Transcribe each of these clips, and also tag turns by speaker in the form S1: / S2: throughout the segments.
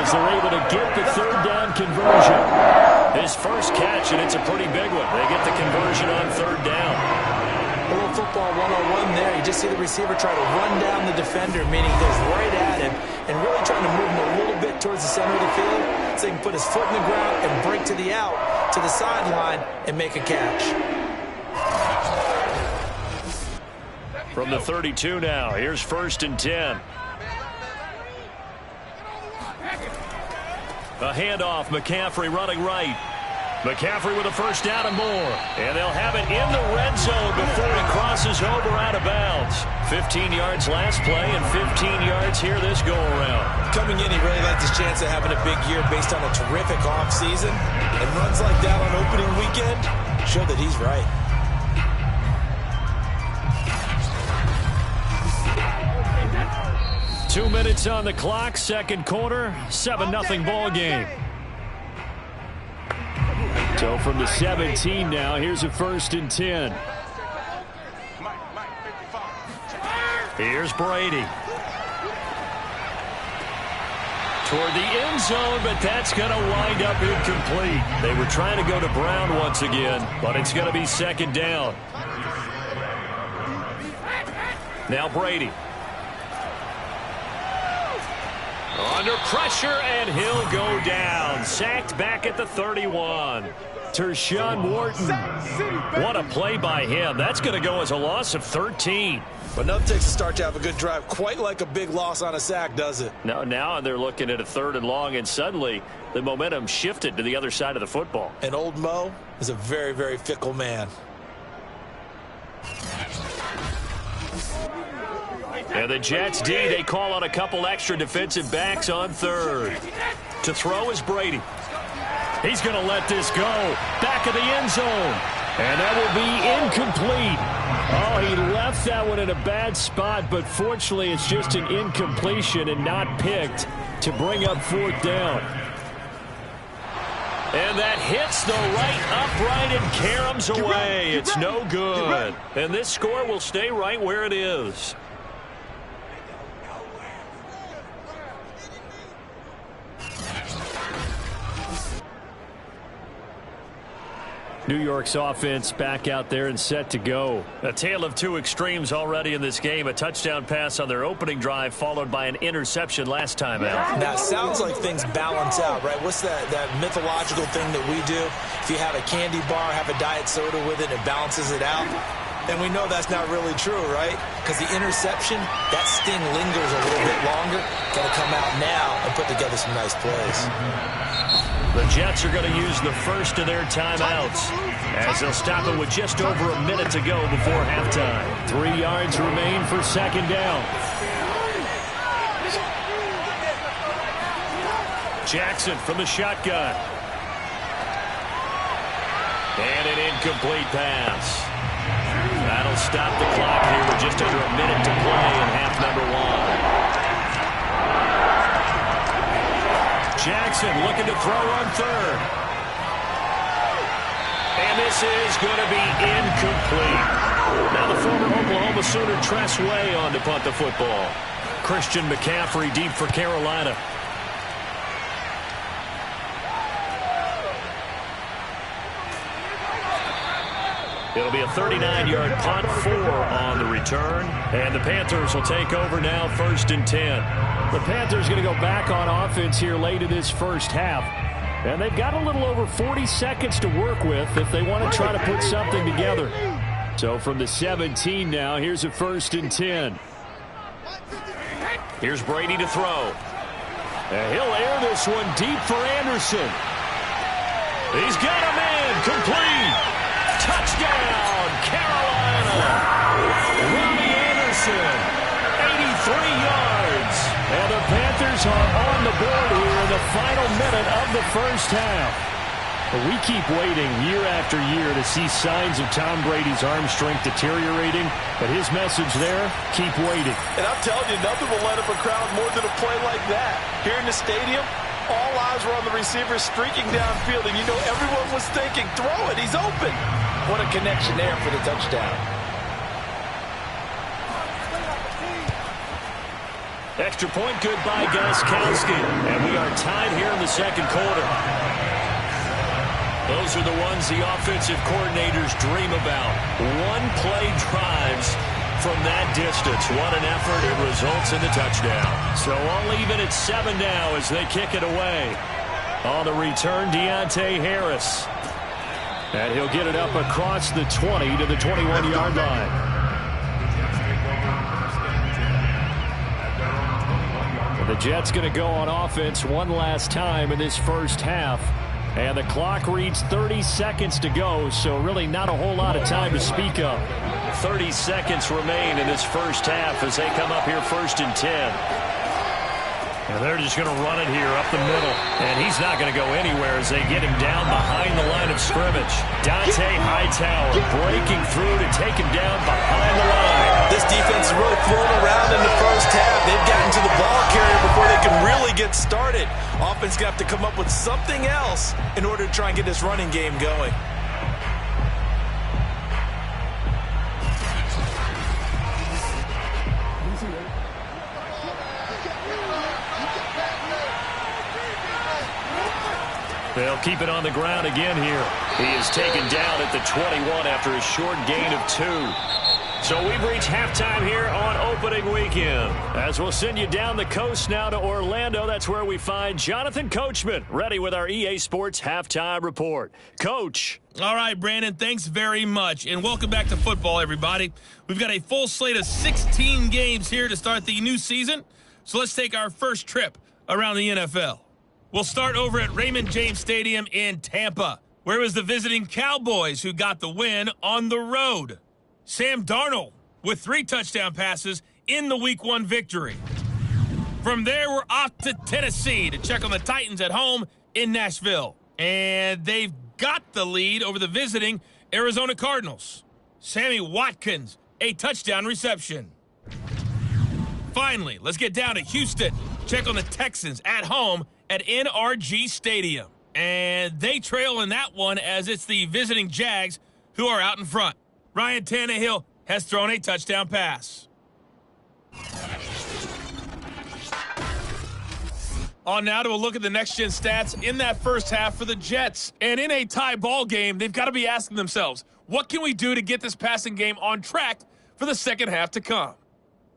S1: as they're able to get the third down conversion. His first catch, and it's a pretty big one. They get the conversion on third down.
S2: A little football 101 there. You just see the receiver try to run down the defender, meaning he goes right at him and really trying to move him a little bit towards the center of the field so he can put his foot in the ground and break to the out, to the sideline, and make a catch.
S1: From the 32 now, here's 1st and 10. A handoff, McCaffrey running right. McCaffrey with a first down and more. And they'll have it in the red zone before he crosses over out of bounds. 15 yards last play and 15 yards here this go-around.
S2: Coming in, he really liked his chance of having a big year based on a terrific offseason. And runs like that on opening weekend show that he's right.
S1: Two minutes on the clock, second quarter, 7-0 ball game. So from the 17 now, here's a 1st and 10. Here's Brady. Toward the end zone, but that's going to wind up incomplete. They were trying to go to Brown once again, but it's going to be second down. Now Brady. Under pressure, and he'll go down. Sacked back at the 31. Tershawn Wharton. What a play by him. That's going to go as a loss of 13.
S2: But nothing takes a start to have a good drive quite like a big loss on a sack, does it?
S1: No, now they're looking at a 3rd and long, and suddenly the momentum shifted to the other side of the football.
S2: And old Mo is a very, very fickle man.
S1: And the Jets D, they call on a couple extra defensive backs on 3rd. To throw is Brady. He's going to let this go. Back of the end zone. And that will be incomplete. Oh, he left that one in a bad spot, but fortunately it's just an incompletion and not picked to bring up 4th down. And that hits the right upright and caroms away. It's no good. And this score will stay right where it is. New York's offense back out there and set to go. A tale of two extremes already in this game. A touchdown pass on their opening drive followed by an interception last time out.
S2: Now, it sounds like things balance out, right? What's that mythological thing that we do? If you have a candy bar, have a diet soda with it, it balances it out. And we know that's not really true, right? Because the interception, that sting lingers a little bit longer. Got to come out now and put together some nice plays.
S1: The Jets are going to use the first of their timeouts as they'll stop it with just over a minute to go before halftime. 3 yards remain for second down. Jackson from the shotgun. And an incomplete pass. That'll stop the clock here with just under a minute to play in half number 1. Jackson looking to throw on 3rd. And this is going to be incomplete. Now the former Oklahoma Sooner Tress Way on to punt the football. Christian McCaffrey deep for Carolina. It'll be a 39-yard punt, 4 on the return. And the Panthers will take over now, 1st and 10. The Panthers going to go back on offense here late in this first half. And they've got a little over 40 seconds to work with if they want to try to put something together. So from the 17 now, here's a 1st and 10. Here's Brady to throw. And he'll air this one deep for Anderson. He's got a man, complete. Touchdown, Carolina. Ronnie Anderson, 83 yards. And the Panthers are on the board here in the final minute of the first half. We keep waiting year after year to see signs of Tom Brady's arm strength deteriorating. But his message there, keep waiting.
S3: And I'm telling you, nothing will light up a crowd more than a play like that. Here in the stadium, all eyes were on the receiver streaking downfield. And you know everyone was thinking, throw it, he's open. What a connection there for the touchdown.
S1: Extra point good by Gostkowski. And we are tied here in the second quarter. Those are the ones the offensive coordinators dream about. One-play drives from that distance. What an effort. It results in the touchdown. So all even at 7 now as they kick it away. On the return, Deontay Harris. And he'll get it up across the 20 to the 21-yard line. The Jets going to go on offense one last time in this first half. And the clock reads 30 seconds to go, so really not a whole lot of time to speak of. 30 seconds remain in this first half as they come up here 1st and 10. And they're just going to run it here up the middle. And he's not going to go anywhere as they get him down behind the line of scrimmage. Dante Hightower breaking through to take him down behind the line.
S2: This defense is really thrown around in the first half. They've gotten to the ball carrier before they can really get started. Offense going to have to come up with something else in order to try and get this running game going.
S1: They'll keep it on the ground again here. He is taken down at the 21 after a short gain of 2. So we've reached halftime here on opening weekend. As we'll send you down the coast now to Orlando, that's where we find Jonathan Coachman, ready with our EA Sports Halftime Report. Coach.
S4: All right, Brandon, thanks very much. And welcome back to football, everybody. We've got a full slate of 16 games here to start the new season. So let's take our first trip around the NFL. We'll start over at Raymond James Stadium in Tampa, where it was the visiting Cowboys who got the win on the road. Sam Darnold with 3 touchdown passes in the Week 1 victory. From there, we're off to Tennessee to check on the Titans at home in Nashville. And they've got the lead over the visiting Arizona Cardinals. Sammy Watkins, a touchdown reception. Finally, let's get down to Houston. Check on the Texans at home at NRG Stadium. And they trail in that one as it's the visiting Jags who are out in front. Ryan Tannehill has thrown a touchdown pass. On now to a look at the next-gen stats in that first half for the Jets. And in a tie ball game, they've got to be asking themselves, what can we do to get this passing game on track for the second half to come?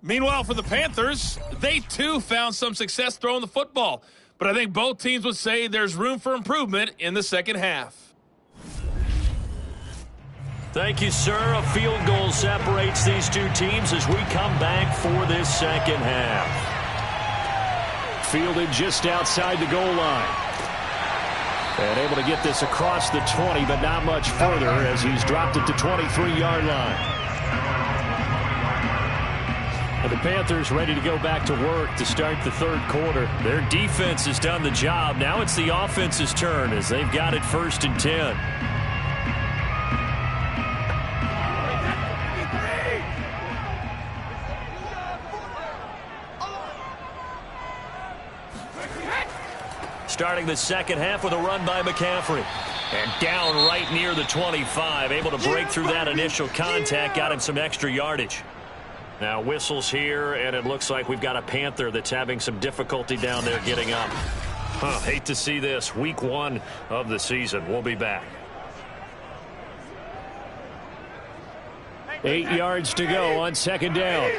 S4: Meanwhile, for the Panthers, they too found some success throwing the football. But I think both teams would say there's room for improvement in the second half.
S1: Thank you, sir. A field goal separates these two teams as we come back for this second half. Fielded just outside the goal line. And able to get this across the 20, but not much further as he's dropped at the 23-yard line. And the Panthers ready to go back to work to start the third quarter. Their defense has done the job. Now it's the offense's turn as they've got it 1st and 10. Starting the second half with a run by McCaffrey. And down right near the 25. Able to break through that initial contact. Got him some extra yardage. Now whistles here, and it looks like we've got a Panther that's having some difficulty down there getting up. Hate to see this. Week 1 of the season. We'll be back. 8 yards to go on second down.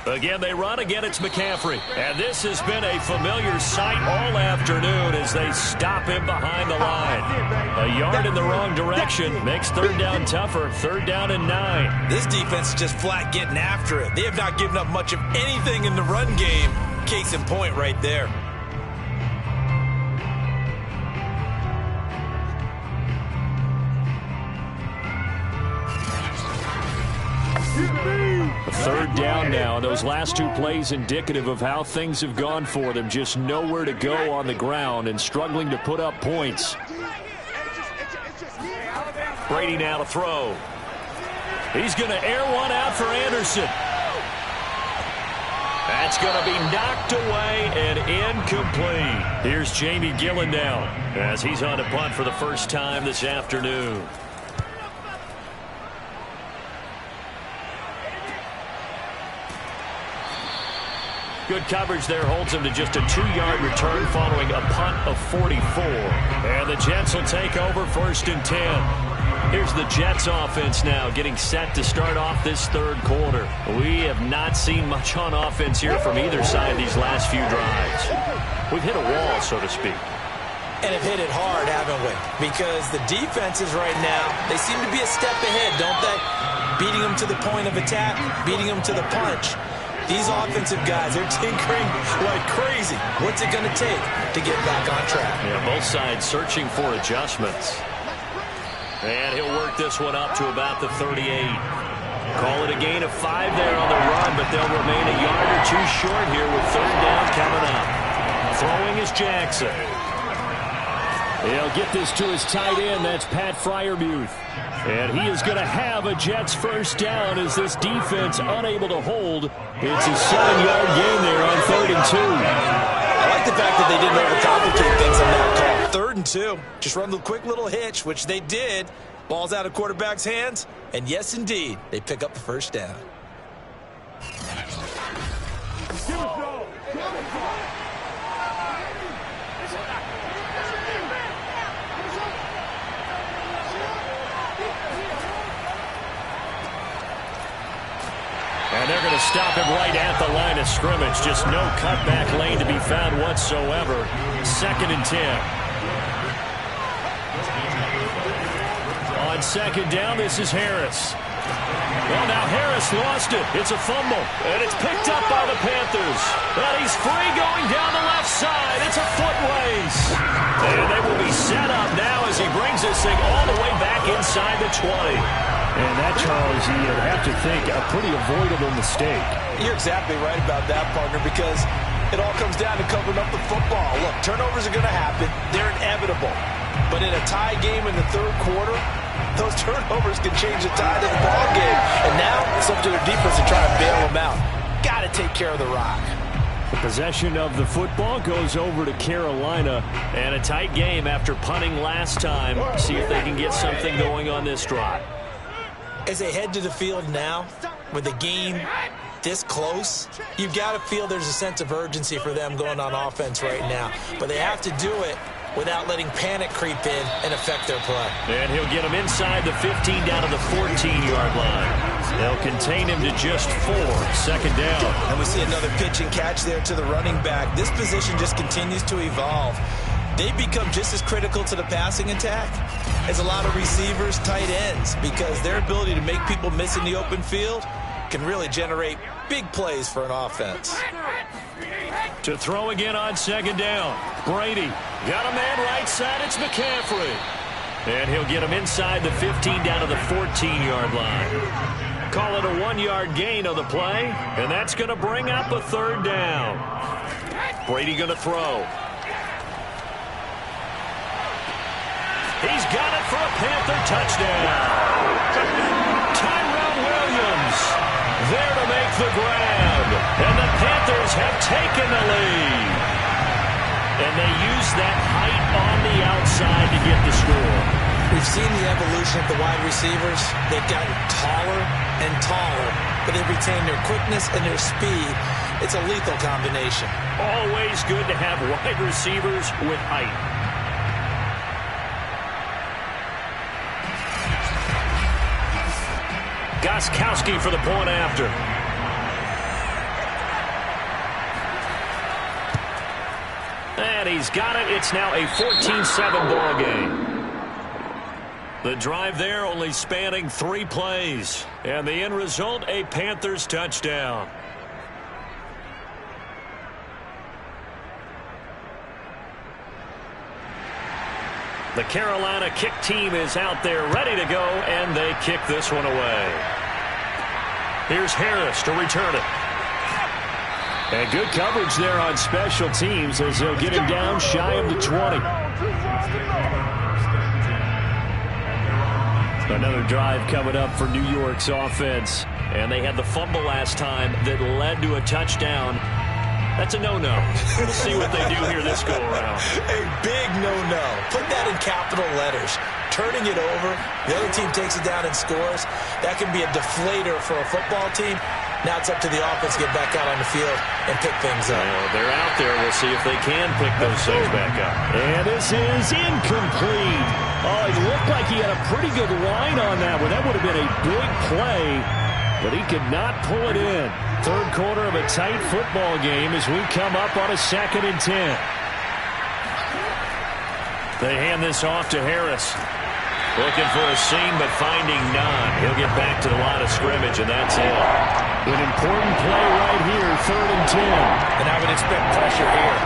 S1: Again, they run. Again, it's McCaffrey. And this has been a familiar sight all afternoon as they stop him behind the line. A yard in the wrong direction makes third down tougher. 3rd down and 9.
S2: This defense is just flat getting after it. They have not given up much of anything in the run game. Case in point right there.
S1: Third down now. Those last 2 plays indicative of how things have gone for them. Just nowhere to go on the ground and struggling to put up points. Brady now to throw. He's going to air one out for Anderson. That's going to be knocked away and incomplete. Here's Jamie Gillen now as he's on to punt for the first time this afternoon. Good coverage there holds him to just a 2-yard return following a punt of 44. And the Jets will take over 1st and 10. Here's the Jets offense now getting set to start off this third quarter. We have not seen much on offense here from either side these last few drives. We've hit a wall, so to speak.
S2: And have hit it hard, haven't we? Because the defenses right now, they seem to be a step ahead, don't they? Beating them to the point of attack, beating them to the punch. These offensive guys, they're tinkering like crazy. What's it going to take to get back on track?
S1: Yeah, both sides searching for adjustments. And he'll work this one up to about the 38. Call it a gain of 5 there on the run, but they'll remain a yard or two short here with 3rd down coming up. Throwing is Jackson. He'll get this to his tight end. That's Pat Freiermuth. And he is going to have a Jets 1st down as this defense unable to hold. It's a 7-yard gain there on 3rd and 2.
S2: I like the fact that they didn't overcomplicate things on that call. 3rd and 2. Just run the quick little hitch, which they did. Ball's out of quarterback's hands. And yes, indeed, they pick up the 1st down.
S1: And they're going to stop him right at the line of scrimmage. Just no cutback lane to be found whatsoever. 2nd and 10. On 2nd down, this is Harris. Well, now Harris lost it. It's a fumble, and it's picked up by the Panthers. And he's free going down the left side. It's a foot race. And they will be set up now as he brings this thing all the way back inside the 20.
S5: And that, Charles, you'd have to think a pretty avoidable mistake.
S2: You're exactly right about that, partner, because it all comes down to covering up the football. Look, turnovers are going to happen. They're inevitable. But in a tie game in the 3rd quarter, those turnovers can change the tide of the ball game. And now it's up to their defense to try and bail them out. Got to take care of the rock.
S1: The possession of the football goes over to Carolina. And a tight game after punting last time. See if they can get something going on this drive.
S2: As they head to the field now, with the game this close, you've got to feel there's a sense of urgency for them going on offense right now. But they have to do it without letting panic creep in and affect their play.
S1: And he'll get him inside the 15 down to the 14-yard line. They'll contain him to just 4. 2nd down.
S2: And we see another pitch and catch there to the running back. This position just continues to evolve. They become just as critical to the passing attack as a lot of receivers, tight ends, because their ability to make people miss in the open field can really generate big plays for an offense.
S1: To throw again on 2nd down. Brady got a man right side. It's McCaffrey. And he'll get him inside the 15 down to the 14-yard line. Call it a 1-yard gain on the play, and that's going to bring up a 3rd down. Brady going to throw. He's got it for a Panther touchdown. Tyrell Williams there to make the grab. And the Panthers have taken the lead. And they use that height on the outside to get the score.
S2: We've seen the evolution of the wide receivers. They've gotten taller and taller, but they've retained their quickness and their speed. It's a lethal combination.
S1: Always good to have wide receivers with height. Gostkowski for the point after. And he's got it. It's now a 14-7 ball game. The drive there only spanning 3 plays. And the end result, a Panthers touchdown. The Carolina kick team is out there ready to go, and they kick this one away. Here's Harris to return it. And good coverage there on special teams as they'll get him down shy of the 20. Another drive coming up for New York's offense. And they had the fumble last time that led to a touchdown. That's a no-no. We'll see what they do here this go-around.
S2: A big no-no. Put that in capital letters. Turning it over, the other team takes it down and scores. That can be a deflator for a football team. Now it's up to the offense to get back out on the field and pick things up.
S1: Well, they're out there. We'll see if they can pick those things back up.
S5: And this is incomplete. Oh, it looked like he had a pretty good line on that one. That would have been a big play, but he could not pull it in. Third quarter of a tight football game as we come up on a 2nd and 10.
S1: They hand this off to Harris. Looking for a seam, but finding none. He'll get back to the line of scrimmage, and that's it.
S5: An important play right here, 3rd and 10.
S2: And I would expect pressure here.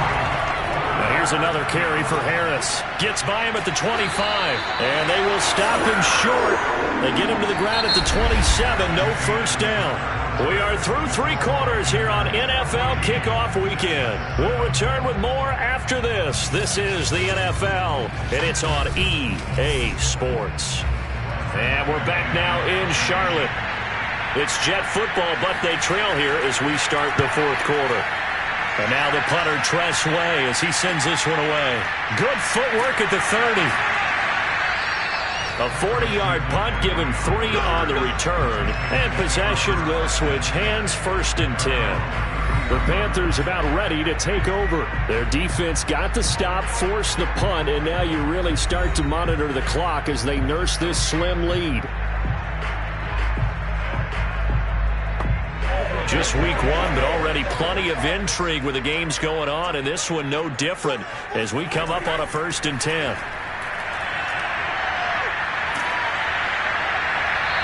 S1: Now here's another carry for Harris. Gets by him at the 25, and they will stop him short. They get him to the ground at the 27, no first down. We are through 3 quarters here on NFL Kickoff Weekend. We'll return with more after this. This is the NFL, and it's on EA Sports. And we're back now in Charlotte. It's Jet football, but they trail here as we start the 4th quarter. And now the punter, Tress Way, as he sends this one away. Good footwork at the 30. A 40-yard punt, given 3 on the return, and possession will switch hands, 1st and 10.
S5: The Panthers about ready to take over. Their defense got the stop, forced the punt, and now you really start to monitor the clock as they nurse this slim lead.
S1: Just week 1, but already plenty of intrigue with the games going on, and this one no different as we come up on a 1st and 10.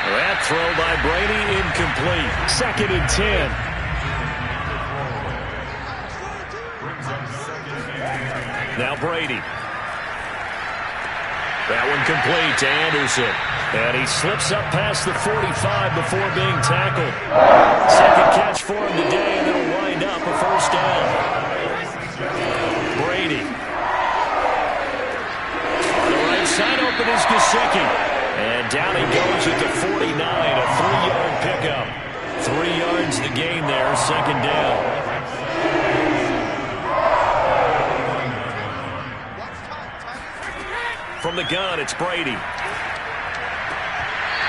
S1: That throw by Brady incomplete.
S5: 2nd and 10.
S1: Now Brady. That one complete to Anderson. And he slips up past the 45 before being tackled. Second catch for him today, and it'll wind up a first down. Brady. On the right side open is Gesicki. And down he goes at the 49, a 3-yard pickup. 3 yards the gain there, 2nd down. From the gun, it's Brady.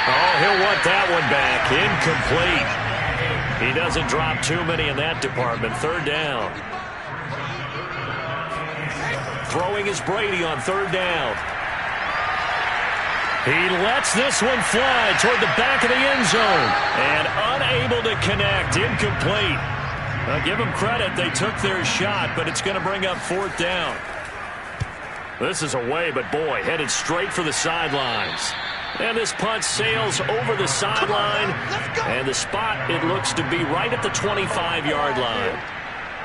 S1: Oh, he'll want that one back. Incomplete. He doesn't drop too many in that department. 3rd down. Throwing is Brady on 3rd down. He lets this one fly toward the back of the end zone. And unable to connect. Incomplete. Now, give them credit. They took their shot, but it's going to bring up 4th down. This is away, but boy, headed straight for the sidelines. And this punt sails over the sideline. And the spot, it looks to be right at the 25-yard line.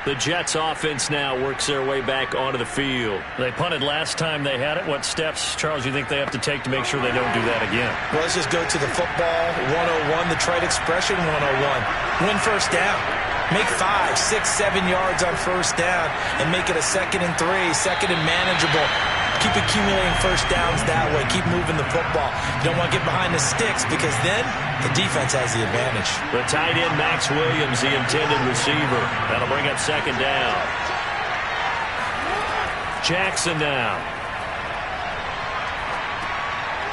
S1: The Jets offense now works their way back onto the field. They punted last time they had it. What steps, Charles, you think they have to take to make sure they don't do that again?
S2: Well, let's just go to the football 101, the trade expression 101. Win first down. Make 5, 6, 7 yards on first down and make it a 2nd and 3, 2nd and manageable. Keep accumulating first downs that way. Keep moving the football. You don't want to get behind the sticks because then the defense has the advantage.
S1: The tight end, Max Williams, the intended receiver. That'll bring up 2nd down. Jackson now.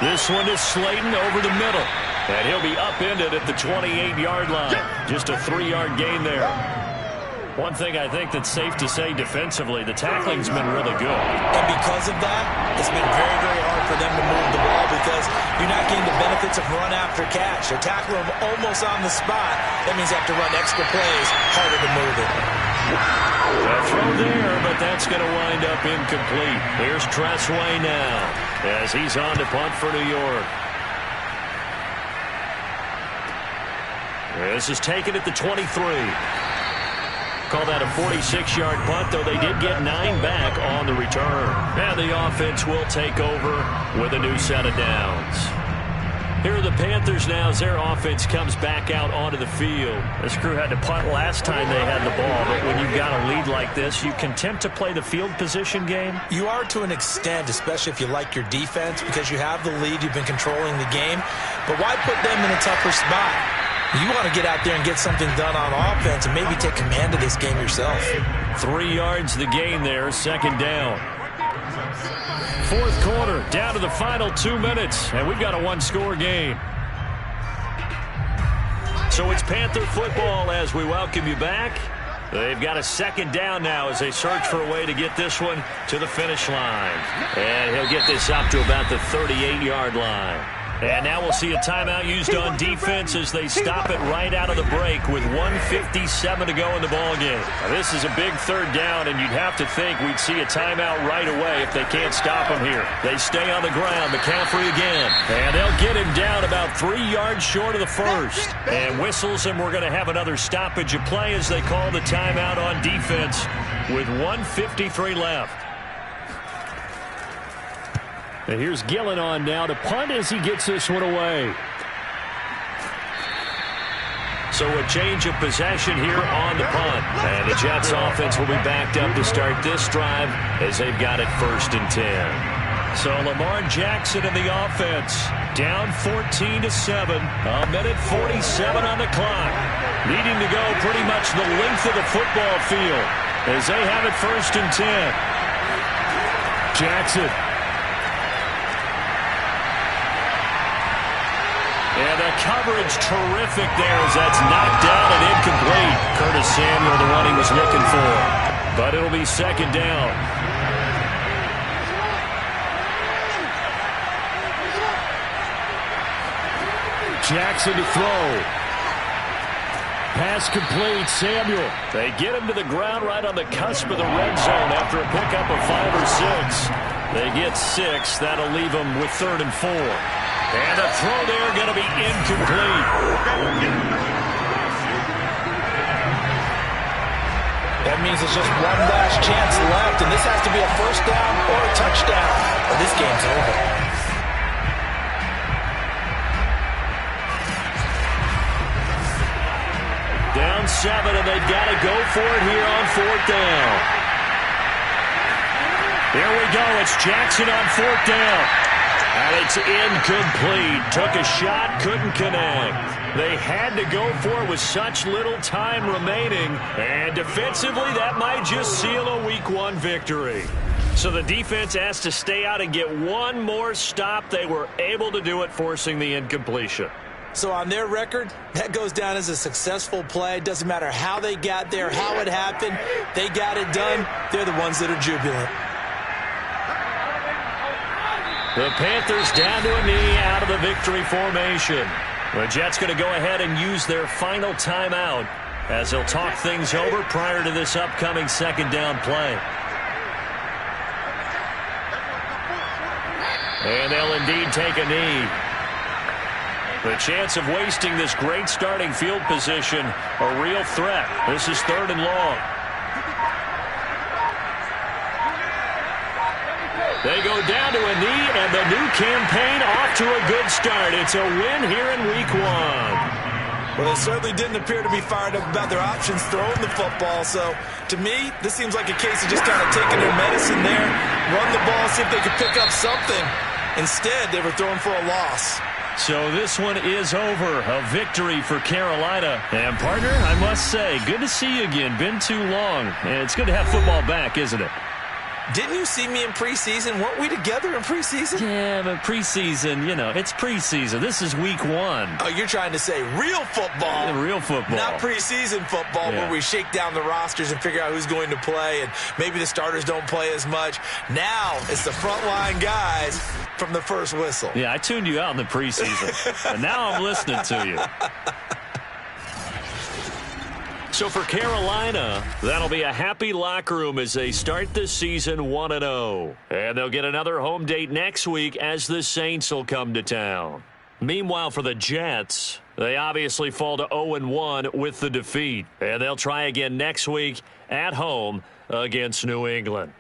S1: This one is Slayton over the middle. And he'll be upended at the 28-yard line. Just a 3-yard gain there. One thing I think that's safe to say defensively, the tackling's been really good.
S2: And because of that, it's been very, very hard for them to move the ball because you're not getting the benefits of run after catch. They're tackling them almost on the spot. That means you have to run extra plays, harder to move it.
S1: A throw there, but that's going to wind up incomplete. Here's Tress Way now as he's on to punt for New York. This is taken at the 23. Call that a 46-yard punt, though they did get 9 back on the return. And the offense will take over with a new set of downs. Here are the Panthers now as their offense comes back out onto the field. This crew had to punt last time they had the ball, but when you've got a lead like this, you can tempt to play the field position game.
S2: You are to an extent, especially if you like your defense, because you have the lead, you've been controlling the game. But why put them in a tougher spot? You want to get out there and get something done on offense and maybe take command of this game yourself.
S1: 3 yards the gain there, 2nd down. 4th quarter, down to the final 2 minutes, and we've got a 1-score game. So it's Panther football as we welcome you back. They've got a second down now as they search for a way to get this one to the finish line. And he'll get this up to about the 38-yard line. And now we'll see a timeout used on defense as they stop it right out of the break with 1:57 to go in the ballgame. This is a big third down, and you'd have to think we'd see a timeout right away if they can't stop him here. They stay on the ground. McCaffrey again. And they'll get him down about 3 yards short of the first. And whistles, and we're going to have another stoppage of play as they call the timeout on defense with 1:53 left.
S5: And here's Gillen on now to punt as he gets this one away.
S1: So a change of possession here on the punt. And the Jets offense will be backed up to start this drive as they've got it 1st and 10. So Lamar Jackson in the offense. Down 14-7. A minute 47 on the clock. Needing to go pretty much the length of the football field as they have it 1st and 10.
S5: Jackson.
S1: And the coverage terrific there as that's knocked down and incomplete. Curtis Samuel, the one he was looking for. But it'll be 2nd down.
S5: Jackson to throw. Pass complete. Samuel.
S1: They get him to the ground right on the cusp of the red zone after a pickup of 5 or 6. They get 6. That'll leave them with 3rd and 4. And a throw there going to be incomplete.
S2: That means it's just one last chance left, and this has to be a 1st down or a touchdown, or this game's over.
S1: Down 7, and they've got to go for it here on 4th down. There we go. It's Jackson on 4th down. And it's incomplete. Took a shot, couldn't connect. They had to go for it with such little time remaining. And defensively, that might just seal a Week 1 victory. So the defense has to stay out and get one more stop. They were able to do it, forcing the incompletion.
S2: So on their record, that goes down as a successful play. Doesn't matter how they got there, how it happened. They got it done. They're the ones that are jubilant.
S1: The Panthers down to a knee out of the victory formation. The Jets going to go ahead and use their final timeout as they'll talk things over prior to this upcoming 2nd down play. And they'll indeed take a knee. The chance of wasting this great starting field position, a real threat. This is 3rd and long. They go down to a knee, and the new campaign off to a good start. It's a win here in Week 1.
S2: Well, they certainly didn't appear to be fired up about their options throwing the football. So, to me, this seems like a case of just kind of taking their medicine there, run the ball, see if they could pick up something. Instead, they were throwing for a loss.
S1: So this one is over. A victory for Carolina. And, partner, I must say, good to see you again. Been too long. And it's good to have football back, isn't it?
S2: Didn't you see me in preseason? Weren't we together in preseason?
S1: Yeah, but preseason, you know, it's preseason. This is Week 1.
S2: Oh, you're trying to say real football.
S1: Real football.
S2: Not preseason football where we shake down the rosters and figure out who's going to play, and maybe the starters don't play as much. Now it's the frontline guys from the first whistle.
S1: Yeah, I tuned you out in the preseason, and now I'm listening to you. So for Carolina, that'll be a happy locker room as they start this season 1-0. And they'll get another home date next week as the Saints will come to town. Meanwhile, for the Jets, they obviously fall to 0-1 with the defeat. And they'll try again next week at home against New England.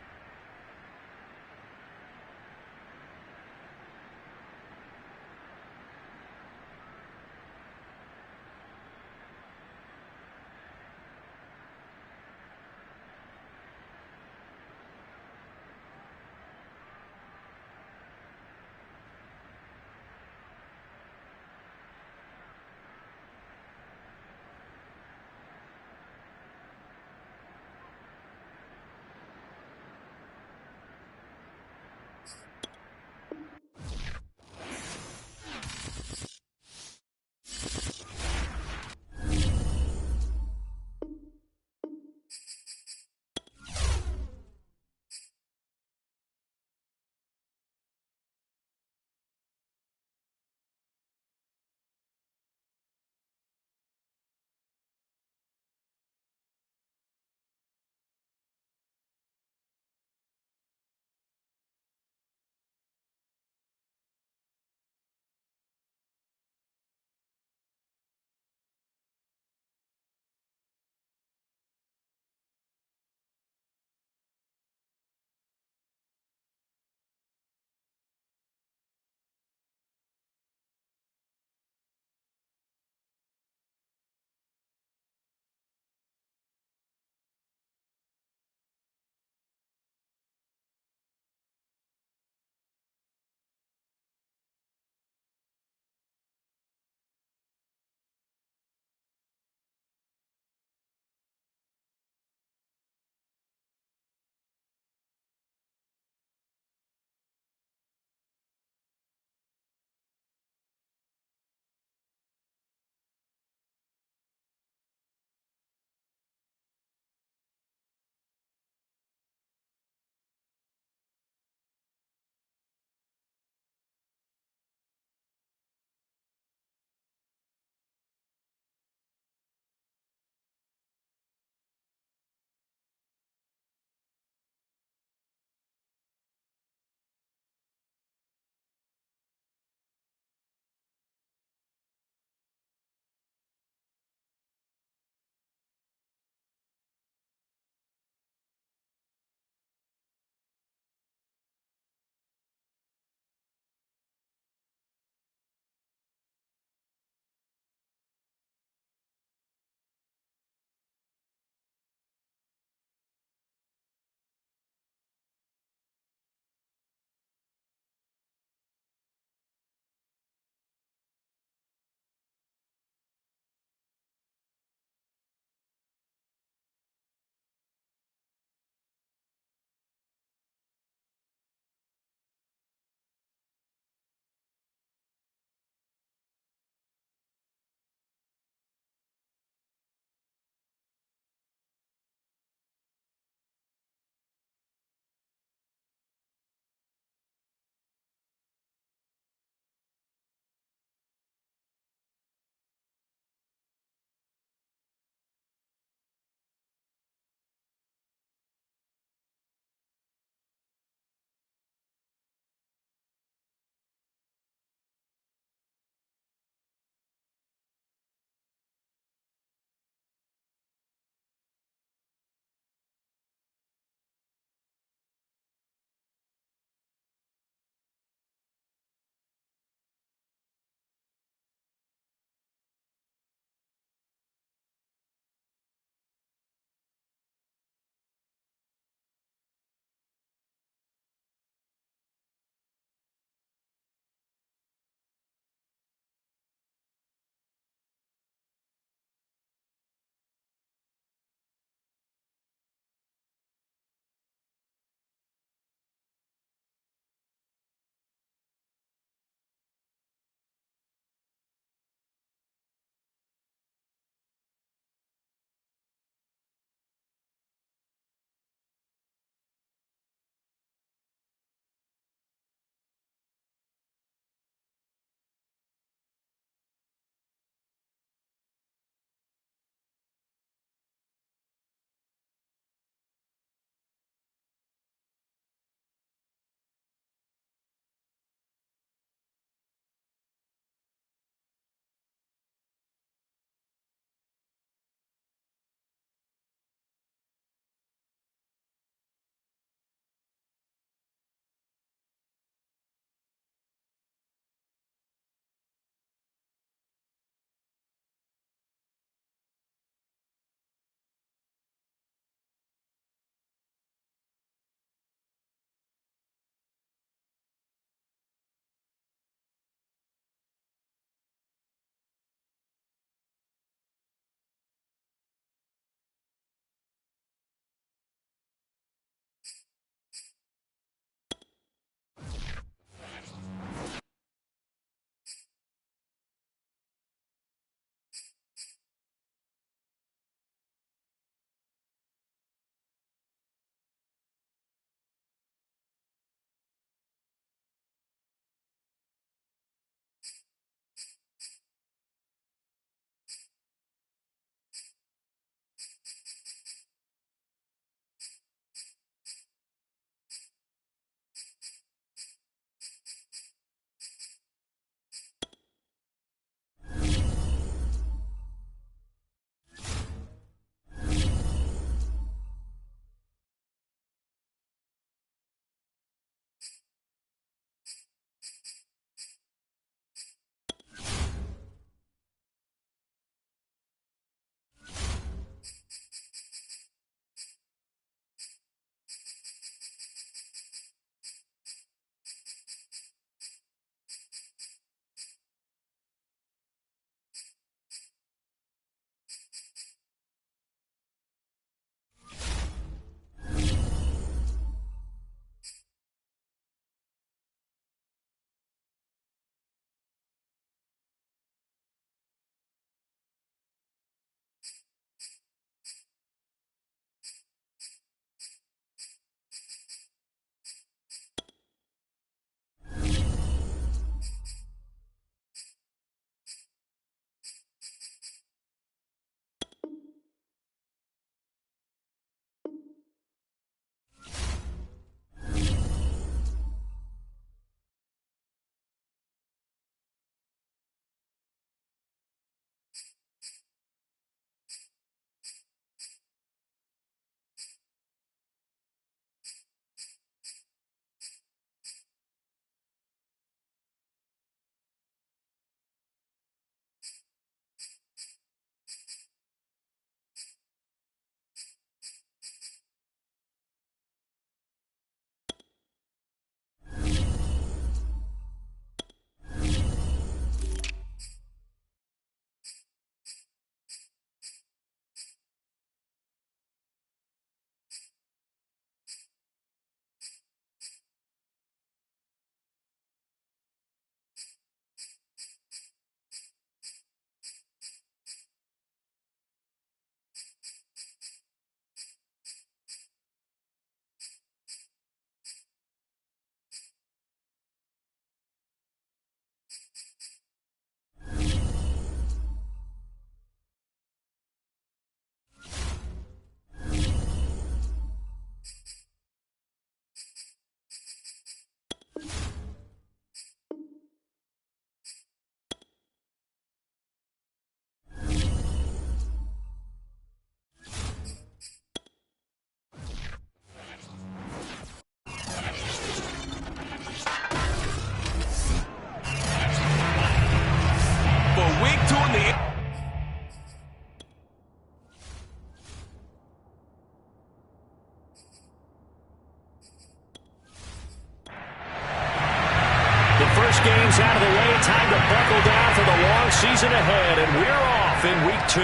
S5: games out of the way. Time to buckle down for the long season ahead. And we're off in week 2.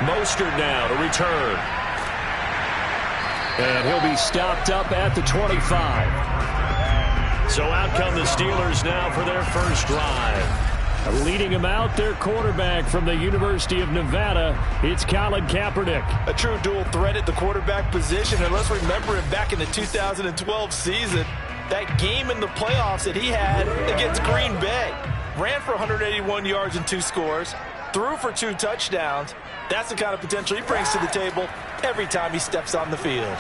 S5: Mostert now to return. And he'll be stopped up at the 25. So out come the Steelers now for their first drive. Leading him out, their quarterback from the University of Nevada, it's Colin Kaepernick.
S3: A true dual threat at the quarterback position. And let's remember him back in the 2012 season. That game in the playoffs that he had against Green Bay. Ran for 181 yards and 2 scores. Threw for 2 touchdowns. That's the kind of potential he brings to the table every time he steps on the field.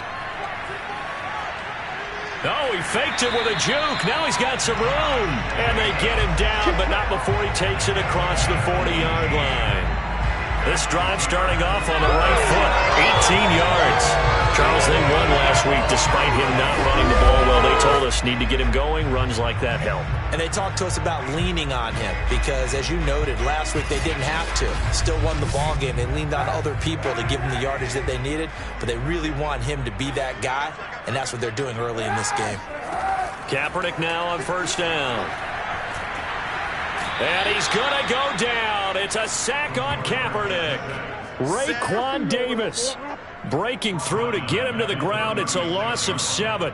S5: Oh, he faked it with a juke. Now he's got some room. And they get him down, but not before he takes it across the 40-yard line. This drive starting off on the right foot. 18 yards. Charles, they won last week despite him not running the ball well. They told us need to get him going. Runs like that help.
S2: And they talked to us about leaning on him because, as you noted, last week they didn't have to. Still won the ball game. They leaned on other people to give them the yardage that they needed, but they really want him to be that guy, and that's what they're doing early in this game.
S5: Kaepernick now on first down. And he's going to go down. It's a sack on Kaepernick. Raekwon Davis breaking through to get him to the ground. It's a loss of 7.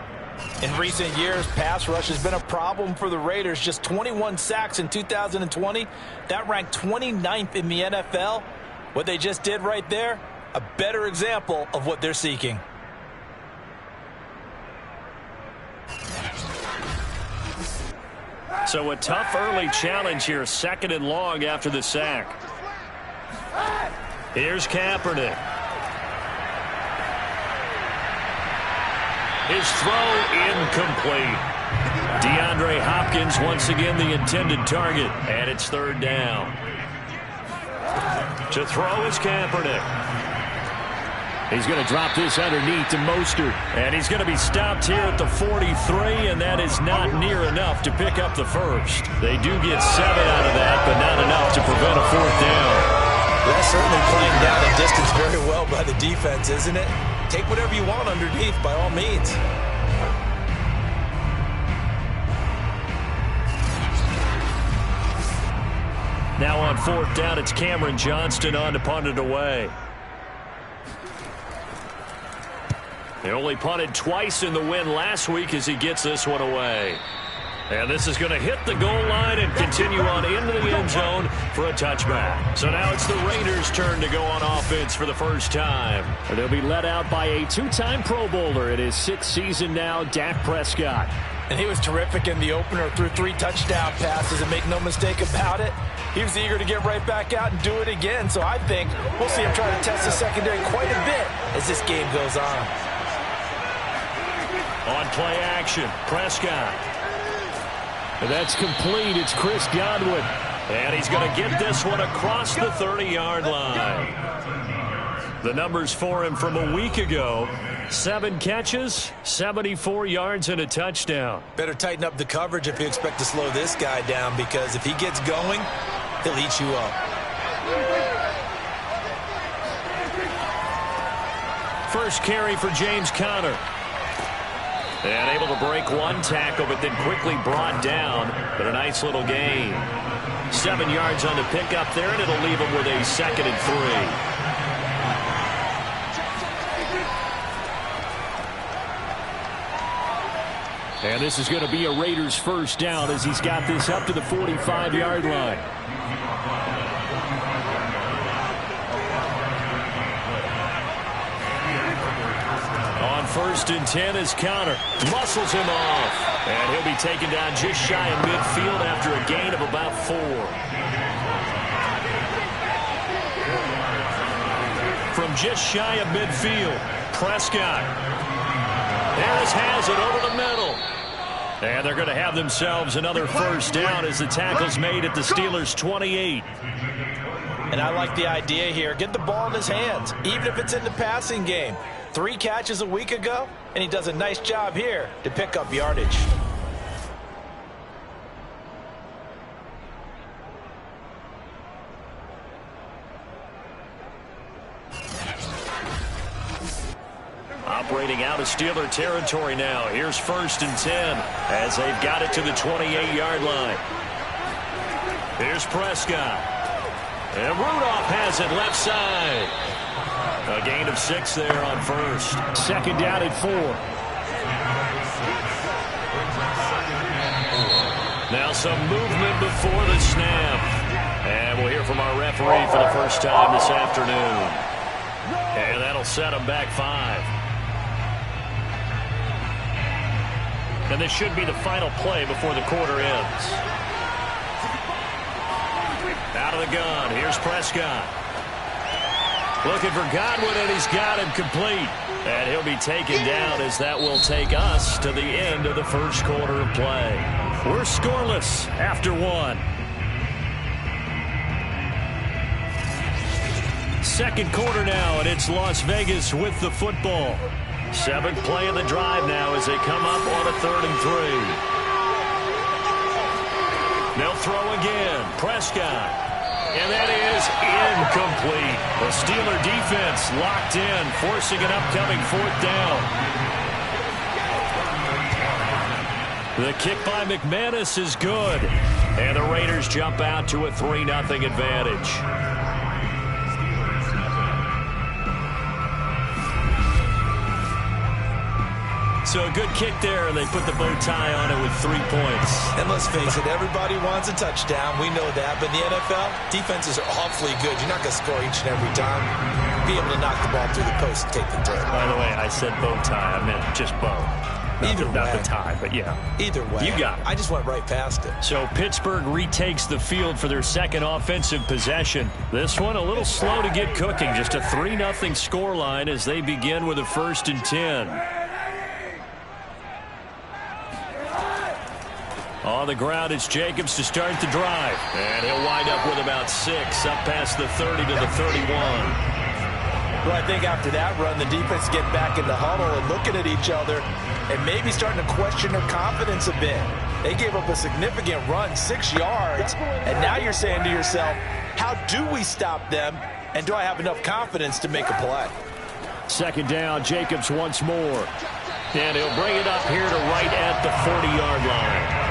S3: In recent years, pass rush has been a problem for the Raiders. Just 21 sacks in 2020. That ranked 29th in the NFL. What they just did right there, a better example of what they're seeking.
S5: So a tough early challenge here, 2nd and long after the sack. Here's Kaepernick. His throw incomplete. DeAndre Hopkins once again the intended target, and it's 3rd down. To throw is Kaepernick. He's going to drop this underneath to Mostert. And he's going to be stopped here at the 43, and that is not near enough to pick up the first. They do get 7 out of that, but not enough to prevent a 4th down.
S2: That's certainly playing down the distance very well by the defense, isn't it? Take whatever you want underneath, by all means.
S5: Now on 4th down, it's Cameron Johnston on to punt it away. They only punted twice in the win last week as he gets this one away. And this is going to hit the goal line and continue on into the end zone for a touchback. So now it's the Raiders' turn to go on offense for the first time. They'll be led out by a 2-time Pro Bowler in his 6th season now, Dak Prescott.
S3: And he was terrific in the opener, threw 3 touchdown passes, and make no mistake about it, he was eager to get right back out and do it again. So I think we'll see him try to test the secondary quite a bit as this game goes on.
S5: On play action, Prescott. And that's complete. It's Chris Godwin. And he's going to get this one across the 30-yard line. The numbers for him from a week ago: 7 catches, 74 yards, and a touchdown.
S2: Better tighten up the coverage if you expect to slow this guy down, because if he gets going, he'll eat you up.
S5: First carry for James Conner. And able to break 1 tackle, but then quickly brought down. But a nice little gain. 7 yards on the pickup there, and it'll leave him with a 2nd and 3. And this is going to be a Raiders first down as he's got this up to the 45-yard line. On 1st and 10 is Conner. Muscles him off. And he'll be taken down just shy of midfield after a gain of about 4. From just shy of midfield, Prescott. Harris has it over the middle. And they're going to have themselves another first down as the tackle's made at the Steelers' 28.
S3: And I like the idea here. Get the ball in his hands, even if it's in the passing game. 3 catches a week ago, and he does a nice job here to pick up yardage.
S5: Operating out of Steeler territory now. Here's 1st and 10 as they've got it to the 28-yard line. Here's Prescott. And Rudolph has it left side. A gain of 6 there on 1st. 2nd down at 4. Now some movement before the snap. And we'll hear from our referee for the first time this afternoon. And that'll set them back 5. And this should be the final play before the quarter ends. Out of the gun, here's Prescott. Looking for Godwin, and he's got him complete. And he'll be taken down as that will take us to the end of the first quarter of play. We're scoreless after 1. Second quarter now, and it's Las Vegas with the football. 7th play of the drive now as they come up on a 3rd and 3. They'll throw again. Prescott. And that is incomplete. The Steeler defense locked in, forcing an upcoming 4th down. The kick by McManus is good. And the Raiders jump out to a 3-0 advantage. So a good kick there, and they put the bow tie on it with 3 points.
S2: And let's face it, everybody wants a touchdown. We know that. But in the NFL, defenses are awfully good. You're not going to score each and every time. Be able to knock the ball through the post and take the throw.
S5: By the way, I said bow tie. I meant just bow. Not the tie, but yeah.
S2: Either way.
S5: You got it.
S2: I just went right past it.
S5: So Pittsburgh retakes the field for their second offensive possession. This one a little slow to get cooking. Just a 3-0 scoreline as they begin with a 1st and 10. On the ground, it's Jacobs to start the drive. And he'll wind up with about 6, up past the 30 to the 31.
S3: Well, I think after that run, the defense get back in the huddle and looking at each other and maybe starting to question their confidence a bit. They gave up a significant run, 6 yards, and now you're saying to yourself, how do we stop them, and do I have enough confidence to make a play?
S5: 2nd down, Jacobs once more. And he'll bring it up here to right at the 40-yard line.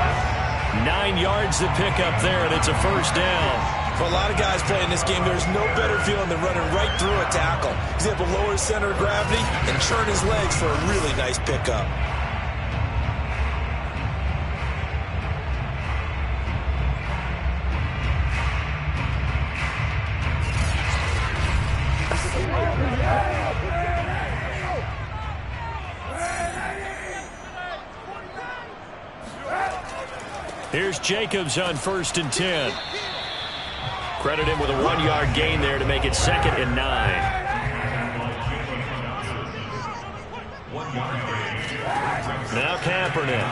S5: 9 yards to pick up there, and it's a 1st down.
S2: For a lot of guys playing this game, there's no better feeling than running right through a tackle. He's able to lower his center of gravity and churn his legs for a really nice pickup.
S5: Here's Jacobs on 1st and 10. Credit him with a 1-yard gain there to make it 2nd and 9. Now Kaepernick.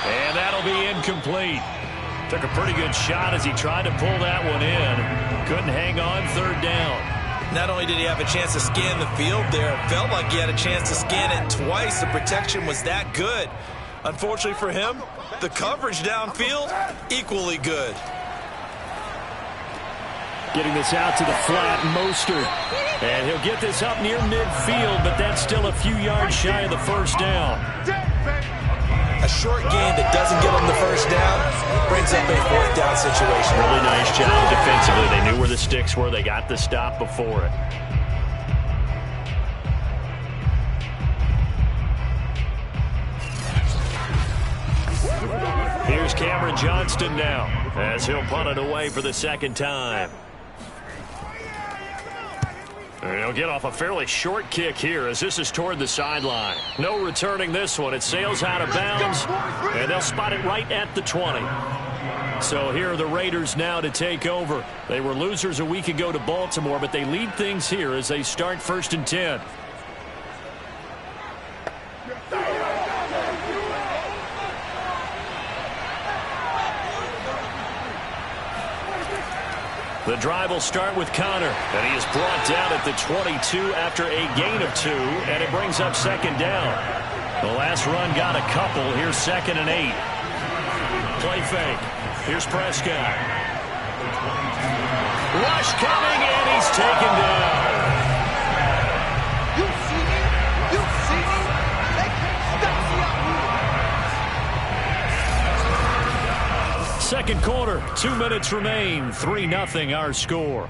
S5: And that'll be incomplete. Took a pretty good shot as he tried to pull that one in. Couldn't hang on, 3rd down.
S2: Not only did he have a chance to scan the field there, it felt like he had a chance to scan it twice. The protection was that good. Unfortunately for him, the coverage downfield, equally good.
S5: Getting this out to the flat, Mostert. And he'll get this up near midfield, but that's still a few yards shy of the 1st down.
S2: A short gain that doesn't get him the 1st down brings up a 4th down situation.
S5: Really nice job defensively. They knew where the sticks were. They got the stop before it. Here's Cameron Johnston now as he'll punt it away for the 2nd time. And he'll get off a fairly short kick here as this is toward the sideline. No returning this one. It sails out of bounds, and they'll spot it right at the 20. So here are the Raiders now to take over. They were losers a week ago to Baltimore, but they lead things here as they start 1st and 10. The drive will start with Connor, and he is brought down at the 22 after a gain of 2, and it brings up 2nd down. The last run got a couple. Here's 2nd and 8. Play fake. Here's Prescott.
S1: Rush coming, and he's taken down.
S6: You see me? You see me? They can't stop me.
S5: Second quarter, 2 minutes remain. 3-0 our score.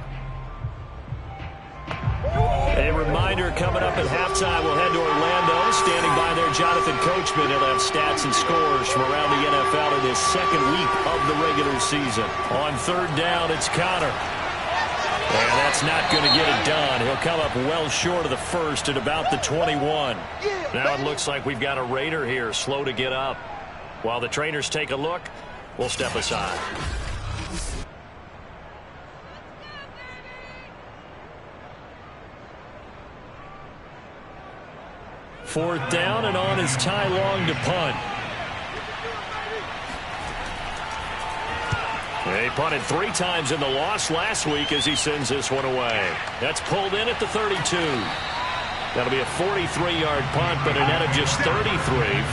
S5: A reminder coming up at halftime. We'll head to Orlando. Standing by there, Jonathan Coachman. He'll have stats and scores from around the NFL in this second week of the regular season. On third down, it's Connor. And that's not going to get it done. He'll come up well short of the first at about the 21. Now it looks like we've got a Raider here, slow to get up. While the trainers take a look, we'll step aside. Fourth down, and on is Ty Long to punt. They punted 3 times in the loss last week as he sends this one away. That's pulled in at the 32. That'll be a 43-yard punt, but a net of just 33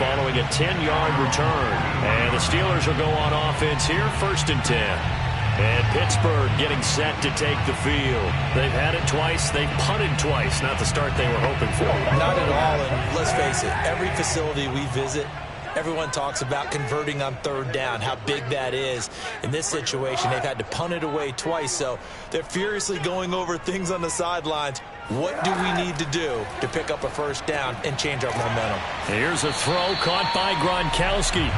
S5: following a 10-yard return. And the Steelers will go on offense here, 1st and 10. And Pittsburgh getting set to take the field. They've had it twice. They've punted twice. Not the start they were hoping for.
S2: Not at all, and let's face it, every facility we visit, everyone talks about converting on third down, how big that is. In this situation, they've had to punt it away twice, so they're furiously going over things on the sidelines. What do we need to do to pick up a first down and change our momentum?
S5: Here's a throw caught by Gronkowski.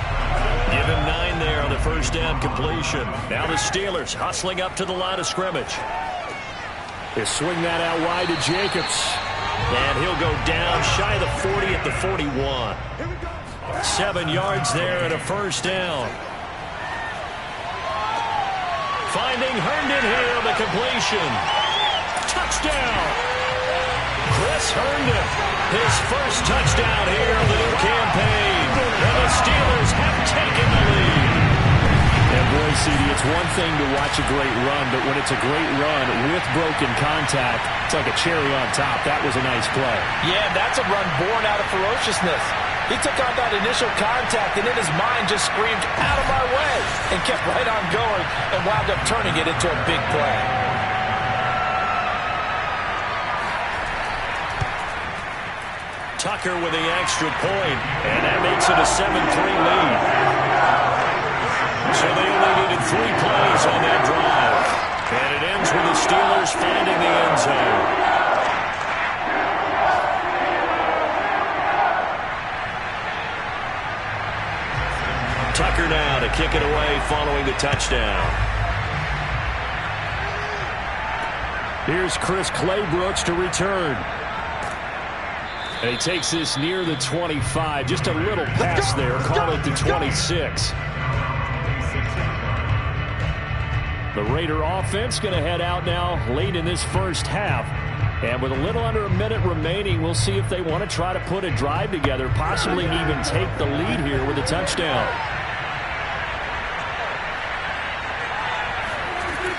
S5: Give him 9 there on the first down completion. Now the Steelers hustling up to the line of scrimmage. They swing that out wide to Jacobs. And he'll go down shy of the 40 at the 41. 7 yards there and a first down. Finding Herndon here on the completion. Touchdown! Chris Herndon, his first touchdown here of the new campaign. And the Steelers have taken the lead. And boy, CD, it's one thing to watch a great run, but when it's a great run with broken contact, it's like a cherry on top. That was a nice play.
S3: Yeah, that's a run born out of ferociousness. He took on that initial contact, and then his mind just screamed, out of my way, and kept right on going and wound up turning it into a big play.
S5: Tucker with the extra point, and that makes it a 7-3 lead. So they only needed 3 plays on that drive. And it ends with the Steelers finding the end zone. Tucker now to kick it away following the touchdown. Here's Chris Claybrooks to return. And he takes this near the 25. Just a little pass there. Call it the 26. The Raider offense going to head out now late in this first half. And with a little under a minute remaining, we'll see if they want to try to put a drive together, possibly even take the lead here with a touchdown.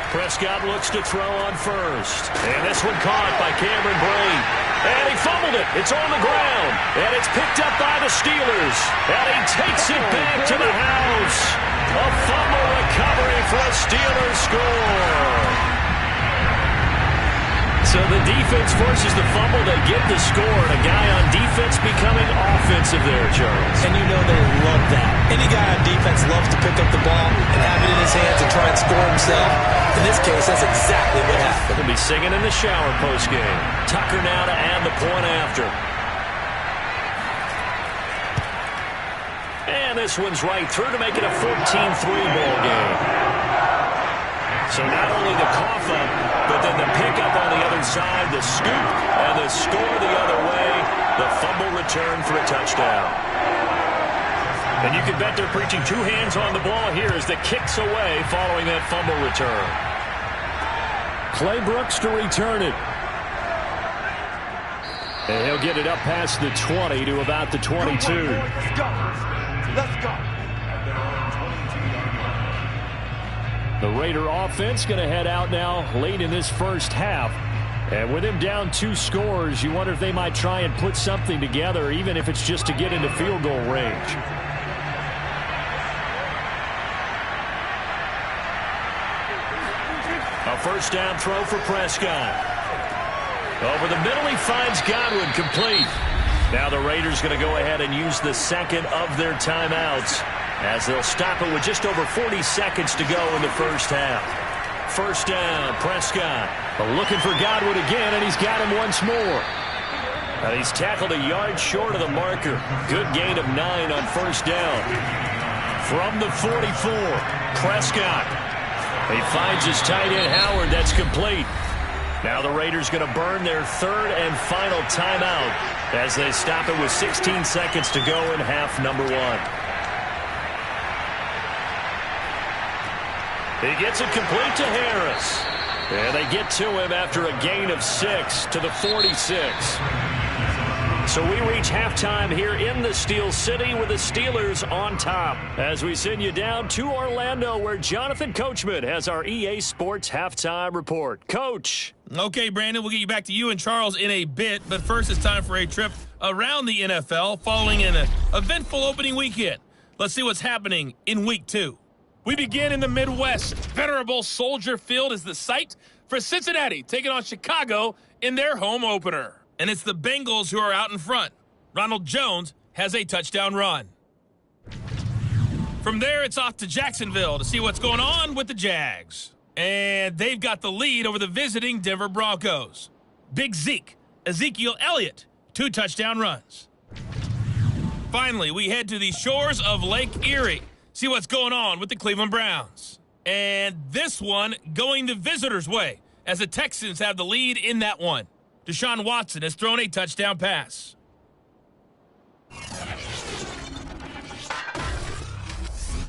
S5: Prescott looks to throw on first. And this one caught by Cameron Brate. And he fumbled it. It's on the ground. And it's picked up by the Steelers. And he takes it back to the house. A fumble recovery for a Steelers score. So the defense forces the fumble. They get the score. And a guy on defense becoming offensive there, Charles.
S2: And you know they love that. Any guy on defense loves to pick up the ball and have it in his hands and try and score himself. In this case, that's exactly what happened.
S5: They'll be singing in the shower postgame. Tucker now to add the point after. And this one's right through to make it a 14-3 ball game. So not only the cough up, but then the pickup on the other side, the scoop, and the score the other way. The fumble return for a touchdown. And you can bet they're preaching 2 hands on the ball here as the kick's away following that fumble return. Claybrooks to return it. And he'll get it up past the 20 to about the 22.
S6: Let's go. Let's go.
S5: The Raider offense going to head out now late in this first half. And with him down 2 scores, you wonder if they might try and put something together, even if it's just to get into field goal range. A A first down throw for Prescott. Over the middle, he finds Godwin, complete. Now the Raiders going to go ahead and use the second of their timeouts as they'll stop it with just over 40 seconds to go in the first half. First down, Prescott. Looking for Godwin again, and he's got him once more. He's tackled a yard short of the marker. Good gain of 9 on first down. From the 44, Prescott. He finds his tight end, Howard. That's complete. Now the Raiders going to burn their third and final timeout as they stop it with 16 seconds to go in half number 1. He gets it complete to Harris. And they get to him after a gain of 6 to the 46. So we reach halftime here in the Steel City with the Steelers on top as we send you down to Orlando where Jonathan Coachman has our EA Sports halftime report. Coach.
S4: Okay, Brandon, we'll get you back to you and Charles in a bit, but first it's time for a trip around the NFL following an eventful opening weekend. Let's see what's happening in Week 2. We begin in the Midwest. Venerable Soldier Field is the site for Cincinnati taking on Chicago in their home opener. And it's the Bengals who are out in front. Ronald Jones has a touchdown run. From there, it's off to Jacksonville to see what's going on with the Jags. And they've got the lead over the visiting Denver Broncos. Big Zeke, Ezekiel Elliott, 2 touchdown runs. Finally, we head to the shores of Lake Erie. See what's going on with the Cleveland Browns. And this one going the visitors' way as the Texans have the lead in that one. Deshaun Watson has thrown a touchdown pass.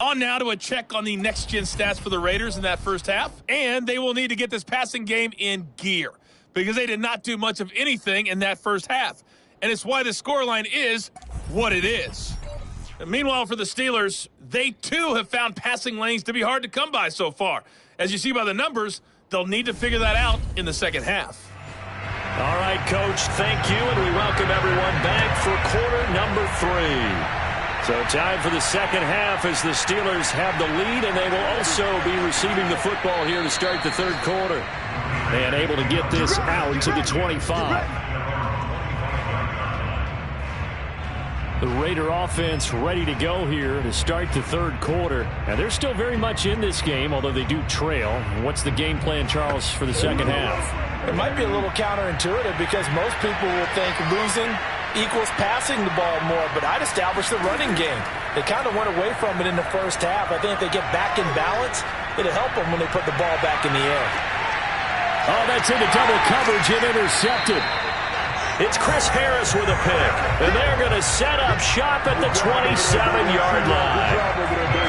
S4: On now to a check on the next-gen stats for the Raiders in that first half. And they will need to get this passing game in gear because they did not do much of anything in that first half. And it's why the scoreline is what it is. And meanwhile, for the Steelers, they too have found passing lanes to be hard to come by so far. As you see by the numbers, they'll need to figure that out in the second half.
S5: All right, Coach, thank you, and we welcome everyone back for quarter number 3. So time for the second half as the Steelers have the lead, and they will also be receiving the football here to start the third quarter. And able to get this out to the 25. The Raider offense ready to go here to start the third quarter. Now, they're still very much in this game, although they do trail. What's the game plan, Charles, for the second half?
S2: It might be a little counterintuitive because most people will think losing equals passing the ball more, but I'd establish the running game. They kind of went away from it in the first half. I think if they get back in balance, it'll help them when they put the ball back in the air.
S5: Oh, that's into double coverage and intercepted. It's Chris Harris with a pick, and they're going to set up shop at the 27-yard line.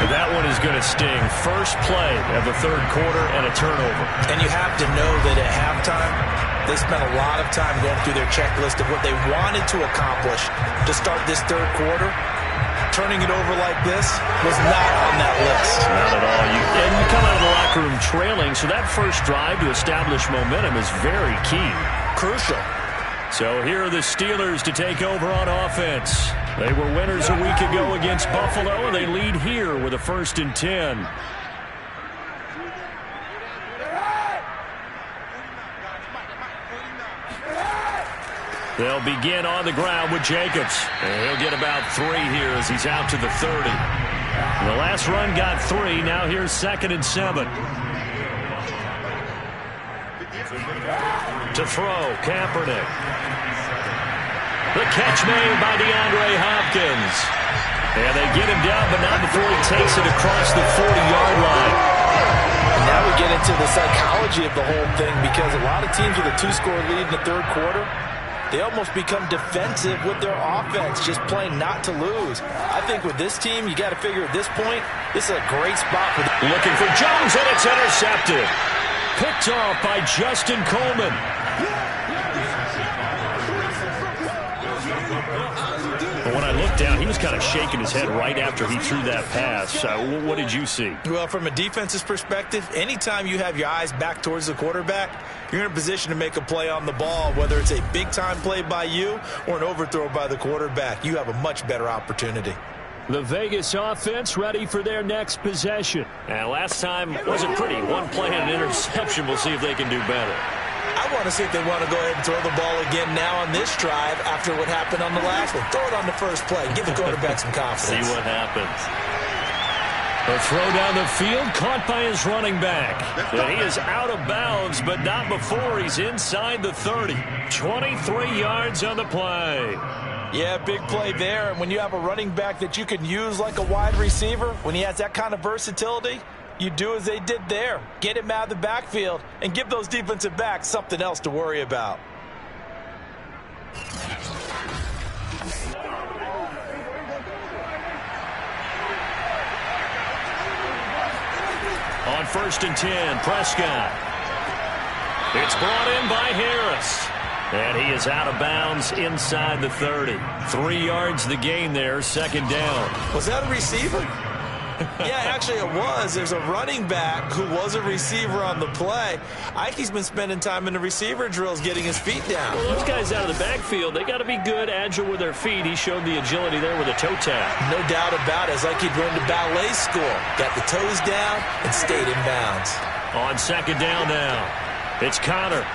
S5: That one is going to sting. First play of the third quarter and a turnover.
S2: And you have to know that at halftime, they spent a lot of time going through their checklist of what they wanted to accomplish to start this third quarter. Turning it over like this was not on that list.
S5: Not at all. And you come out of the locker room trailing, so that first drive to establish momentum is very key.
S2: Crucial.
S5: So here are the Steelers to take over on offense. They were winners a week ago against Buffalo, and they lead here with a 1st and 10. They'll begin on the ground with Jacobs. And he'll get about 3 here as he's out to the 30. The last run got 3. Now here's 2nd and 7. To throw, Kaepernick. The catch made by DeAndre Hopkins. And they get him down, but not before he takes it across the 40-yard line.
S2: And now we get into the psychology of the whole thing because a lot of teams with a 2-score lead in the third quarter, they almost become defensive with their offense, just playing not to lose. I think with this team, you got to figure at this point, this is a great spot for them.
S5: Looking for Jones, and it's intercepted. Picked off by Justin Coleman. But when I looked down, he was kind of shaking his head right after he threw that pass. What did you see?
S2: Well, from a defense's perspective, anytime you have your eyes back towards the quarterback, you're in a position to make a play on the ball, whether it's a big-time play by you or an overthrow by the quarterback. You have a much better opportunity.
S5: The Vegas offense ready for their next possession.
S1: And last time wasn't pretty. One play and an interception. We'll see if they can do better.
S2: I want to see if they want to go ahead and throw the ball again now on this drive after what happened on the last one. Throw it on the first play. Give the quarterback some confidence.
S1: See what happens.
S5: A throw down the field, caught by his running back. And he is out of bounds, but not before he's inside the 30. 23 yards on the play.
S3: Yeah, big play there. And when you have a running back that you can use like a wide receiver, when he has that kind of versatility, you do as they did there. Get him out of the backfield and give those defensive backs something else to worry about.
S5: On 1st and 10, Prescott. It's brought in by Harris. And he is out of bounds inside the 30. 3 yards the gain there, 2nd down.
S2: Was that a receiver? Yeah, actually it was. There's a running back who was a receiver on the play. Ike's been spending time in the receiver drills getting his feet down.
S5: Well, those guys out of the backfield, they got to be good, agile with their feet. He showed the agility there with a toe tap.
S2: No doubt about it. It's like he'd run to ballet school. Got the toes down and stayed in bounds.
S5: On 2nd down now, it's Connor.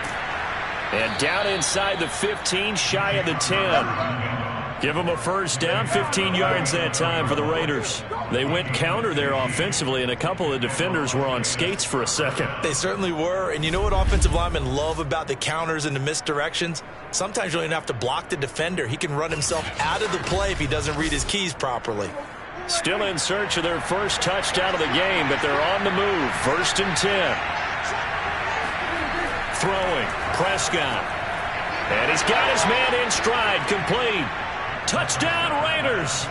S5: And down inside the 15, shy of the 10. Give them a 1st down, 15 yards that time for the Raiders. They went counter there offensively, and a couple of defenders were on skates for a second.
S2: They certainly were, and you know what offensive linemen love about the counters and the misdirections? Sometimes you don't even have to block the defender. He can run himself out of the play if he doesn't read his keys properly.
S5: Still in search of their first touchdown of the game, but they're on the move. 1st and 10. Throwing, Prescott. And he's got his man in stride, complete. Touchdown, Raiders.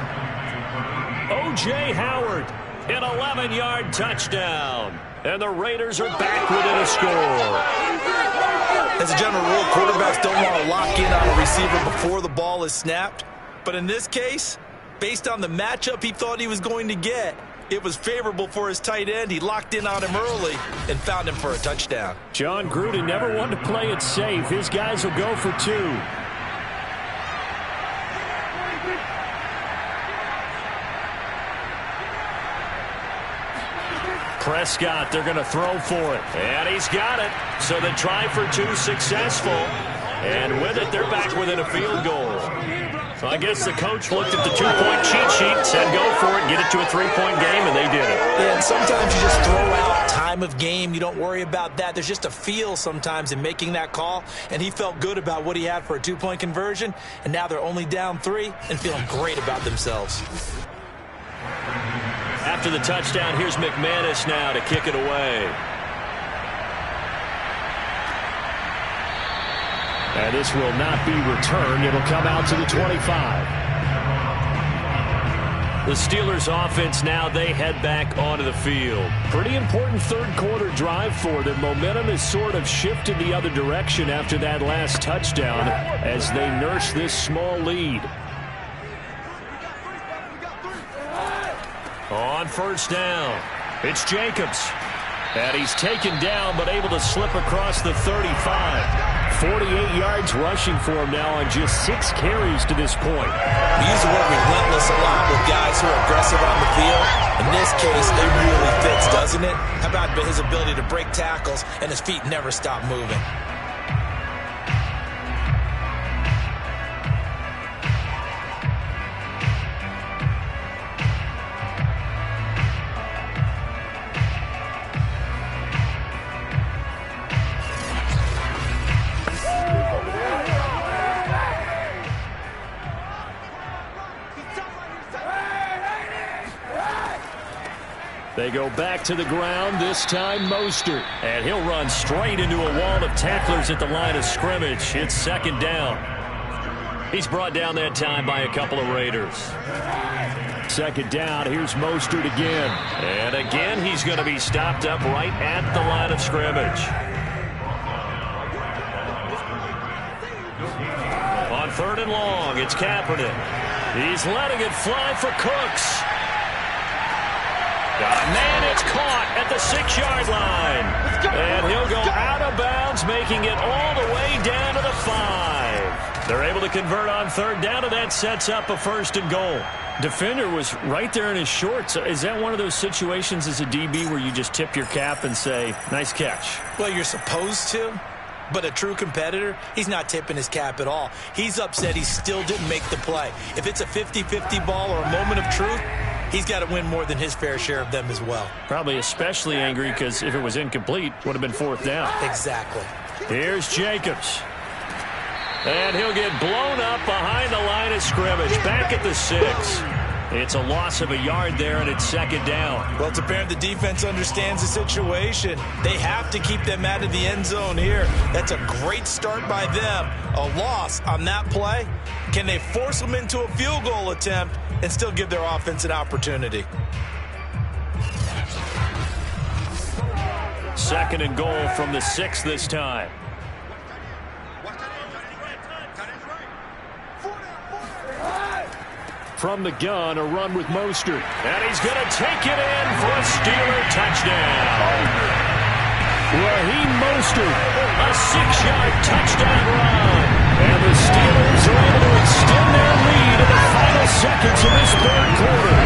S5: O.J. Howard, an 11-yard touchdown. And the Raiders are back within a score.
S2: As a general rule, quarterbacks don't want to lock in on a receiver before the ball is snapped. But in this case, based on the matchup he thought he was going to get, it was favorable for his tight end. He locked in on him early and found him for a touchdown.
S5: John Gruden never wanted to play it safe. His guys will go for 2. Prescott, they're going to throw for it. And he's got it. So the try for 2 successful. And with it, they're back within a field goal. So I guess the coach looked at the 2-point cheat sheet, said go for it, get it to a 3-point game, and they did it.
S2: Yeah, and sometimes you just throw out time of game. You don't worry about that. There's just a feel sometimes in making that call, and he felt good about what he had for a 2-point conversion, and now they're only down 3 and feeling great about themselves.
S5: After the touchdown, here's McManus now to kick it away. And this will not be returned. It'll come out to the 25. The Steelers offense now, they head back onto the field. Pretty important 3rd quarter drive for them. Momentum has sort of shifted the other direction after that last touchdown as they nurse this small lead. On 1st down, it's Jacobs. And he's taken down but able to slip across the 35. 48 yards rushing for him now on just 6 carries to this point.
S2: We use the word relentless a lot with guys who are aggressive on the field. In this case, it really fits, doesn't it? How about his ability to break tackles and his feet never stop moving?
S5: They go back to the ground, this time Mostert. And he'll run straight into a wall of tacklers at the line of scrimmage. It's 2nd down. He's brought down that time by a couple of Raiders. 2nd down, here's Mostert again. And again, he's going to be stopped up right at the line of scrimmage. On 3rd and long, it's Kaepernick. He's letting it fly for Cooks. Man, it's caught at the 6-yard line. And he'll go out of bounds, making it all the way down to the 5. They're able to convert on third down, and that sets up a 1st and goal. Defender was right there in his shorts. Is that one of those situations as a DB where you just tip your cap and say, nice catch?
S2: Well, you're supposed to, but a true competitor, he's not tipping his cap at all. He's upset he still didn't make the play. If it's a 50-50 ball or a moment of truth, he's got to win more than his fair share of them as well.
S5: Probably especially angry because if it was incomplete, would have been 4th down.
S2: Exactly.
S5: Here's Jacobs. And he'll get blown up behind the line of scrimmage. Back at the 6. It's a loss of a yard there, and it's 2nd down.
S2: Well, it's apparent the defense understands the situation. They have to keep them out of the end zone here. That's a great start by them. A loss on that play. Can they force them into a field goal attempt and still give their offense an opportunity?
S5: 2nd and goal from the 6 this time. From the gun, a run with Mostert. And he's going to take it in for a Steeler touchdown. Raheem Mostert, a 6-yard touchdown run. And the Steelers are able to extend their lead in the final seconds of this 3rd quarter.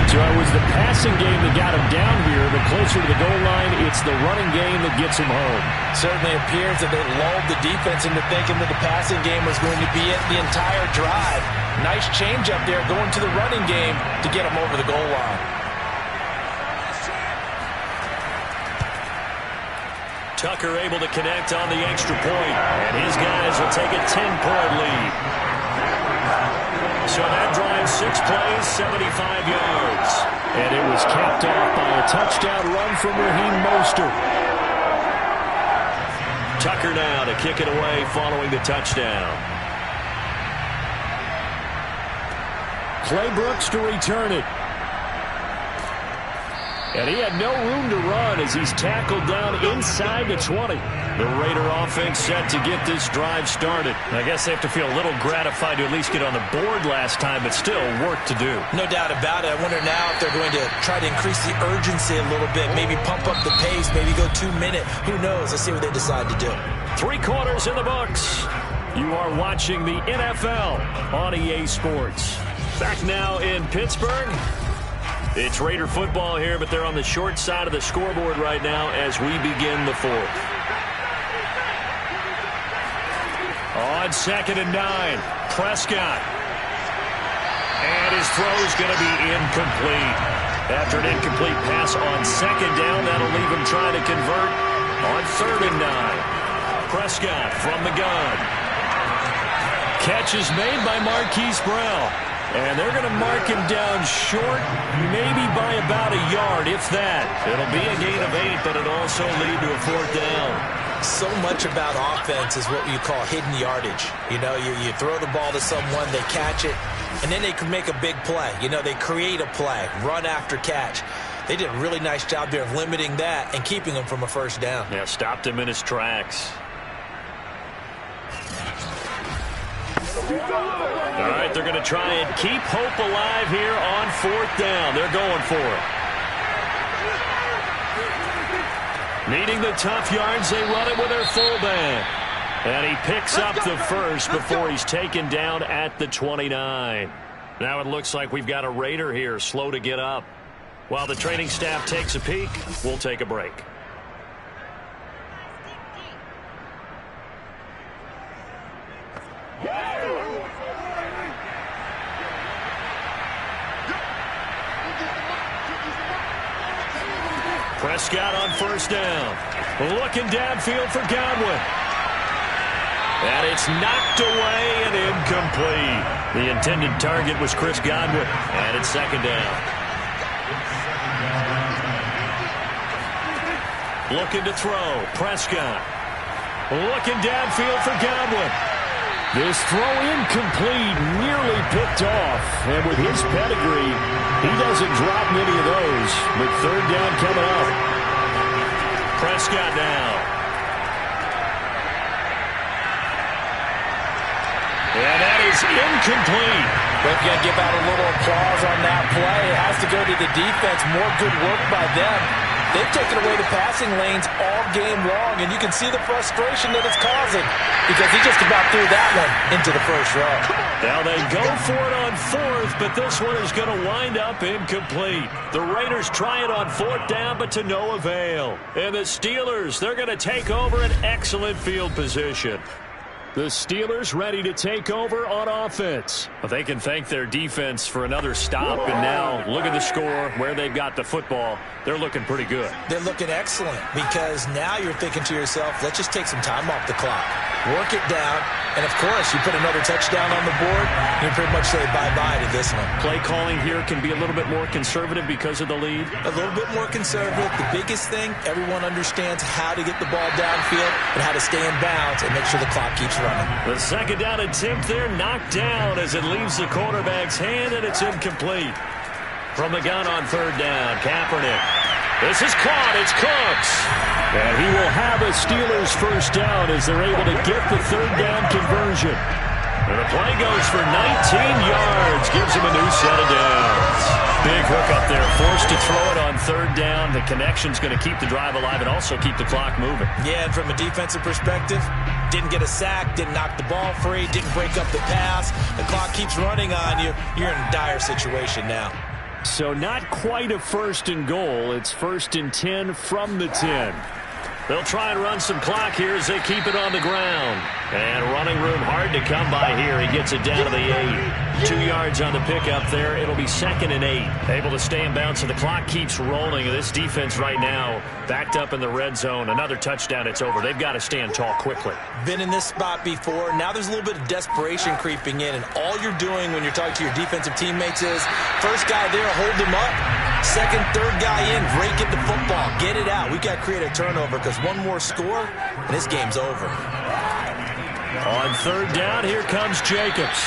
S5: So it was the passing game that got him down here, but closer to the goal line, it's the running game that gets him home.
S2: Certainly appears that they lulled the defense into thinking that the passing game was going to be it the entire drive. Nice change up there going to the running game to get him over the goal line.
S5: Tucker able to connect on the extra point, and his guys will take a 10-point lead. So that drive 6 plays, 75 yards. And it was capped off by a touchdown run from Raheem Mostert. Tucker now to kick it away following the touchdown. Clay Brooks to return it. And he had no room to run as he's tackled down inside the 20. The Raider offense set to get this drive started. I guess they have to feel a little gratified to at least get on the board last time, but still work to do.
S2: No doubt about it. I wonder now if they're going to try to increase the urgency a little bit, maybe pump up the pace, maybe go 2-minute. Who knows? Let's see what they decide to do.
S5: 3 quarters in the books. You are watching the NFL on EA Sports. Back now in Pittsburgh. It's Raider football here, but they're on the short side of the scoreboard right now as we begin the 4th. On 2nd and 9, Prescott. And his throw is going to be incomplete. After an incomplete pass on 2nd down, that'll leave him trying to convert on 3rd and 9. Prescott from the gun. Catch is made by Marquise Brown. And they're going to mark him down short, maybe by about a yard, if that. It'll be a gain of 8, but it'll also lead to a 4th down.
S2: So much about offense is what you call hidden yardage. You know, you throw the ball to someone, they catch it, and then they can make a big play. You know, they create a play, run after catch. They did a really nice job there of limiting that and keeping him from a 1st down.
S5: Yeah, stopped him in his tracks. All right, they're going to try and keep hope alive here on 4th down. They're going for it. Needing the tough yards, they run it with their fullback. And he picks up the 1st before he's taken down at the 29. Now it looks like we've got a Raider here, slow to get up. While the training staff takes a peek, we'll take a break. Prescott on 1st down. Looking downfield for Godwin. And it's knocked away and incomplete. The intended target was Chris Godwin. And it's 2nd down. Looking to throw. Prescott. Looking downfield for Godwin. This throw incomplete, nearly picked off. And with his pedigree, he doesn't drop many of those. But 3rd down coming up. Prescott now. And that is incomplete.
S2: But you got to give out a little applause on that play. It has to go to the defense. More good work by them. They've taken away the passing lanes all game long, and you can see the frustration that it's causing because he just about threw that one into the first row.
S5: Now they go for it on fourth, but this one is going to wind up incomplete. The Raiders try it on fourth down, but to no avail. And the Steelers, they're going to take over an excellent field position. The Steelers ready to take over on offense.
S1: Well, they can thank their defense for another stop, and now look at the score, where they've got the football. They're looking pretty good.
S2: They're looking excellent because now you're thinking to yourself, let's just take some time off the clock, work it down, and of course, you put another touchdown on the board, you pretty much say bye-bye to this one.
S1: Play calling here can be a little bit more conservative because of the lead.
S2: A little bit more conservative. The biggest thing, everyone understands how to get the ball downfield and how to stay in bounds and make sure the clock keeps running.
S5: The second down attempt there knocked down as it leaves the quarterback's hand, and it's incomplete. From the gun on third down, Kaepernick. This is caught. It's Cooks. And he will have a Steelers first down as they're able to get the third down conversion. And the play goes for 19 yards. Gives him a new set of downs. Big hook up there. Forced to throw it on third down. The connection's going to keep the drive alive and also keep the clock moving.
S2: Yeah, and from a defensive perspective, didn't get a sack, didn't knock the ball free, didn't break up the pass. The clock keeps running on you. You're in a dire situation now.
S5: So not quite a first and goal. It's first and 10 from the 10. They'll try and run some clock here as they keep it on the ground. And running room hard to come by here. He gets it down to the 8. 2 yards on the pickup there. It'll be 2nd and 8. Able to stay in bounds, so the clock keeps rolling. This defense right now backed up in the red zone. Another touchdown, it's over. They've got to stand tall quickly.
S2: Been in this spot before. Now there's a little bit of desperation creeping in, and all you're doing when you're talking to your defensive teammates is first guy there, hold him up. Second, third guy in, break it the football. Get it out. We've got to create a turnover because one more score, and this game's over.
S5: On third down, here comes Jacobs.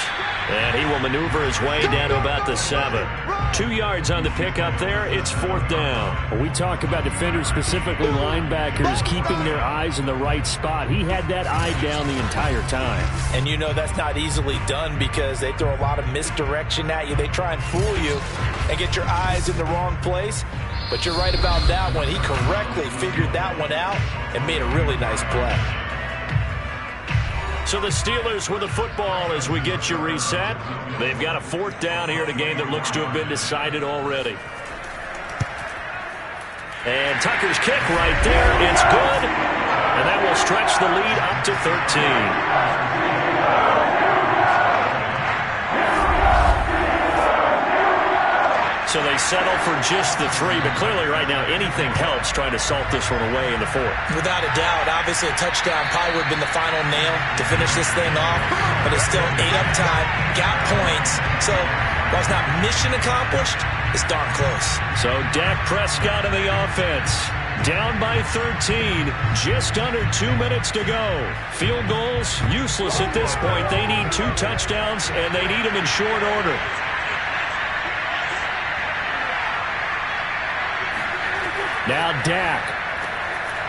S5: And he will maneuver his way down to about the 7. 2 yards on the pickup there. It's 4th down. When we talk about defenders, specifically linebackers, keeping their eyes in the right spot. He had that eye down the entire time.
S2: And you know that's not easily done because they throw a lot of misdirection at you. They try and fool you and get your eyes in the wrong place. But you're right about that one. He correctly figured that one out and made a really nice play.
S5: So the Steelers with the football as we get you reset. They've got a 4th down here in a game that looks to have been decided already. And Tucker's kick right there. It's good. And that will stretch the lead up to 13. So they settle for just the 3, but clearly right now anything helps trying to salt this one away in the 4th.
S2: Without a doubt, obviously a touchdown probably would have been the final nail to finish this thing off, but it's still 8 up time, got points. So while it's not mission accomplished, it's darn close.
S5: So Dak Prescott in the offense. Down by 13, just under 2 minutes to go. Field goals, useless at this point. They need 2 touchdowns, and they need them in short order. Now Dak.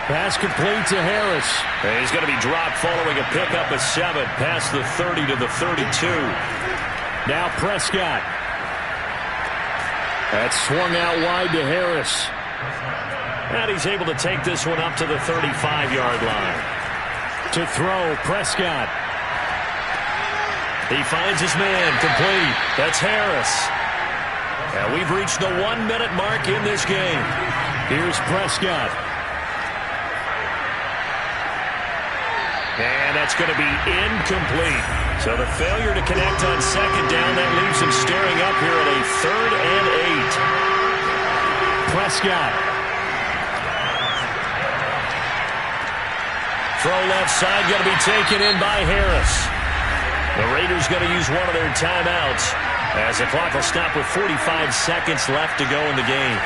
S5: Pass complete to Harris. And he's going to be dropped following a pickup of 7 past the 30 to the 32. Now Prescott. That's swung out wide to Harris. And he's able to take this one up to the 35-yard line. To throw, Prescott. He finds his man, complete. That's Harris. And we've reached the 1-minute mark in this game. Here's Prescott. And that's going to be incomplete. So the failure to connect on 2nd down, that leaves him staring up here at a 3rd and 8. Prescott. Throw left side, going to be taken in by Harris. The Raiders going to use one of their timeouts as the clock will stop with 45 seconds left to go in the game.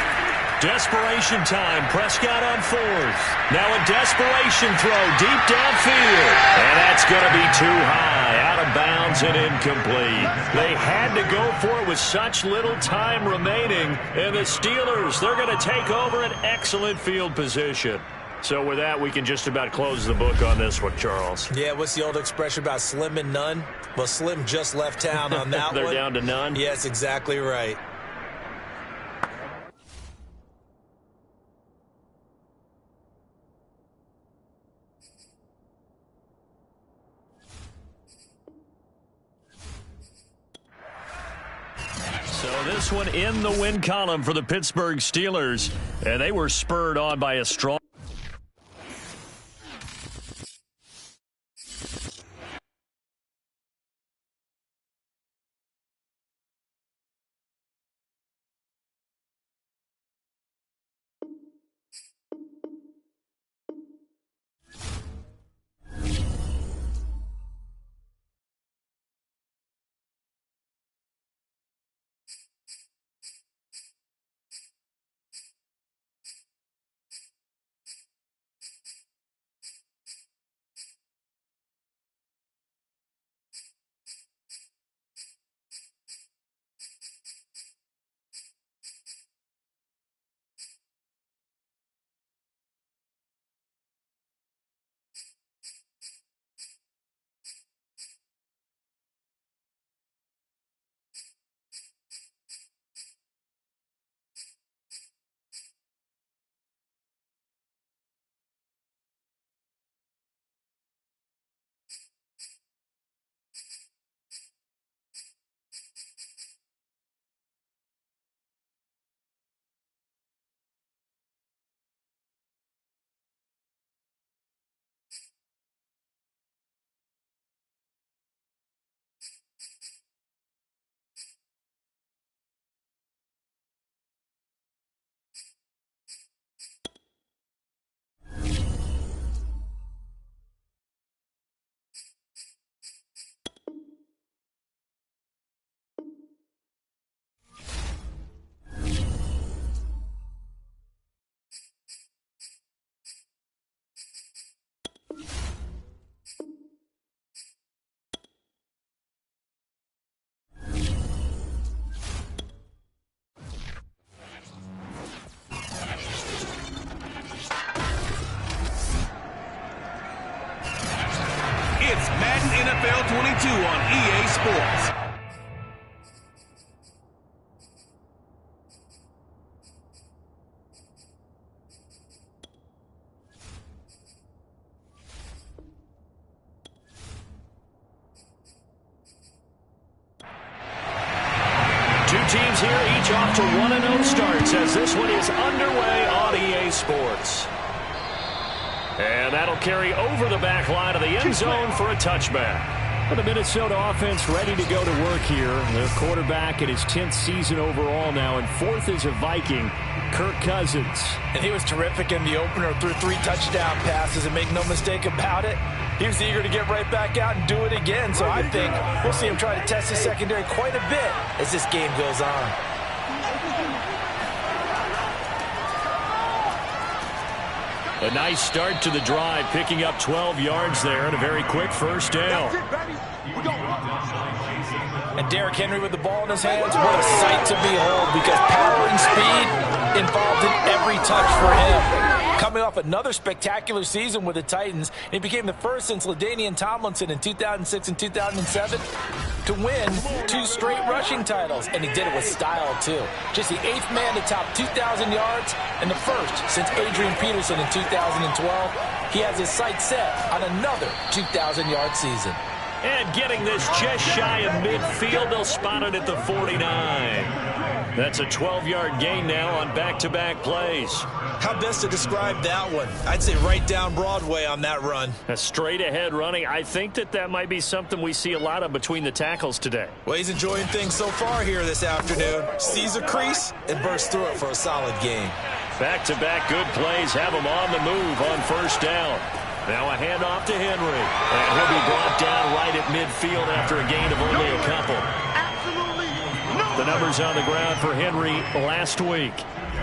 S5: Desperation time. Prescott on 4th. Now a desperation throw deep downfield. And that's going to be too high. Out of bounds and incomplete. They had to go for it with such little time remaining. And the Steelers, they're going to take over an excellent field position. So with that, we can just about close the book on this one, Charles.
S2: Yeah, what's the old expression about slim and none? Well, Slim just left town on that
S5: They're
S2: one.
S5: down to none?
S2: Yes, exactly right.
S5: So this one in the win column for the Pittsburgh Steelers, and they were spurred on by a strong.
S7: It's Madden NFL 22 on EA Sports.
S5: Two teams here, each off to 1-0 starts as this one is underway on EA Sports. And that'll carry over the back line of the end zone for a touchback. The Minnesota offense ready to go to work here. Their quarterback in his 10th season overall now, and fourth is a Viking, Kirk Cousins.
S2: And he was terrific in the opener, threw 3 touchdown passes, and make no mistake about it, he was eager to get right back out and do it again. So I think we'll see him try to test his secondary quite a bit as this game goes on.
S5: A nice start to the drive, picking up 12 yards there and a very quick first down.
S2: And Derrick Henry with the ball in his hands, what a sight to behold, because power and speed involved in every touch for him. Coming off another spectacular season with the Titans, he became the first since LaDainian Tomlinson in 2006 and 2007 to win 2 straight rushing titles, and he did it with style too. Just the 8th man to top 2,000 yards and the first since Adrian Peterson in 2012. He has his sights set on another 2,000-yard season.
S5: And getting this just shy of midfield, they'll spot it at the 49. That's a 12-yard gain now on back-to-back plays.
S2: How best to describe that one? I'd say right down Broadway on that run.
S5: A straight-ahead running. I think that might be something we see a lot of between the tackles today.
S2: Well, he's enjoying things so far here this afternoon. Sees a crease and bursts through it for a solid gain.
S5: Back-to-back good plays have him on the move on first down. Now a handoff to Henry. And he'll be brought down right at midfield after a gain of only a couple. The numbers on the ground for Henry last week.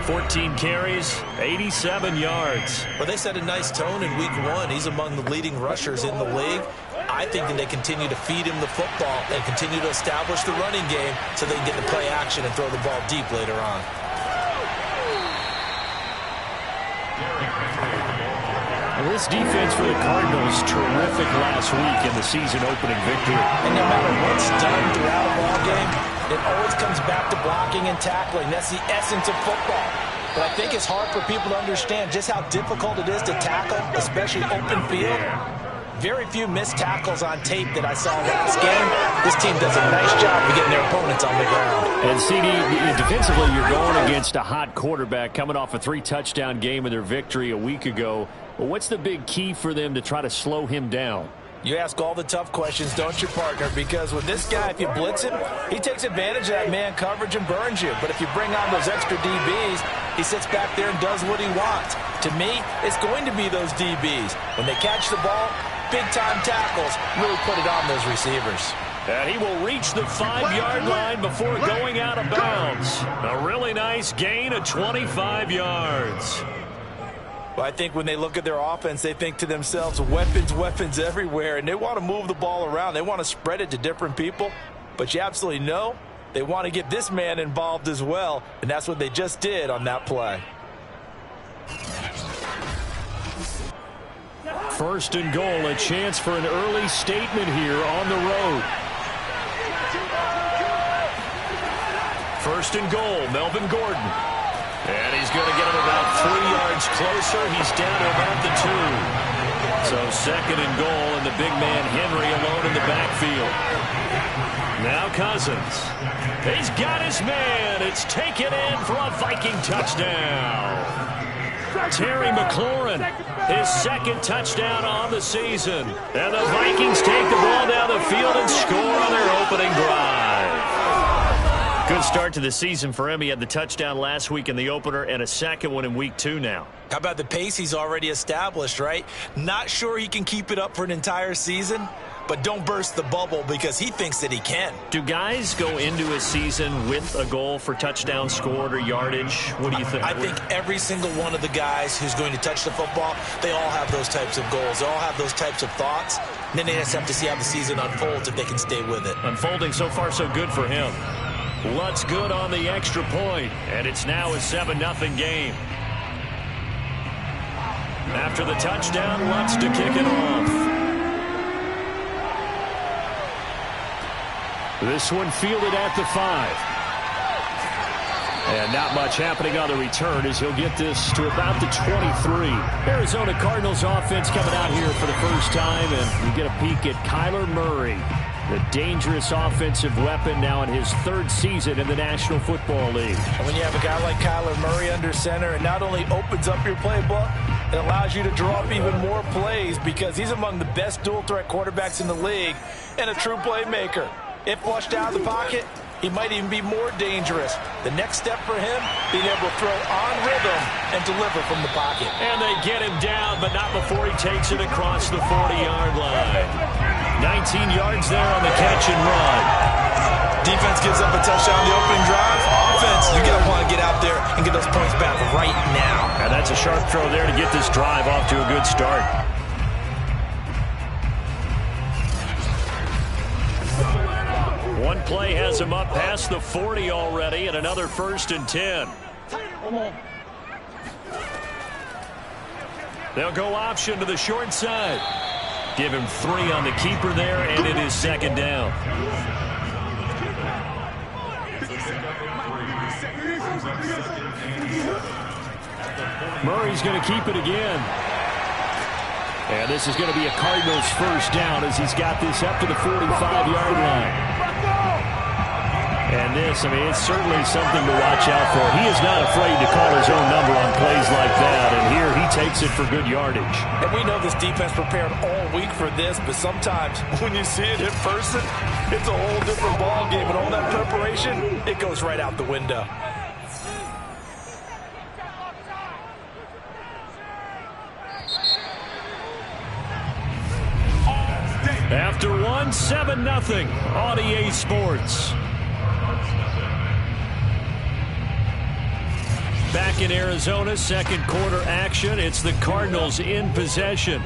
S5: 14 carries, 87 yards.
S2: Well, they set a nice tone in week 1. He's among the leading rushers in the league. I think that they continue to feed him the football and continue to establish the running game so they can get the play action and throw the ball deep later on.
S5: Well, this defense for the Cardinals, terrific last week in the season-opening victory.
S2: And no matter what's done throughout a ball game, it always comes back to blocking and tackling. That's the essence of football. But I think it's hard for people to understand just how difficult it is to tackle, especially open field. very few missed tackles on tape that I saw last game. This team does a nice job of getting their opponents on the ground.
S5: And CD, defensively, you're going against a hot quarterback coming off a 3-touchdown game in their victory a week ago. Well, what's the big key for them to try to slow him down?
S2: You ask all the tough questions, don't you, partner? Because with this guy, if you blitz him, he takes advantage of that man coverage and burns you. But if you bring on those extra DBs, he sits back there and does what he wants. To me, it's going to be those DBs. When they catch the ball, big-time tackles really put it on those receivers.
S5: And he will reach the 5-yard line before going out of bounds. A really nice gain of 25 yards.
S2: Well, I think when they look at their offense, they think to themselves, weapons, weapons everywhere, and they want to move the ball around. They want to spread it to different people, but you absolutely know they want to get this man involved as well, and that's what they just did on that play.
S5: First and goal, a chance for an early statement here on the road. First and goal, Melvin Gordon. And he's going to get him about 3 yards closer. He's down to about the 2. So second and goal, and the big man Henry alone in the backfield. Now Cousins. He's got his man. It's taken in for a Viking touchdown. Terry McLaurin, his second touchdown on the season. And the Vikings take the ball down the field and score on their opening drive. Good start to the season for him. He had the touchdown last week in the opener and a second one in week 2 now.
S2: How about the pace he's already established, right? Not sure he can keep it up for an entire season, but don't burst the bubble because he thinks that he can.
S5: Do guys go into a season with a goal for touchdown scored or yardage? What do you think?
S2: I think every single one of the guys who's going to touch the football, they all have those types of goals. They all have those types of thoughts. And then they just have to see how the season unfolds if they can stay with it.
S5: Unfolding so far so good for him. Lutz good on the extra point, and it's now a 7-0 game. After the touchdown, Lutz to kick it off. This one fielded at the 5. And not much happening on the return as he'll get this to about the 23. Arizona Cardinals offense coming out here for the first time, and we get a peek at Kyler Murray. The dangerous offensive weapon now in his 3rd season in the National Football League.
S2: And when you have a guy like Kyler Murray under center, it not only opens up your playbook, it allows you to draw up even more plays because he's among the best dual-threat quarterbacks in the league and a true playmaker. If flushed out of the pocket, he might even be more dangerous. The next step for him, being able to throw on rhythm and deliver from the pocket.
S5: And they get him down, but not before he takes it across the 40-yard line. 19 yards there on the catch and run.
S2: Defense gives up a touchdown on the opening drive. Offense, you got to want to get out there and get those points back right now.
S5: And that's a sharp throw there to get this drive off to a good start. One play has him up past the 40 already, and another 1st and 10. They'll go option to the short side. Give him 3 on the keeper there, and it is 2nd down. Murray's going to keep it again. And this is going to be a Cardinals 1st down as he's got this up to the 45-yard line. And this, I mean, it's certainly something to watch out for. He is not afraid to call his own number on plays like that, and here he takes it for good yardage.
S2: And we know this defense prepared all week for this, but sometimes when you see it in person, it's a whole different ball game, and all that preparation, it goes right out the window.
S5: After 1, 7-0 on EA Sports. Back in Arizona, 2nd quarter action. It's the Cardinals in possession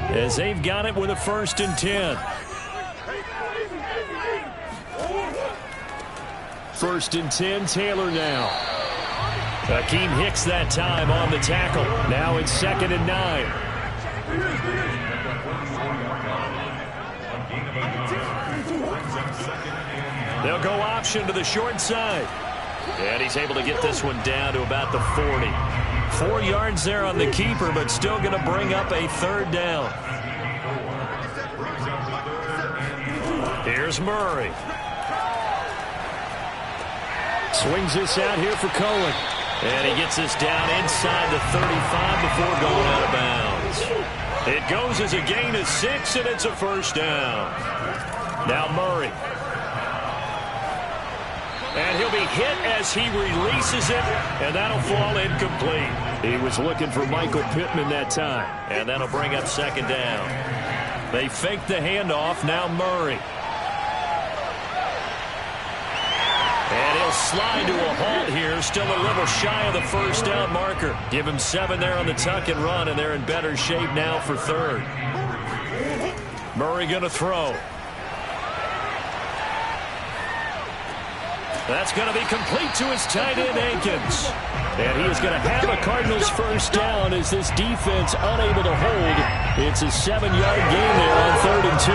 S5: as they've got it with a 1st and 10. 1st and 10, Taylor now. Akeem Hicks that time on the tackle. Now it's 2nd and 9. They'll go option to the short side. And he's able to get this one down to about the 40. 4 yards there on the keeper, but still going to bring up a third down. Here's Murray. Swings this out here for Cohen. And he gets this down inside the 35 before going out of bounds. It goes as a gain of 6, and it's a first down. Now Murray. And he'll be hit as he releases it, and that'll fall incomplete. He was looking for Michael Pittman that time. And that'll bring up second down. They fake the handoff, now Murray. And he'll slide to a halt here, still a little shy of the first down marker. Give him 7 there on the tuck and run, and they're in better shape now for third. Murray going to throw. That's going to be complete to his tight end, Akins. And he is going to have a Cardinals first down as this defense unable to hold. It's a 7-yard gain there on 3rd and 2.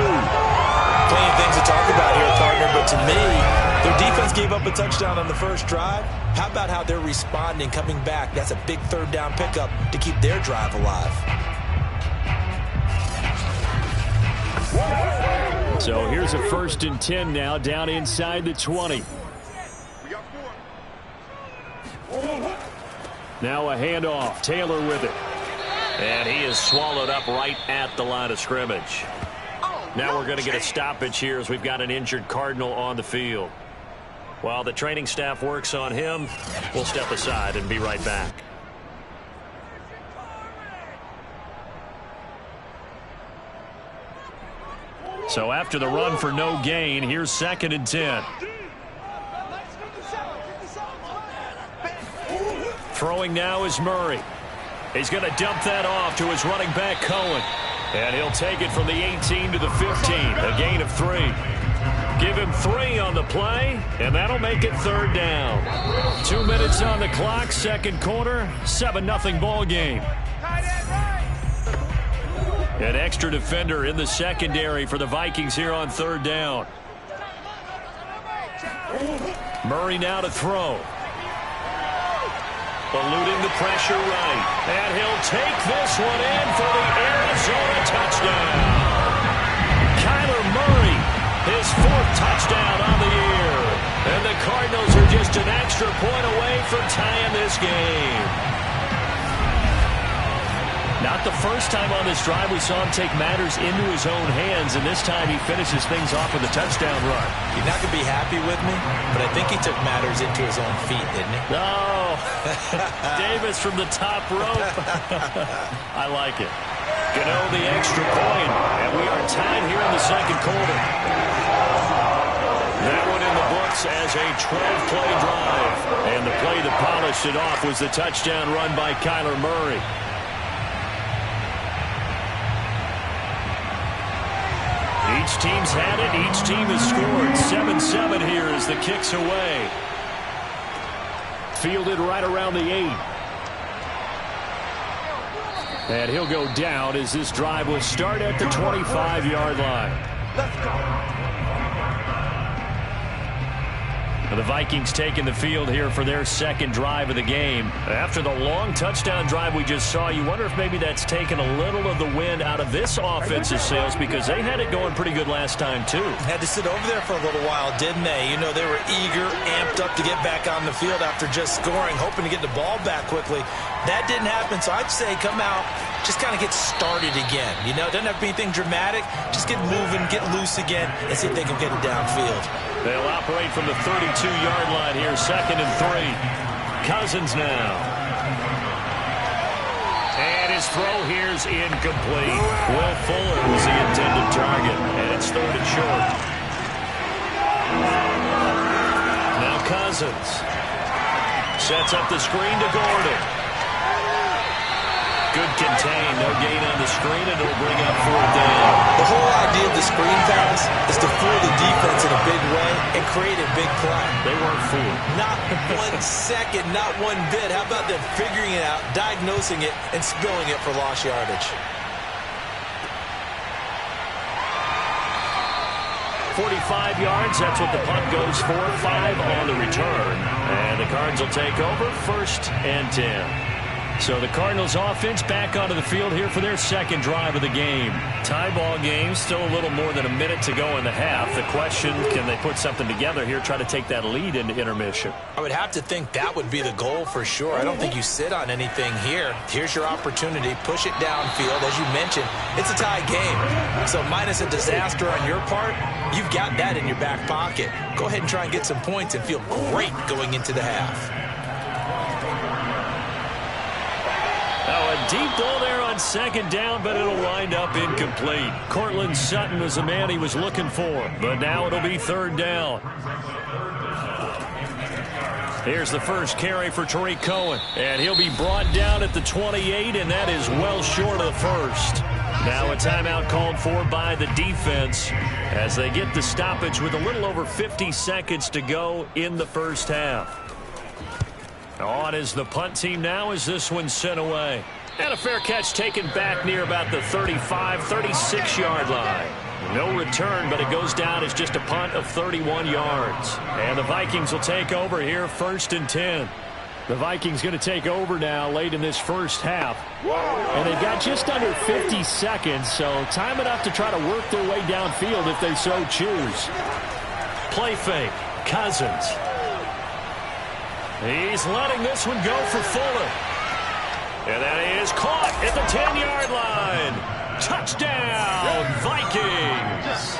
S2: Plenty of things to talk about here, partner, but to me, their defense gave up a touchdown on the first drive. How about how they're responding, coming back? That's a big third down pickup to keep their drive alive.
S5: So here's a 1st and 10 now, down inside the 20. Now a handoff. Taylor with it. And he is swallowed up right at the line of scrimmage. Now we're going to get a stoppage here as we've got an injured Cardinal on the field. While the training staff works on him, we'll step aside and be right back. So after the run for no gain, here's 2nd and 10. Throwing now is Murray. He's going to dump that off to his running back, Cohen. And he'll take it from the 18 to the 15, a gain of 3. Give him 3 on the play, and that'll make it 3rd down. 2 minutes on the clock, 2nd quarter, 7-0 ball game. An extra defender in the secondary for the Vikings here on 3rd down. Murray now to throw. Eluding the pressure right. And he'll take this one in for the Arizona touchdown. Kyler Murray, his 4th touchdown on the year. And the Cardinals are just an extra point away from tying this game. Not the first time on this drive we saw him take matters into his own hands, and this time he finishes things off with a touchdown run.
S2: You're not going to be happy with me, but I think he took matters into his own feet, didn't he?
S5: No. Davis from the top rope. I like it. Gano the extra point, and we are tied here in the 2nd quarter. That one in the books as a 12-play drive. And the play that polished it off was the touchdown run by Kyler Murray. Each team's had it. Each team has scored. 7-7 here as the kick's away. Fielded right around the 8. And he'll go down as this drive will start at the 25-yard line.
S6: Let's go.
S5: The Vikings taking the field here for their 2nd drive of the game. After the long touchdown drive we just saw, you wonder if maybe that's taken a little of the wind out of this offensive sails, because they had it going pretty good last time too.
S2: Had to sit over there for a little while, didn't they? You know, they were eager, amped up to get back on the field after just scoring, hoping to get the ball back quickly. That didn't happen, so I'd say come out, just kind of get started again. You know, doesn't have to be anything dramatic. Just get moving, get loose again, and see if they can get it downfield.
S5: They'll operate from the 32-yard line here, 2nd and 3. Cousins now. And his throw here's incomplete. Will Fuller was the intended target, and it's 3rd and short. Now Cousins sets up the screen to Gordon. Good contain, no gain on the screen, and it'll bring up 4th down.
S2: The whole idea of the screen pass is to fool the defense in a big way and create a big play.
S5: They weren't fooled.
S2: Not 1 second, not one bit. How about them figuring it out, diagnosing it, and spilling it for lost yardage?
S5: 45 yards, that's what the punt goes for. 5 on the return. And the Cards will take over, 1st and 10. So the Cardinals offense back onto the field here for their second drive of the game. Tie ball game, still a little more than a minute to go in the half. The question, can they put something together here, try to take that lead into intermission?
S2: I would have to think that would be the goal for sure. I don't think you sit on anything here. Here's your opportunity. Push it downfield. As you mentioned, it's a tie game. So minus a disaster on your part, you've got that in your back pocket. Go ahead and try and get some points and feel great going into the half.
S5: Now a deep ball there on second down, but it'll wind up incomplete. Courtland Sutton was the man he was looking for, but now it'll be third down. Here's the first carry for Tariq Cohen, and he'll be brought down at the 28, and that is well short of the first. Now a timeout called for by the defense as they get the stoppage with a little over 50 seconds to go in the first half. On is the punt team now as this one's sent away. And a fair catch taken back near about the 35, 36-yard line. No return, but it goes down as just a punt of 31 yards. And the Vikings will take over here, 1st and 10. The Vikings going to take over now late in this first half. And they've got just under 50 seconds, so time enough to try to work their way downfield if they so choose. Play fake, Cousins. He's letting this one go for Fuller. And that is caught at the 10-yard line. Touchdown, Vikings.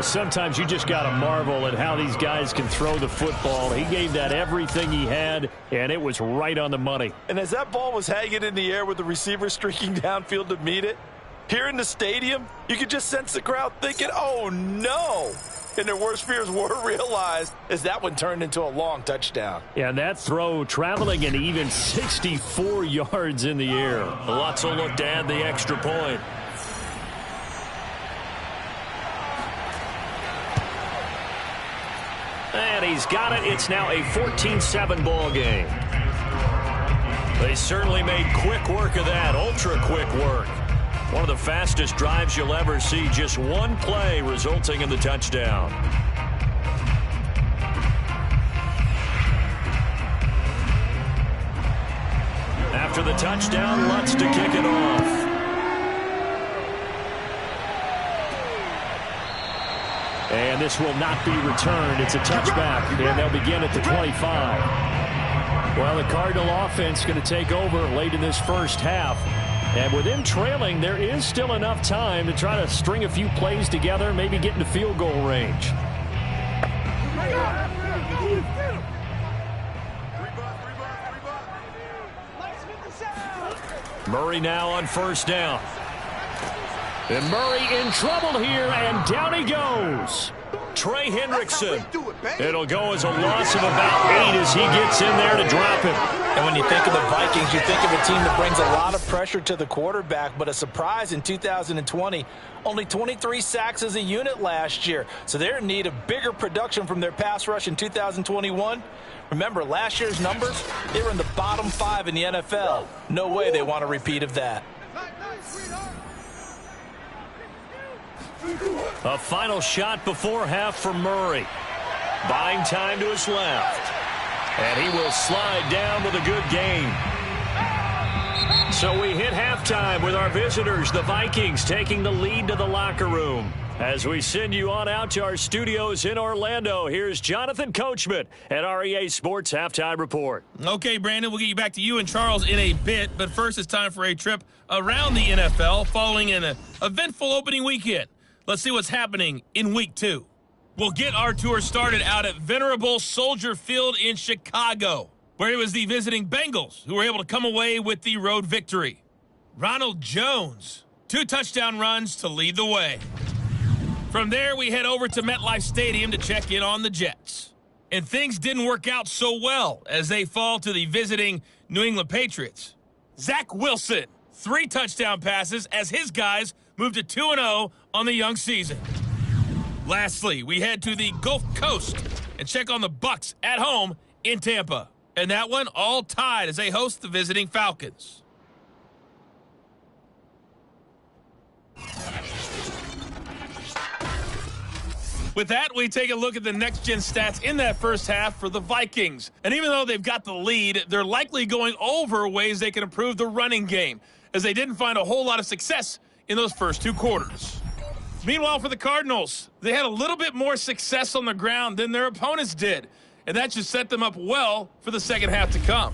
S5: Sometimes you just got to marvel at how these guys can throw the football. He gave that everything he had, and it was right on the money.
S3: And as that ball was hanging in the air with the receiver streaking downfield to meet it, here in the stadium, you could just sense the crowd thinking, oh, no. And their worst fears were realized as that one turned into a long touchdown.
S5: Yeah, and that throw traveling an even 64 yards in the air. Lutz will look to add the extra point. And he's got it. It's now a 14-7 ball game. They certainly made quick work of that, ultra quick work. One of the fastest drives you'll ever see. Just one play resulting in the touchdown. After the touchdown, Lutz to kick it off. And this will not be returned. It's a touchback, and they'll begin at the 25. Well, the Cardinal offense going to take over late in this first half. And with them trailing, there is still enough time to try to string a few plays together, maybe get into field goal range. Murray now on first down. And Murray in trouble here, and down he goes. Trey Hendrickson. It'll go as a loss of about 8 as he gets in there to drop him.
S2: And when you think of the Vikings, you think of a team that brings a lot of pressure to the quarterback, but a surprise in 2020, only 23 sacks as a unit last year. So they're in need of bigger production from their pass rush in 2021. Remember, last year's numbers, they were in the bottom 5 in the NFL. No way they want a repeat of that.
S5: A final shot before half for Murray. Buying time to his left. And he will slide down with a good gain. So we hit halftime with our visitors, the Vikings, taking the lead to the locker room. As we send you on out to our studios in Orlando, here's Jonathan Coachman at REA Sports Halftime Report.
S4: Okay, Brandon, we'll get you back to you and Charles in a bit, but first it's time for a trip around the NFL following an eventful opening weekend. Let's see what's happening in Week 2. We'll get our tour started out at venerable Soldier Field in Chicago, where it was the visiting Bengals who were able to come away with the road victory. Ronald Jones, 2 touchdown runs to lead the way. From there, we head over to MetLife Stadium to check in on the Jets. And things didn't work out so well as they fall to the visiting New England Patriots. Zach Wilson, 3 touchdown passes as his guys moved to 2-0 on the young season. Lastly, we head to the Gulf Coast and check on the Bucs at home in Tampa. And that one all tied as they host the visiting Falcons. With that, we take a look at the next-gen stats in that first half for the Vikings. And even though they've got the lead, they're likely going over ways they can improve the running game, as they didn't find a whole lot of success in those first 2 quarters. Meanwhile, for the Cardinals, they had a little bit more success on the ground than their opponents did, and that should set them up well for the second half to come.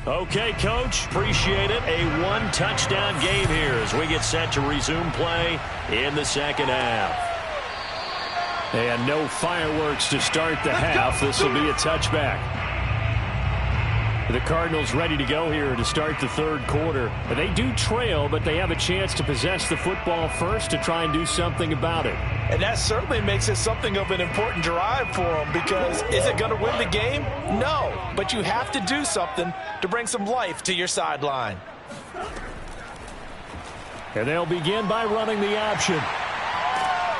S5: Okay, Coach, appreciate it. A 1-touchdown game here as we get set to resume play in the second half. And no fireworks to start the half. This will be a touchback. The Cardinals ready to go here to start the third quarter. They do trail, but they have a chance to possess the football first to try and do something about it.
S3: And that certainly makes it something of an important drive for them, because is it going to win the game? No, but you have to do something to bring some life to your sideline.
S5: And they'll begin by running the option.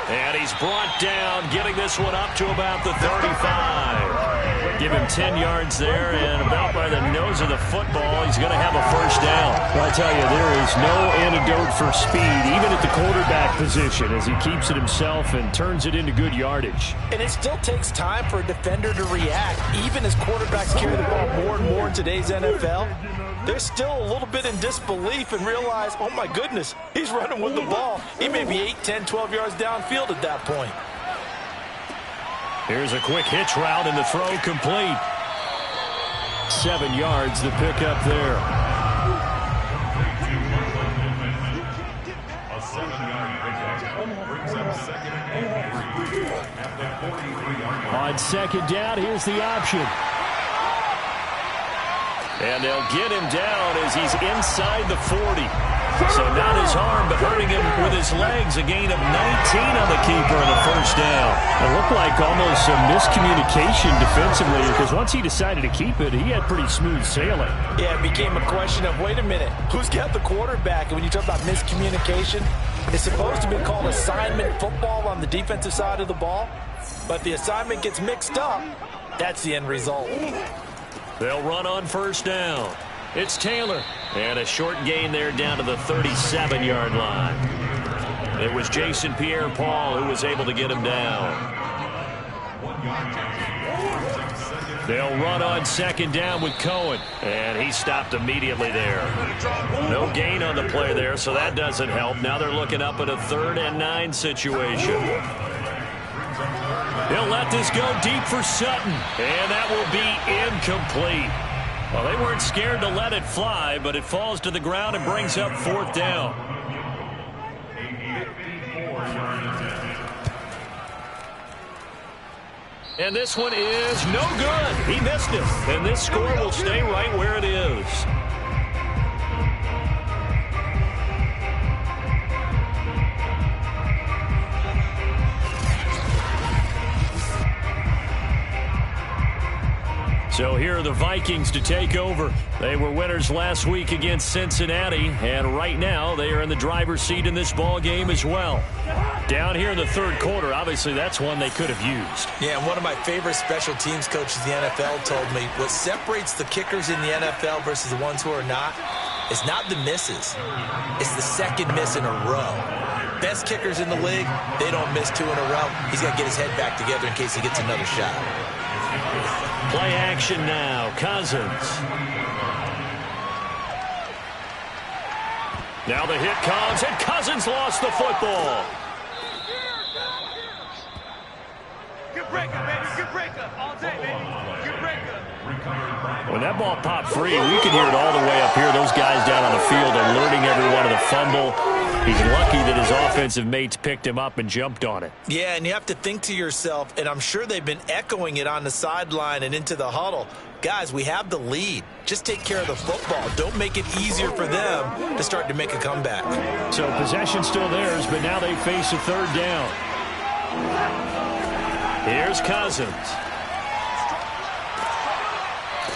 S5: And he's brought down, getting this one up to about the 35. Give him 10 yards there, and about by the nose of the football, he's going to have a first down. I tell you, there is no antidote for speed, even at the quarterback position, as he keeps it himself and turns it into good yardage.
S3: And it still takes time for a defender to react, even as quarterbacks carry the ball more and more in today's NFL. They're still a little bit in disbelief and realize, oh my goodness, he's running with the ball. He may be 8, 10, 12 yards downfield at that point.
S5: Here's a quick hitch route and the throw complete. 7 yards the pickup there. On second down, here's the option. And they'll get him down as he's inside the 40. So not his arm, but hurting him with his legs. A gain of 19 on the keeper and a first down. It looked like almost some miscommunication defensively, because once he decided to keep it, he had pretty smooth sailing.
S3: Yeah, it became a question of, wait a minute, who's got the quarterback? And when you talk about miscommunication, it's supposed to be called assignment football on the defensive side of the ball. But the assignment gets mixed up. That's the end result.
S5: They'll run on first down. It's Taylor. And a short gain there down to the 37-yard line. It was Jason Pierre-Paul who was able to get him down. They'll run on second down with Cohen. And he stopped immediately there. No gain on the play there, so that doesn't help. Now they're looking up at a 3rd and 9 situation. They'll let this go deep for Sutton, and that will be incomplete. Well, they weren't scared to let it fly, but it falls to the ground and brings up 4th down. And this one is no good. He missed it, and this score will stay right where it is. So here are the Vikings to take over. They were winners last week against Cincinnati, and right now they are in the driver's seat in this ball game as well. Down here in the third quarter, obviously that's one they could have used.
S2: Yeah, and one of my favorite special teams coaches in the NFL told me what separates the kickers in the NFL versus the ones who are not is not the misses. It's the second miss in a row. Best kickers in the league, they don't miss 2 in a row. He's got to get his head back together in case he gets another shot.
S5: Play action now. Cousins. Now the hit comes, and Cousins lost the football.
S6: Good breaker, baby. Good breaker. All day, baby. Good breaker.
S5: When that ball popped free, we could hear it all the way up here. Those guys down on the field alerting everyone of the fumble. He's lucky that his offensive mates picked him up and jumped on it.
S2: Yeah, and you have to think to yourself, and I'm sure they've been echoing it on the sideline and into the huddle. Guys, we have the lead. Just take care of the football. Don't make it easier for them to start to make a comeback.
S5: So possession still theirs, but now they face a 3rd down. Here's Cousins.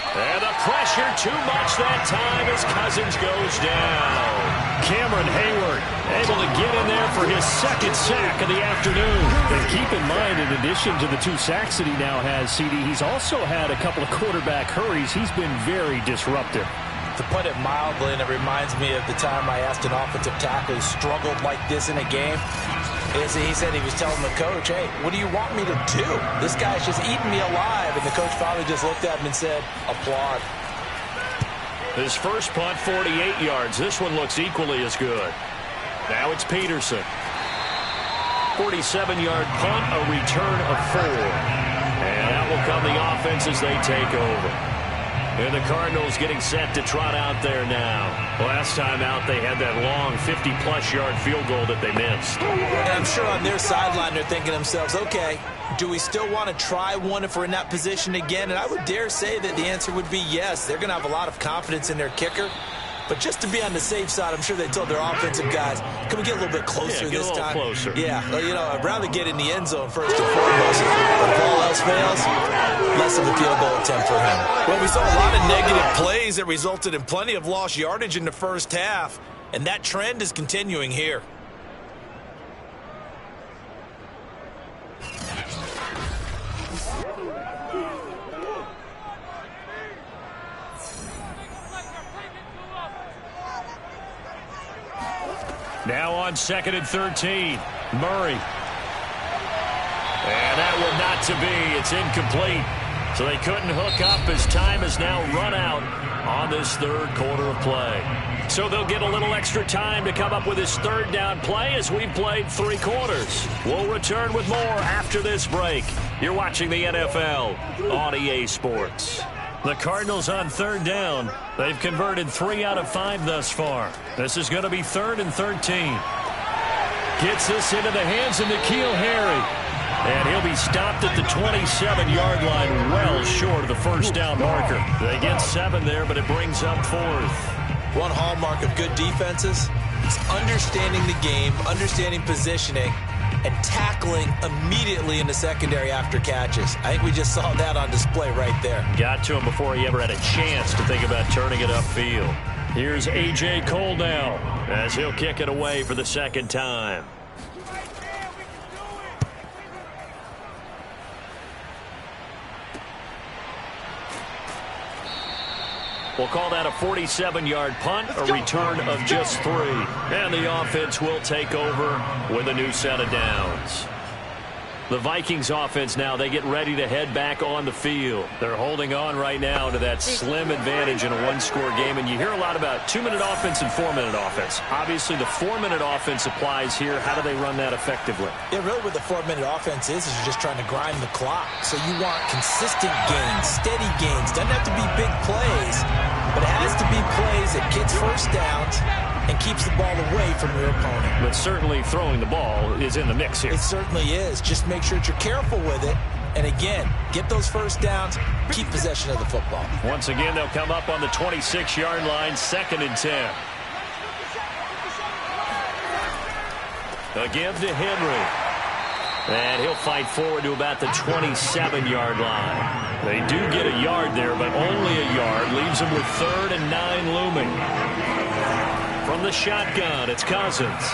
S5: And the pressure too much that time as Cousins goes down. Cameron Hayward able to get in there for his 2nd sack of the afternoon. And keep in mind, in addition to the 2 sacks that he now has, CD, he's also had a couple of quarterback hurries. He's been very disruptive.
S3: To put it mildly, and it reminds me of the time I asked an offensive tackle who struggled like this in a game,
S2: He said he was telling the coach, hey, what do you want me to do? This guy's just eating me alive. And the coach probably just looked at him and said, applaud.
S5: His first punt, 48 yards. This one looks equally as good. Now it's Peterson. 47-yard punt, a return of 4. And out will come the offense as they take over. And the Cardinals getting set to trot out there now. Last time out, they had that long 50-plus yard field goal that they missed.
S2: And I'm sure on their sideline they're thinking to themselves, okay, do we still want to try one if we're in that position again? And I would dare say that the answer would be yes. They're going to have a lot of confidence in their kicker. But just to be on the safe side, I'm sure they told their offensive guys, can we get a little bit closer this time?
S5: Closer.
S2: Yeah, well, you know, I'd rather get in the end zone first and foremost. But if all else fails, less of a field goal attempt for him.
S3: Well, we saw a lot of negative plays that resulted in plenty of lost yardage in the first half. And that trend is continuing here.
S5: Now on 2nd and 13, Murray. And that will not to be. It's incomplete. So they couldn't hook up as time has now run out on this third quarter of play. So they'll get a little extra time to come up with this third down play as we've played 3 quarters. We'll return with more after this break. You're watching the NFL on EA Sports. The Cardinals on 3rd down. They've converted 3 out of 5 thus far. This is going to be 3rd and 13. Gets this into the hands of N'Keal Harry. And he'll be stopped at the 27-yard line, well short of the first down marker. They get 7 there, but it brings up 4th.
S2: One hallmark of good defenses is understanding the game, understanding positioning, and tackling immediately in the secondary after catches. I think we just saw that on display right there.
S5: Got to him before he ever had a chance to think about turning it upfield. Here's A.J. Cole now as he'll kick it away for the 2nd time. We'll call that a 47-yard punt, a return of just 3. And the offense will take over with a new set of downs. The Vikings offense now, they get ready to head back on the field. They're holding on right now to that slim advantage in a 1-score game. And you hear a lot about 2-minute offense and 4-minute offense. Obviously, the 4-minute offense applies here. How do they run that effectively?
S2: Yeah, really what the 4-minute offense is you're just trying to grind the clock. So you want consistent gains, steady gains. Doesn't have to be big plays, but it has to be plays that gets first downs and keeps the ball away from your opponent.
S5: But certainly throwing the ball is in the mix here.
S2: It certainly is. Just make sure that you're careful with it. And again, get those first downs, keep possession of the football.
S5: Once again, they'll come up on the 26-yard line, 2nd and 10. A give to Henry. And he'll fight forward to about the 27-yard line. They do get a yard there, but only a yard. Leaves them with 3rd and 9 looming. From the shotgun, it's Cousins.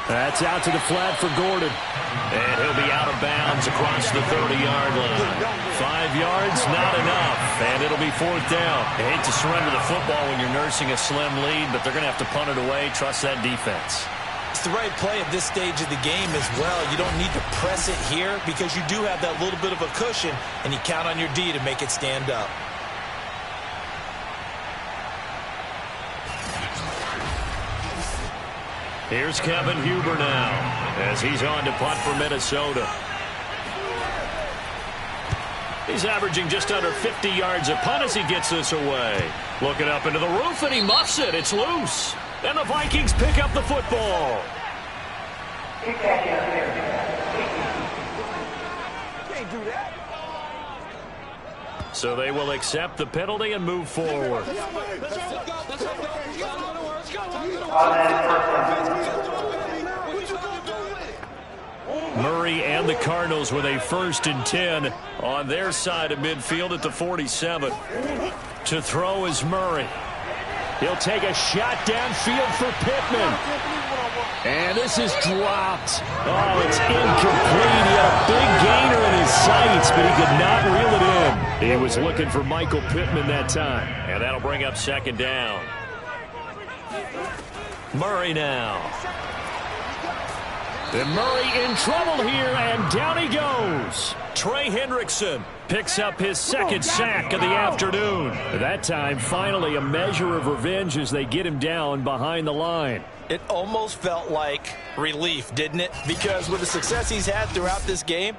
S5: That's out to the flat for Gordon. And he'll be out of bounds across the 30-yard line. 5 yards, not enough. And it'll be 4th down. I hate to surrender the football when you're nursing a slim lead, but they're going to have to punt it away. Trust that defense.
S2: It's the right play at this stage of the game as well. You don't need to press it here because you do have that little bit of a cushion, and you count on your D to make it stand up.
S5: Here's Kevin Huber now as he's on to punt for Minnesota. He's averaging just under 50 yards a punt as he gets this away. Looking up into the roof, and he muffs it. It's loose. And the Vikings pick up the football. So they will accept the penalty and move forward. Murray and the Cardinals with a 1st and 10 on their side of midfield at the 47. To throw is Murray. He'll take a shot downfield for Pittman. And this is dropped. Oh, it's incomplete. He had a big gainer in his sights, but he could not reel it in. He was looking for Michael Pittman that time. And that'll bring up 2nd down. Murray now. And Murray in trouble here, and down he goes. Trey Hendrickson picks up his second sack of the afternoon. That time, finally, a measure of revenge as they get him down behind the line.
S3: It almost felt like relief, didn't it? Because with the success he's had throughout this game,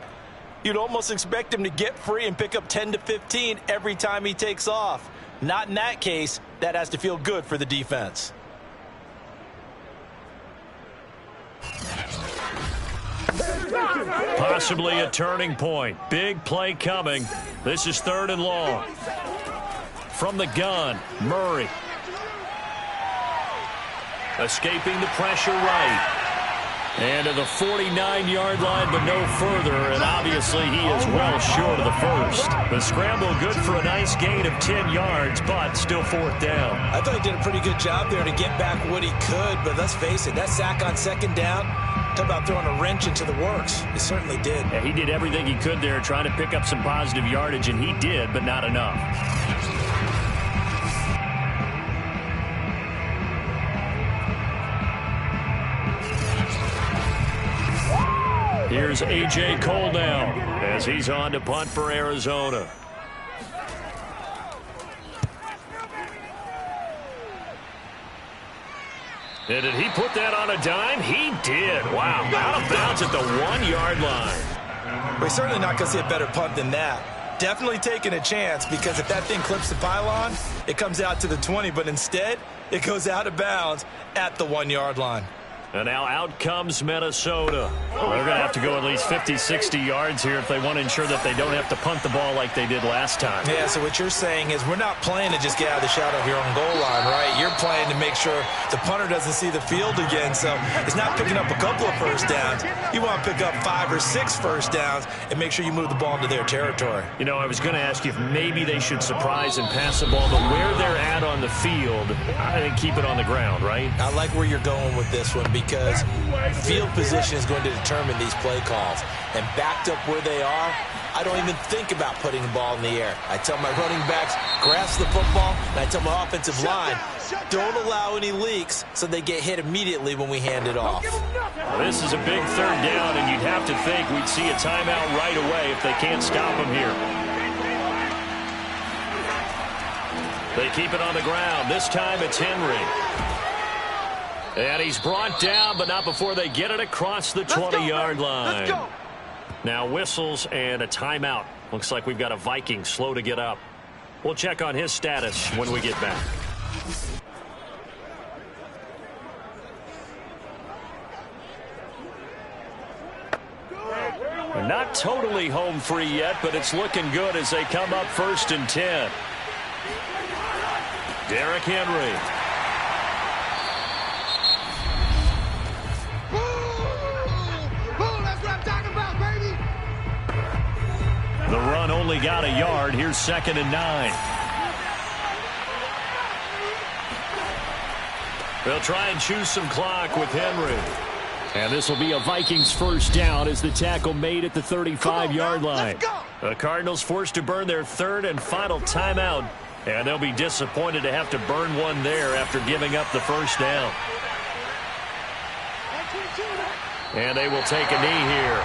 S3: you'd almost expect him to get free and pick up 10 to 15 every time he takes off. Not in that case. That has to feel good for the defense.
S5: Possibly a turning point. Big play coming. This is 3rd and long. From the gun, Murray. Escaping the pressure right. And to the 49-yard line, but no further. And obviously he is well short of the first. The scramble good for a nice gain of 10 yards, but still 4th down.
S2: I thought he did a pretty good job there to get back what he could, but let's face it, that sack on 2nd down, talk about throwing a wrench into the works. He certainly did.
S5: Yeah, he did everything he could there trying to pick up some positive yardage, and he did, but not enough. Here's A.J. Cole now as he's on to punt for Arizona. And did he put that on a dime? He did. Wow. Out of bounds at the 1-yard line.
S2: We're certainly not going to see a better punt than that. Definitely taking a chance, because if that thing clips the pylon, it comes out to the 20, but instead it goes out of bounds at the 1-yard line.
S5: And now out comes Minnesota. Well, they're going to have to go at least 50, 60 yards here if they want to ensure that they don't have to punt the ball like they did last time.
S2: Yeah, so what you're saying is we're not playing to just get out of the shadow of your own goal line, right? You're playing to make sure the punter doesn't see the field again. So it's not picking up a couple of first downs. You want to pick up 5 or 6 first downs and make sure you move the ball into their territory.
S5: You know, I was going to ask you if maybe they should surprise and pass the ball, but where they're at on the field, I think keep it on the ground, right?
S2: I like where you're going with this one, because field position is going to determine these play calls. And backed up where they are, I don't even think about putting the ball in the air. I tell my running backs, grasp the football, and I tell my offensive line, don't allow any leaks so they get hit immediately when we hand it off.
S5: Well, this is a big 3rd down, and you'd have to think we'd see a timeout right away if they can't stop them here. They keep it on the ground. This time it's Henry. And he's brought down, but not before they get it across the 20-yard line. Now whistles and a timeout. Looks like we've got a Viking slow to get up. We'll check on his status when we get back. They're not totally home free yet, but it's looking good as they come up 1st and 10. Derrick Henry. The run only got a yard. Here's 2nd and 9. They'll try and choose some clock with Henry. And this will be a Vikings first down as the tackle made at the 35-yard line. The Cardinals forced to burn their 3rd and final timeout. And they'll be disappointed to have to burn one there after giving up the first down. And they will take a knee here.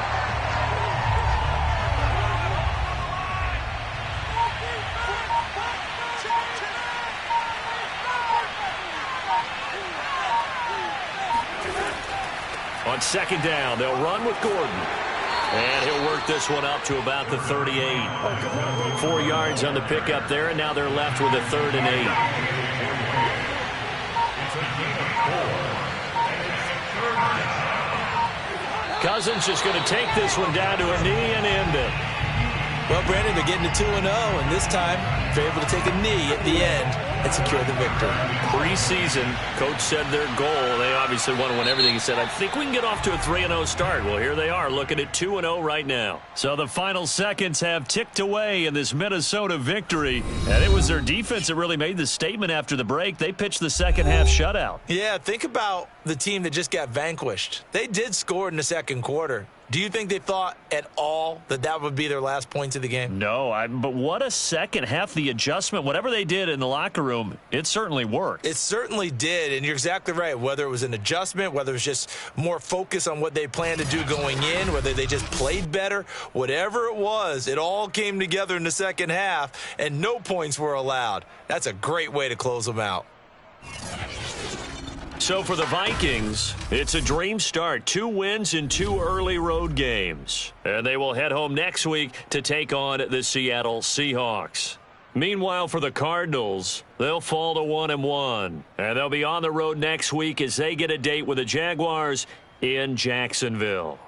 S5: On 2nd down, they'll run with Gordon. And he'll work this one up to about the 38. 4 yards on the pickup there, and now they're left with a 3rd and 8. Cousins just going to take this one down to a knee and end it.
S2: Well, Brandon, they're getting to 2-0, and this time they're able to take a knee at the end and secure the victory.
S5: Preseason, coach said their goal, they obviously want to win everything. He said, I think we can get off to a 3-0 start. Well, here they are looking at 2-0 right now. So the final seconds have ticked away in this Minnesota victory. And it was their defense that really made the statement after the break. They pitched the second half shutout.
S2: Yeah, think about the team that just got vanquished. They did score in the 2nd quarter. Do you think they thought at all that that would be their last points of the game?
S5: No, but what a second half. The adjustment, whatever they did in the locker room, it certainly worked.
S2: It certainly did, and you're exactly right. Whether it was an adjustment, whether it was just more focus on what they planned to do going in, whether they just played better, whatever it was, it all came together in the second half, and no points were allowed. That's a great way to close them out.
S5: So for the Vikings, it's a dream start. 2 wins in 2 early road games. And they will head home next week to take on the Seattle Seahawks. Meanwhile, for the Cardinals, they'll fall to 1-1. And they'll be on the road next week as they get a date with the Jaguars in Jacksonville.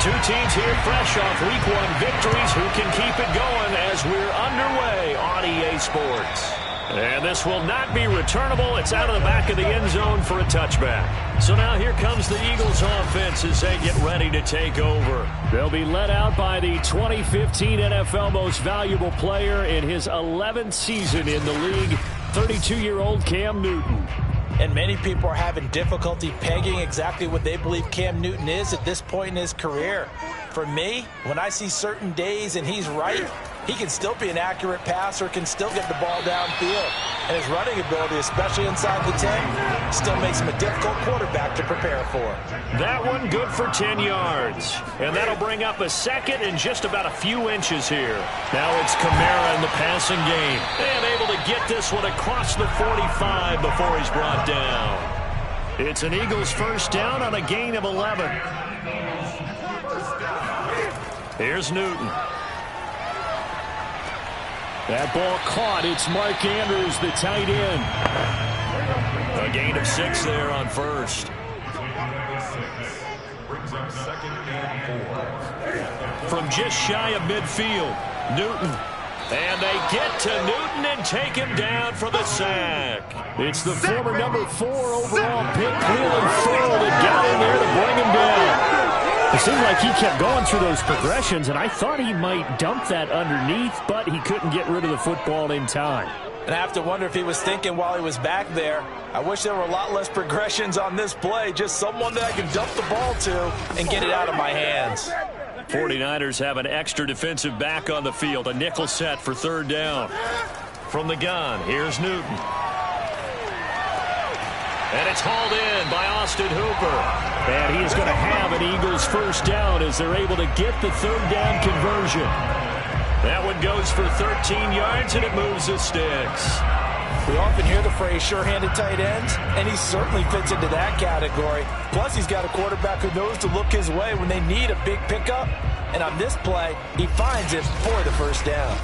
S5: two teams here fresh off Week 1 victories. Who can keep it going as we're underway on EA Sports? And this will not be returnable. It's out of the back of the end zone for a touchback. So now here comes the Eagles offense as they get ready to take over. They'll be led out by the 2015 NFL Most Valuable Player in his 11th season in the league, 32-year-old Cam Newton.
S2: And many people are having difficulty pegging exactly what they believe Cam Newton is at this point in his career. For me, when I see certain days and he's right, he can still be an accurate passer, can still get the ball downfield. And his running ability, especially inside the 10, still makes him a difficult quarterback to prepare for.
S5: That one good for 10 yards. And that'll bring up a second and just about a few inches here. Now it's Kamara in the passing game. And able to get this one across the 45 before he's brought down. It's an Eagles first down on a gain of 11. Here's Newton. That ball caught. It's Mark Andrews, the tight end. A gain of 6 there on first. From just shy of midfield, Newton. And they get to Newton and take him down for the sack. It's the former number 4 overall pick, Cleveland Ferrell, that got in there to bring him down. It seemed like he kept going through those progressions, and I thought he might dump that underneath, but he couldn't get rid of the football in time.
S2: And I have to wonder if he was thinking while he was back there, I wish there were a lot less progressions on this play, just someone that I can dump the ball to and get it out of my hands.
S5: 49ers have an extra defensive back on the field, a nickel set for third down. From the gun, here's Newton. And it's hauled in by Austin Hooper. And he is going to have an Eagles first down as they're able to get the third down conversion. That one goes for 13 yards, and it moves the sticks.
S2: We often hear the phrase sure-handed tight ends, and he certainly fits into that category. Plus, he's got a quarterback who knows to look his way when they need a big pickup. And on this play, he finds it for the first down.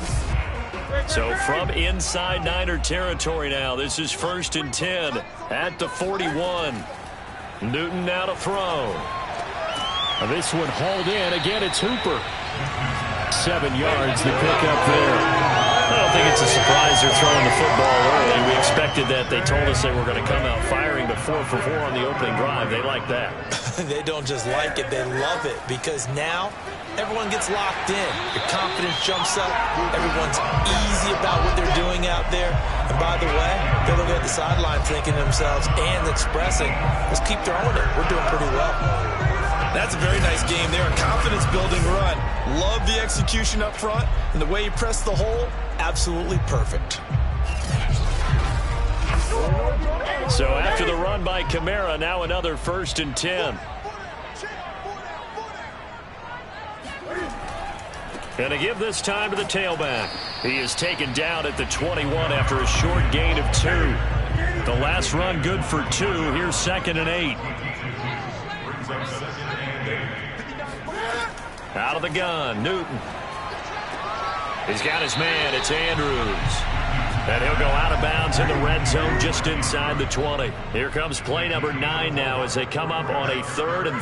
S5: So from inside Niner territory now, this is 1st and 10 at the 41. Newton now to throw. This one hauled in. Again, it's Hooper. 7 yards, the pickup there. I don't think it's a surprise they're throwing the football early. We expected that. They told us they were going to come out firing the 4 for 4 on the opening drive. They like that.
S2: They don't just like it, they love it, because now everyone gets locked in. Your confidence jumps up. Everyone's easy about what they're doing out there. And by the way, they're looking at the sideline thinking to themselves and expressing, let's keep throwing it. We're doing pretty well.
S3: That's a very nice game there. A confidence-building run. Love the execution up front. And the way he pressed the hole, absolutely perfect.
S5: So after the run by Kamara, now another 1st and 10. And to give this time to the tailback. He is taken down at the 21 after a short gain of 2. The last run good for 2. Here's 2nd and 8. Out of the gun, Newton. He's got his man. It's Andrews. And he'll go out of bounds in the red zone just inside the 20. Here comes play number 9 now as they come up on a 3rd and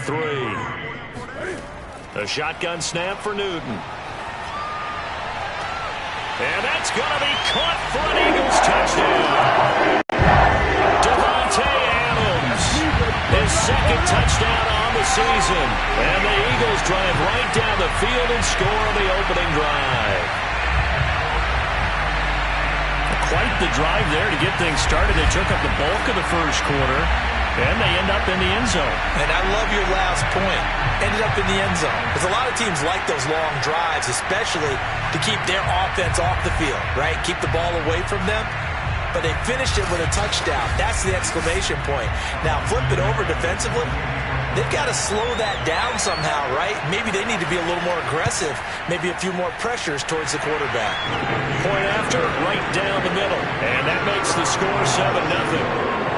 S5: 3. A shotgun snap for Newton. And that's going to be caught for an Eagles touchdown. Devontae Adams, his 2nd touchdown on the season. And the Eagles drive right down the field and score on the opening drive. Quite the drive there to get things started. They took up the bulk of the first quarter, and they end up in the end zone.
S2: And I love your last point. Ended up in the end zone. Because a lot of teams like those long drives, especially to keep their offense off the field, right? Keep the ball away from them. But they finished it with a touchdown. That's the exclamation point. Now, flip it over defensively. They've got to slow that down somehow, right? Maybe they need to be a little more aggressive. Maybe a few more pressures towards the quarterback.
S5: Point after, right down the middle. And that makes the score 7-0.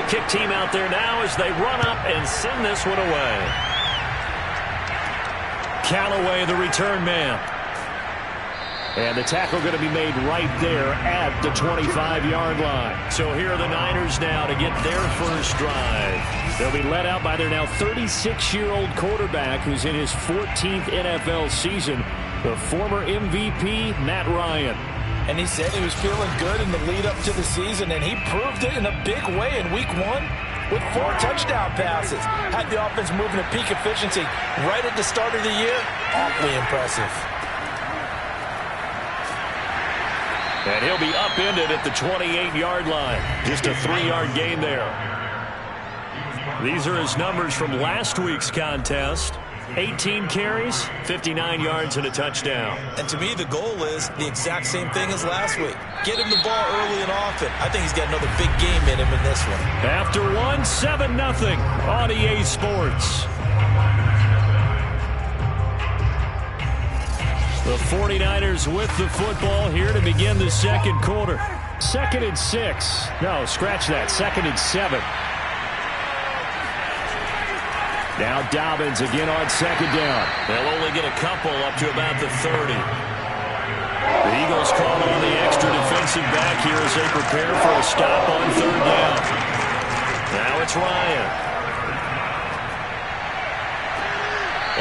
S5: Kick team out there now as they run up and send this one away. Callaway, the return man. And the tackle going to be made right there at the 25-yard line. So here are the Niners now to get their first drive. They'll be led out by their now 36-year-old quarterback who's in his 14th NFL season, the former MVP, Matt Ryan.
S2: And he said he was feeling good in the lead up to the season, and he proved it in a big way in Week 1 with 4 touchdown passes. Had the offense moving at peak efficiency right at the start of the year. Awfully impressive.
S5: And he'll be upended at the 28-yard line. Just a 3-yard gain there. These are his numbers from last week's contest. 18 carries, 59 yards, and a touchdown.
S2: And to me, the goal is the exact same thing as last week. Get him the ball early and often. I think he's got another big game in him in this one.
S5: After 1, 7-0 on EA Sports. The 49ers with the football here to begin the second quarter. 2nd and 6. No, scratch that. 2nd and 7. Now Dobbins again on 2nd down. They'll only get a couple up to about the 30. The Eagles call on the extra defensive back here as they prepare for a stop on 3rd down. Now it's Ryan.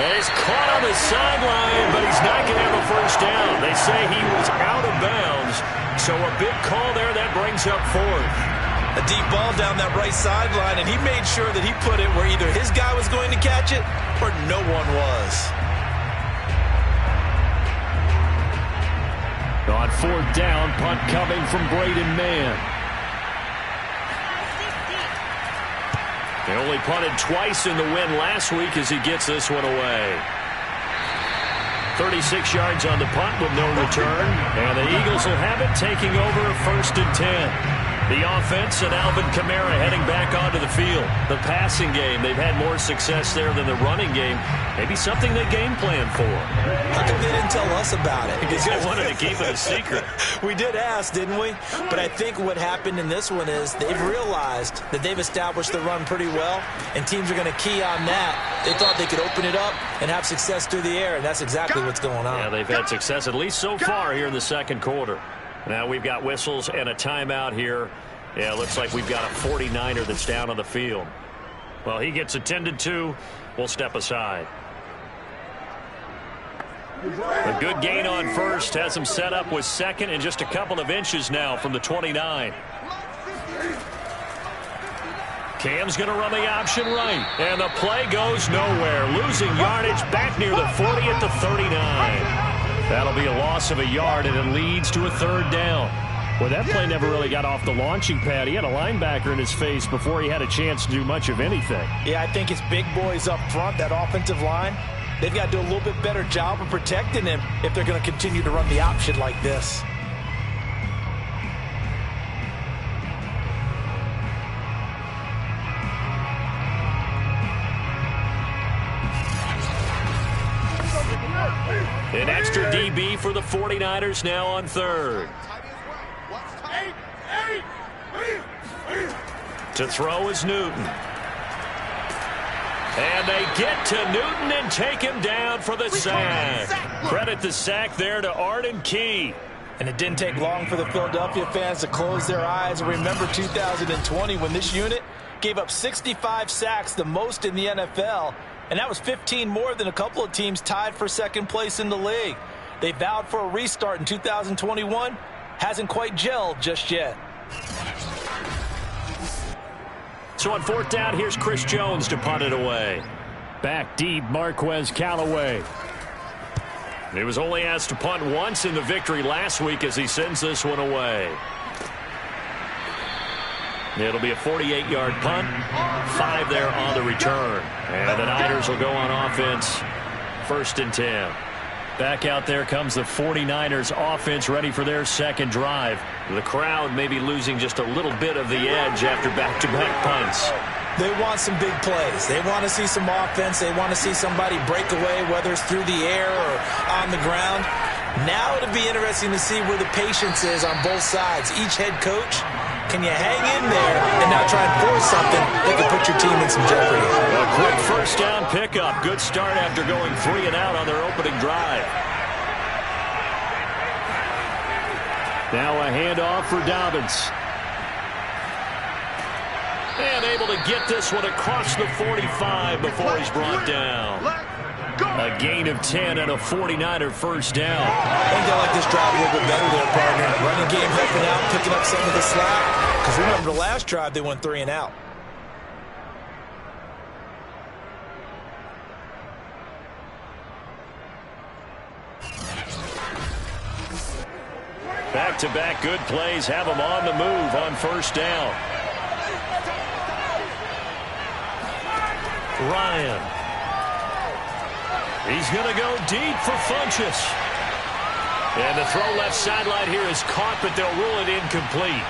S5: And he's caught on the sideline, but he's not going to have a first down. They say he was out of bounds, so a big call there. That brings up 4th.
S2: A deep ball down that right sideline, and he made sure that he put it where either his guy was going to catch it or no one was.
S5: On 4th down, punt coming from Braden Mann. They only punted twice in the win last week as he gets this one away. 36 yards on the punt with no return. And the Eagles will have it, taking over 1st and 10. The offense and Alvin Kamara heading back onto the field. The passing game, they've had more success there than the running game. Maybe something they game plan for.
S2: How come they didn't tell us about it?
S5: Because they wanted to keep it a secret.
S2: We did ask, didn't we? But I think what happened in this one is they've realized that they've established the run pretty well, and teams are going to key on that. They thought they could open it up and have success through the air, and that's exactly what's going on.
S5: Yeah, they've had success, at least so far, here in the second quarter. Now we've got whistles and a timeout here. Yeah, it looks like we've got a 49er that's down on the field. Well, he gets attended to. We'll step aside. A good gain on first. Has him set up with 2nd and just a couple of inches now from the 29. Cam's going to run the option right. And the play goes nowhere. Losing yardage back near the 40 at the 39. That'll be a loss of a yard, and it leads to a 3rd down. Well, that play never really got off the launching pad. He had a linebacker in his face before he had a chance to do much of anything.
S2: Yeah, I think it's big boys up front, that offensive line. They've got to do a little bit better job of protecting him if they're going to continue to run the option like this.
S5: An extra DB for the 49ers now on 3rd. To throw is Newton. And they get to Newton and take him down for the sack. Credit the sack there to Arden Key.
S2: And it didn't take long for the Philadelphia fans to close their eyes and remember 2020 when this unit gave up 65 sacks, the most in the NFL. And that was 15 more than a couple of teams tied for 2nd place in the league. They vowed for a restart in 2021. Hasn't quite gelled just yet.
S5: So on 4th down, here's Chris Jones to punt it away. Back deep, Marquez Callaway. He was only asked to punt once in the victory last week as he sends this one away. It'll be a 48-yard punt. 5 there on the return. And the Niners will go on offense. 1st and 10. Back out there comes the 49ers offense ready for their second drive. The crowd may be losing just a little bit of the edge after back-to-back punts.
S2: They want some big plays. They want to see some offense. They want to see somebody break away, whether it's through the air or on the ground. Now it'll be interesting to see where the patience is on both sides. Each head coach Can you hang in there and not try and force something that could put your team in some jeopardy?
S5: A quick first down pickup. Good start after going 3 and out on their opening drive. Now a handoff for Dobbins. And able to get this one across the 45 before he's brought down. A gain of 10 and a 49er first down.
S2: I think they like this drive a little bit better there, partner. Running game helping out, picking up some of the slack. Because remember, the last drive they went 3 and out.
S5: Back-to-back good plays have them on the move on first down. Ryan. He's going to go deep for Funchess. And the throw left sideline here is caught, but they'll rule it incomplete.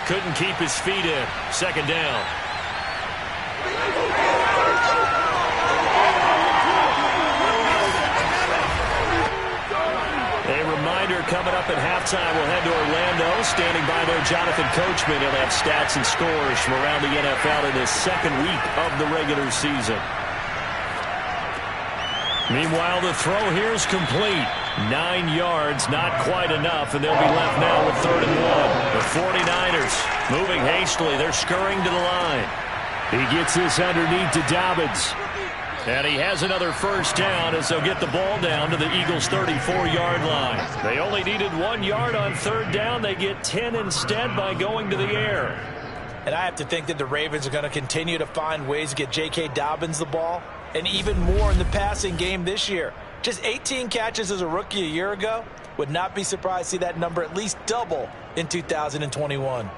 S5: Couldn't keep his feet in. Second down. A reminder coming up at halftime. We'll head to Orlando. Standing by there, Jonathan Coachman. He'll have stats and scores from around the NFL in his second week of the regular season. Meanwhile, the throw here is complete. 9 yards, not quite enough, and they'll be left now with 3rd and 1. The 49ers moving hastily. They're scurrying to the line. He gets this underneath to Dobbins. And he has another first down as they'll get the ball down to the Eagles' 34-yard line. They only needed 1 yard on 3rd down. They get 10 instead by going to the air.
S2: And I have to think that the Ravens are going to continue to find ways to get J.K. Dobbins the ball, and even more in the passing game this year. Just 18 catches as a rookie a year ago. Would not be surprised to see that number at least double in 2021.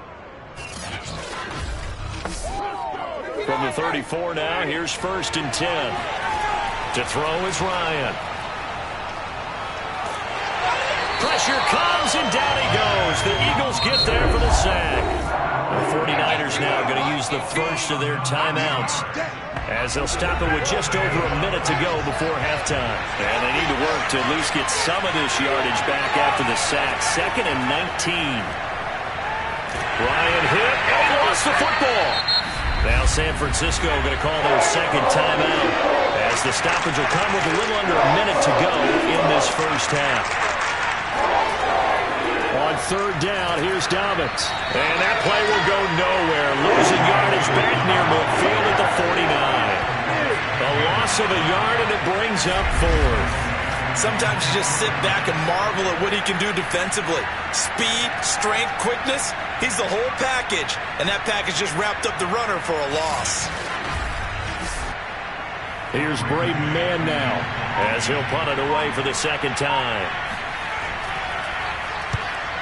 S5: From the 34 now, here's 1st and 10. To throw is Ryan. Pressure comes, and down he goes. The Eagles get there for the sack. The 49ers now going to use the first of their timeouts, as they'll stop it with just over a minute to go before halftime. And they need to work to at least get some of this yardage back after the sack. 2nd and 19. Ryan hit and lost the football. Now San Francisco going to call their second timeout, as the stoppage will come with a little under a minute to go in this first half. On 3rd down, here's Dobbins. And that play will go nowhere. Losing yardage back near midfield at the 49. A loss of a yard, and it brings up 4th.
S2: Sometimes you just sit back and marvel at what he can do defensively. Speed, strength, quickness. He's the whole package. And that package just wrapped up the runner for a loss.
S5: Here's Braden Mann now, as he'll punt it away for the 2nd time.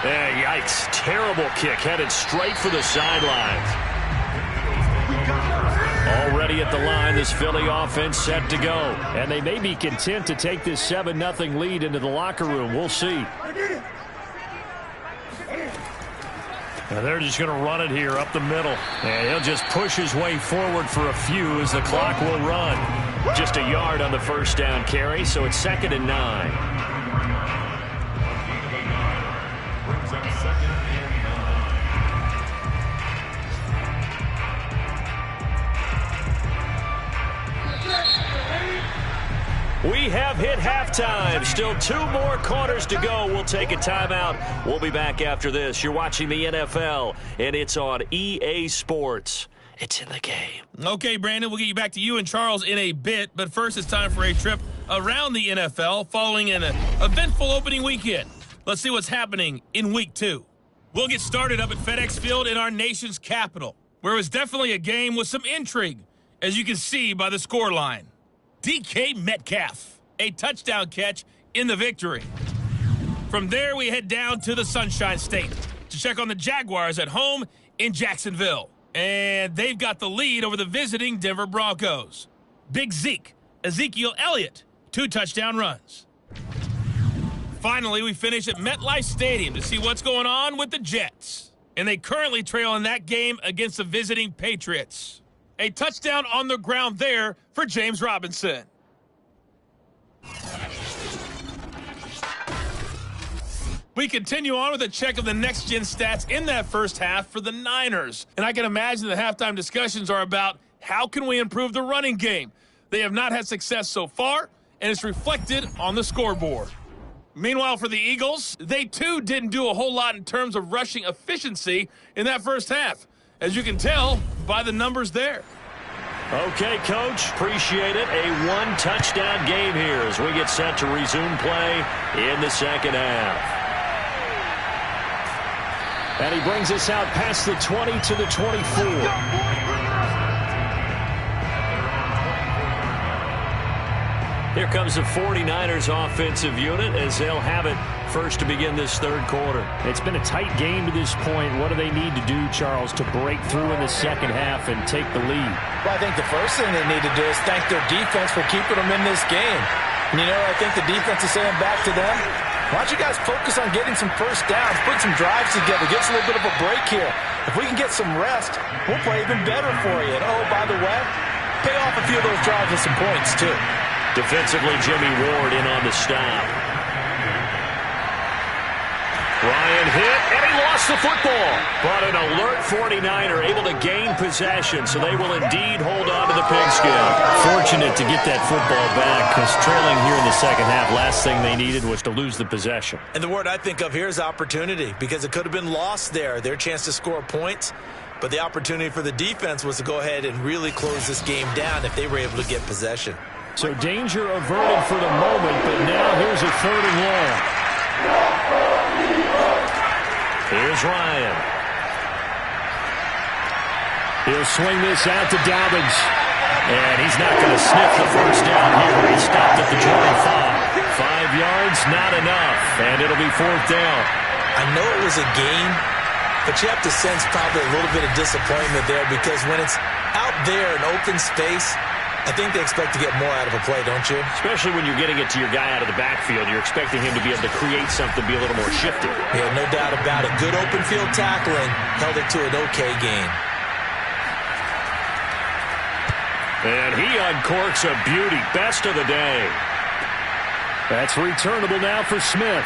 S5: Yikes. Terrible kick, headed straight for the sidelines. Already at the line, this Philly offense set to go. And they may be content to take this 7-0 lead into the locker room. We'll see. And they're just going to run it here up the middle. And he'll just push his way forward for a few as the clock will run. Just a yard on the first down carry, so it's 2nd and 9. We have hit halftime. Still 2 more quarters to go. We'll take a timeout. We'll be back after this. You're watching the NFL, and it's on EA Sports. It's in the game.
S4: Okay, Brandon, we'll get you back to you and Charles in a bit. But first, it's time for a trip around the NFL following an eventful opening weekend. Let's see what's happening in Week 2. We'll get started up at FedEx Field in our nation's capital, where it was definitely a game with some intrigue, as you can see by the scoreline. DK Metcalf, a touchdown catch in the victory. From there, we head down to the Sunshine State to check on the Jaguars at home in Jacksonville. And they've got the lead over the visiting Denver Broncos. Big Zeke, Ezekiel Elliott, 2 touchdown runs. Finally, we finish at MetLife Stadium to see what's going on with the Jets. And they currently trail in that game against the visiting Patriots. A touchdown on the ground there for James We continue on with a check of the next-gen stats in that first half for the Niners. And I can imagine the halftime discussions are about how can we improve the running game. They have not had success so far, and it's reflected on the scoreboard. Meanwhile, for the Eagles, they too didn't do a whole lot in terms of rushing efficiency in that first half, as you can tell by the numbers there.
S5: Okay, Coach, appreciate it. A one-touchdown game here as we get set to resume play in the second half. And he brings us out past the 20 to the 24. Here comes the 49ers offensive unit as they'll have it first to begin this third quarter.
S8: It's been a tight game to this point. What do they need to do, Charles, to break through in the second half and take the lead?
S2: Well, I think the first thing they need to do is thank their defense for keeping them in this game. And, you know, I think the defense is saying back to them, why don't you guys focus on getting some first downs, put some drives together, get us a little bit of a break here. If we can get some rest, we'll play even better for you. And, oh, by the way, pay off a few of those drives with some points, too.
S5: Defensively, Jimmy Ward in on the stop. Ryan hit, and he lost the football. But an alert 49er able to gain possession, so they will indeed hold on to the pigskin.
S8: Fortunate to get that football back, because trailing here in the second half, last thing they needed was to lose the possession.
S2: And the word I think of here is opportunity, because it could have been lost there, their chance to score points. But the opportunity for the defense was to go ahead and really close this game down if they were able to get possession.
S8: So danger averted for the moment, but now here's a 3rd and long.
S5: Here's Ryan.
S8: He'll swing this out to Dobbins. And he's not going to sniff the first down here. He stopped at the 25.
S5: 5 yards, not enough. And it'll be 4th down.
S2: I know it was a gain, but you have to sense probably a little bit of disappointment there, because when it's out there in open space, I think they expect to get more out of a play, don't you?
S5: Especially when you're getting it to your guy out of the backfield. You're expecting him to be able to create something, be a little more shifty.
S2: Yeah, no doubt about it. Good open field tackling held it to an okay gain.
S5: And he uncorks a beauty. Best of the day.
S8: That's returnable now for Smith.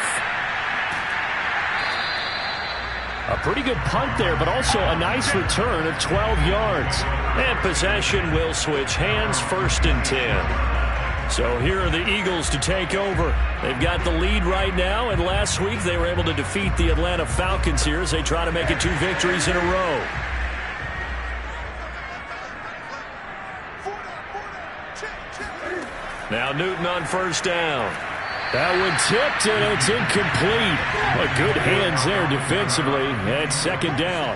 S8: A pretty good punt there, but also a nice return of 12 yards.
S5: And possession will switch hands, 1st and 10. So here are the Eagles to take over. They've got the lead right now, and last week they were able to defeat the Atlanta Falcons here as they try to make it 2 victories in a row. Now Newton on 1st down.
S8: That one tipped, and it's incomplete. But good hands there defensively, and 2nd down.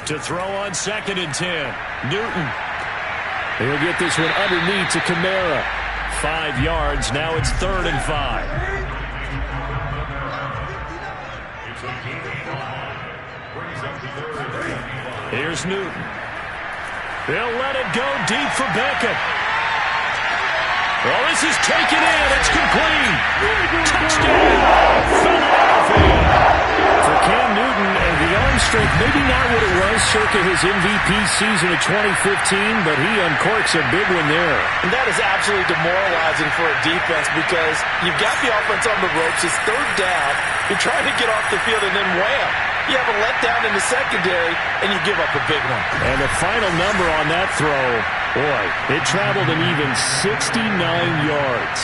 S5: To throw on 2nd and 10. Newton.
S8: He'll get this one underneath to Kamara.
S5: 5 yards. Now it's 3rd and 5. Here's Newton. They'll let it go deep for Beckett. Well, this is taken in. It's complete. Touchdown, Philadelphia.
S8: For Cam Newton, and the arm strength, maybe not what it was circa his MVP season of 2015, but he uncorks a big one there.
S2: And that is absolutely demoralizing for a defense, because you've got the offense on the ropes. It's 3rd down. You're trying to get off the field, and then wham. You have a letdown in the secondary, and you give up a big one.
S8: And the final number on that throw, boy, it traveled an even 69 yards.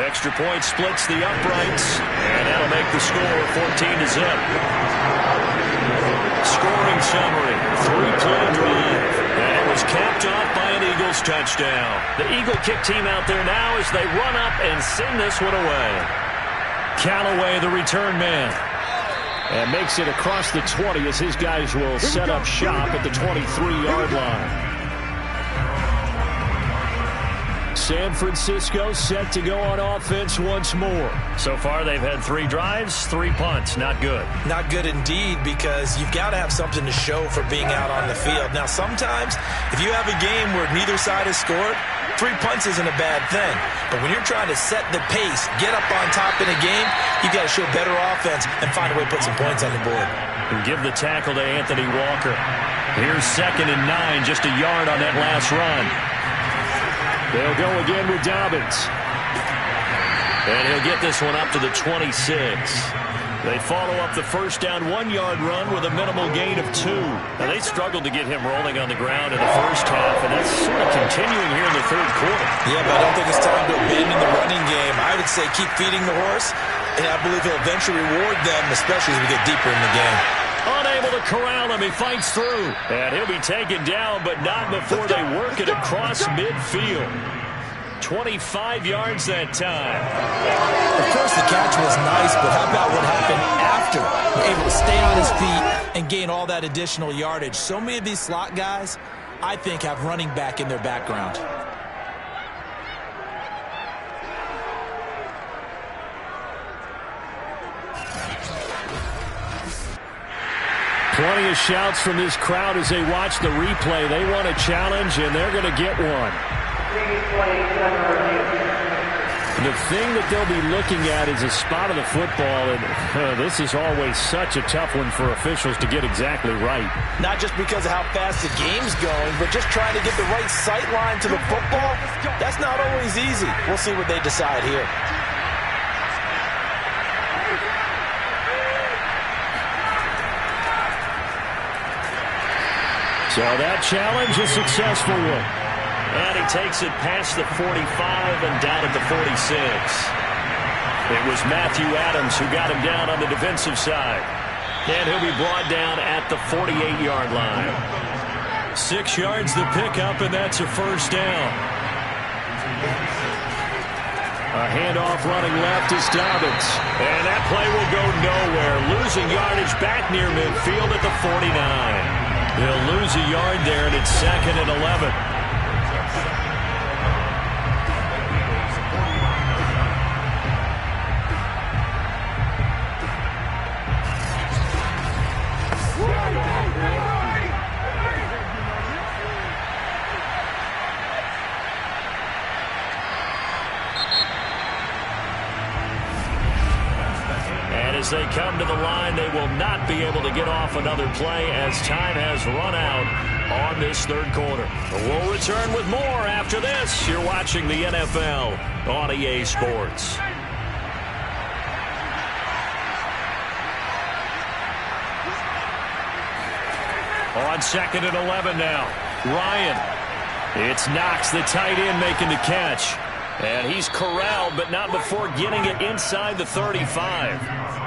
S5: Extra point splits the uprights, and that'll make the score 14-0. Scoring summary, 3-play drive, and it was capped off by an Eagles touchdown. The Eagle kick team out there now as they run up and send this one away.
S8: Callaway, the return man. And makes it across the 20 as his guys will set up shop at the 23-yard line. San Francisco set to go on offense once more.
S5: So far, they've had 3 drives, 3 punts. Not good.
S2: Not good indeed, because you've got to have something to show for being out on the field. Now, sometimes, if you have a game where neither side has scored, 3 punts isn't a bad thing. But when you're trying to set the pace, get up on top in a game, you've got to show better offense and find a way to put some points on the board.
S5: And give the tackle to Anthony Walker. Here's 2nd and 9, just a yard on that last run.
S8: They'll go again with Dobbins.
S5: And he'll get this one up to the 26. They follow up the first down 1-yard run with a minimal gain of 2. Now, they struggled to get him rolling on the ground in the first half, and that's sort of continuing here in the third quarter.
S2: Yeah, but I don't think it's time to abandon the running game. I would say keep feeding the horse, and I believe he'll eventually reward them, especially as we get deeper in the game.
S5: Unable to corral him, he fights through. And he'll be taken down, but not before they work it across midfield. 25 yards that time.
S2: Of course, the catch was nice, but how about what happened after? We're able to stay on his feet and gain all that additional yardage. So many of these slot guys, I think, have running back in their background.
S8: Plenty of shouts from this crowd as they watch the replay. They want a challenge, and they're going to get one. The thing that they'll be looking at is a spot of the football, and this is always such a tough one for officials to get exactly right.
S2: Not just because of how fast the game's going, but just trying to get the right sight line to the football. That's not always easy. We'll see what they decide here.
S8: So that challenge, a successful one.
S5: And he takes it past the 45 and down at the 46. It was Matthew Adams who got him down on the defensive side. And he'll be brought down at the 48-yard line. 6 yards the pickup, and that's a first down.
S8: A handoff running left is Dobbins.
S5: And that play will go nowhere. Losing yardage back near midfield at the 49. He'll lose a yard there, and it's 2nd and 11. As they come to the line, they will not be able to get off another play as time has run out on this third quarter. We'll return with more after this. You're watching the NFL on EA Sports. On 2nd and 11 now. Ryan. It's Knox, the tight end, making the catch. And he's corralled, but not before getting it inside the 35.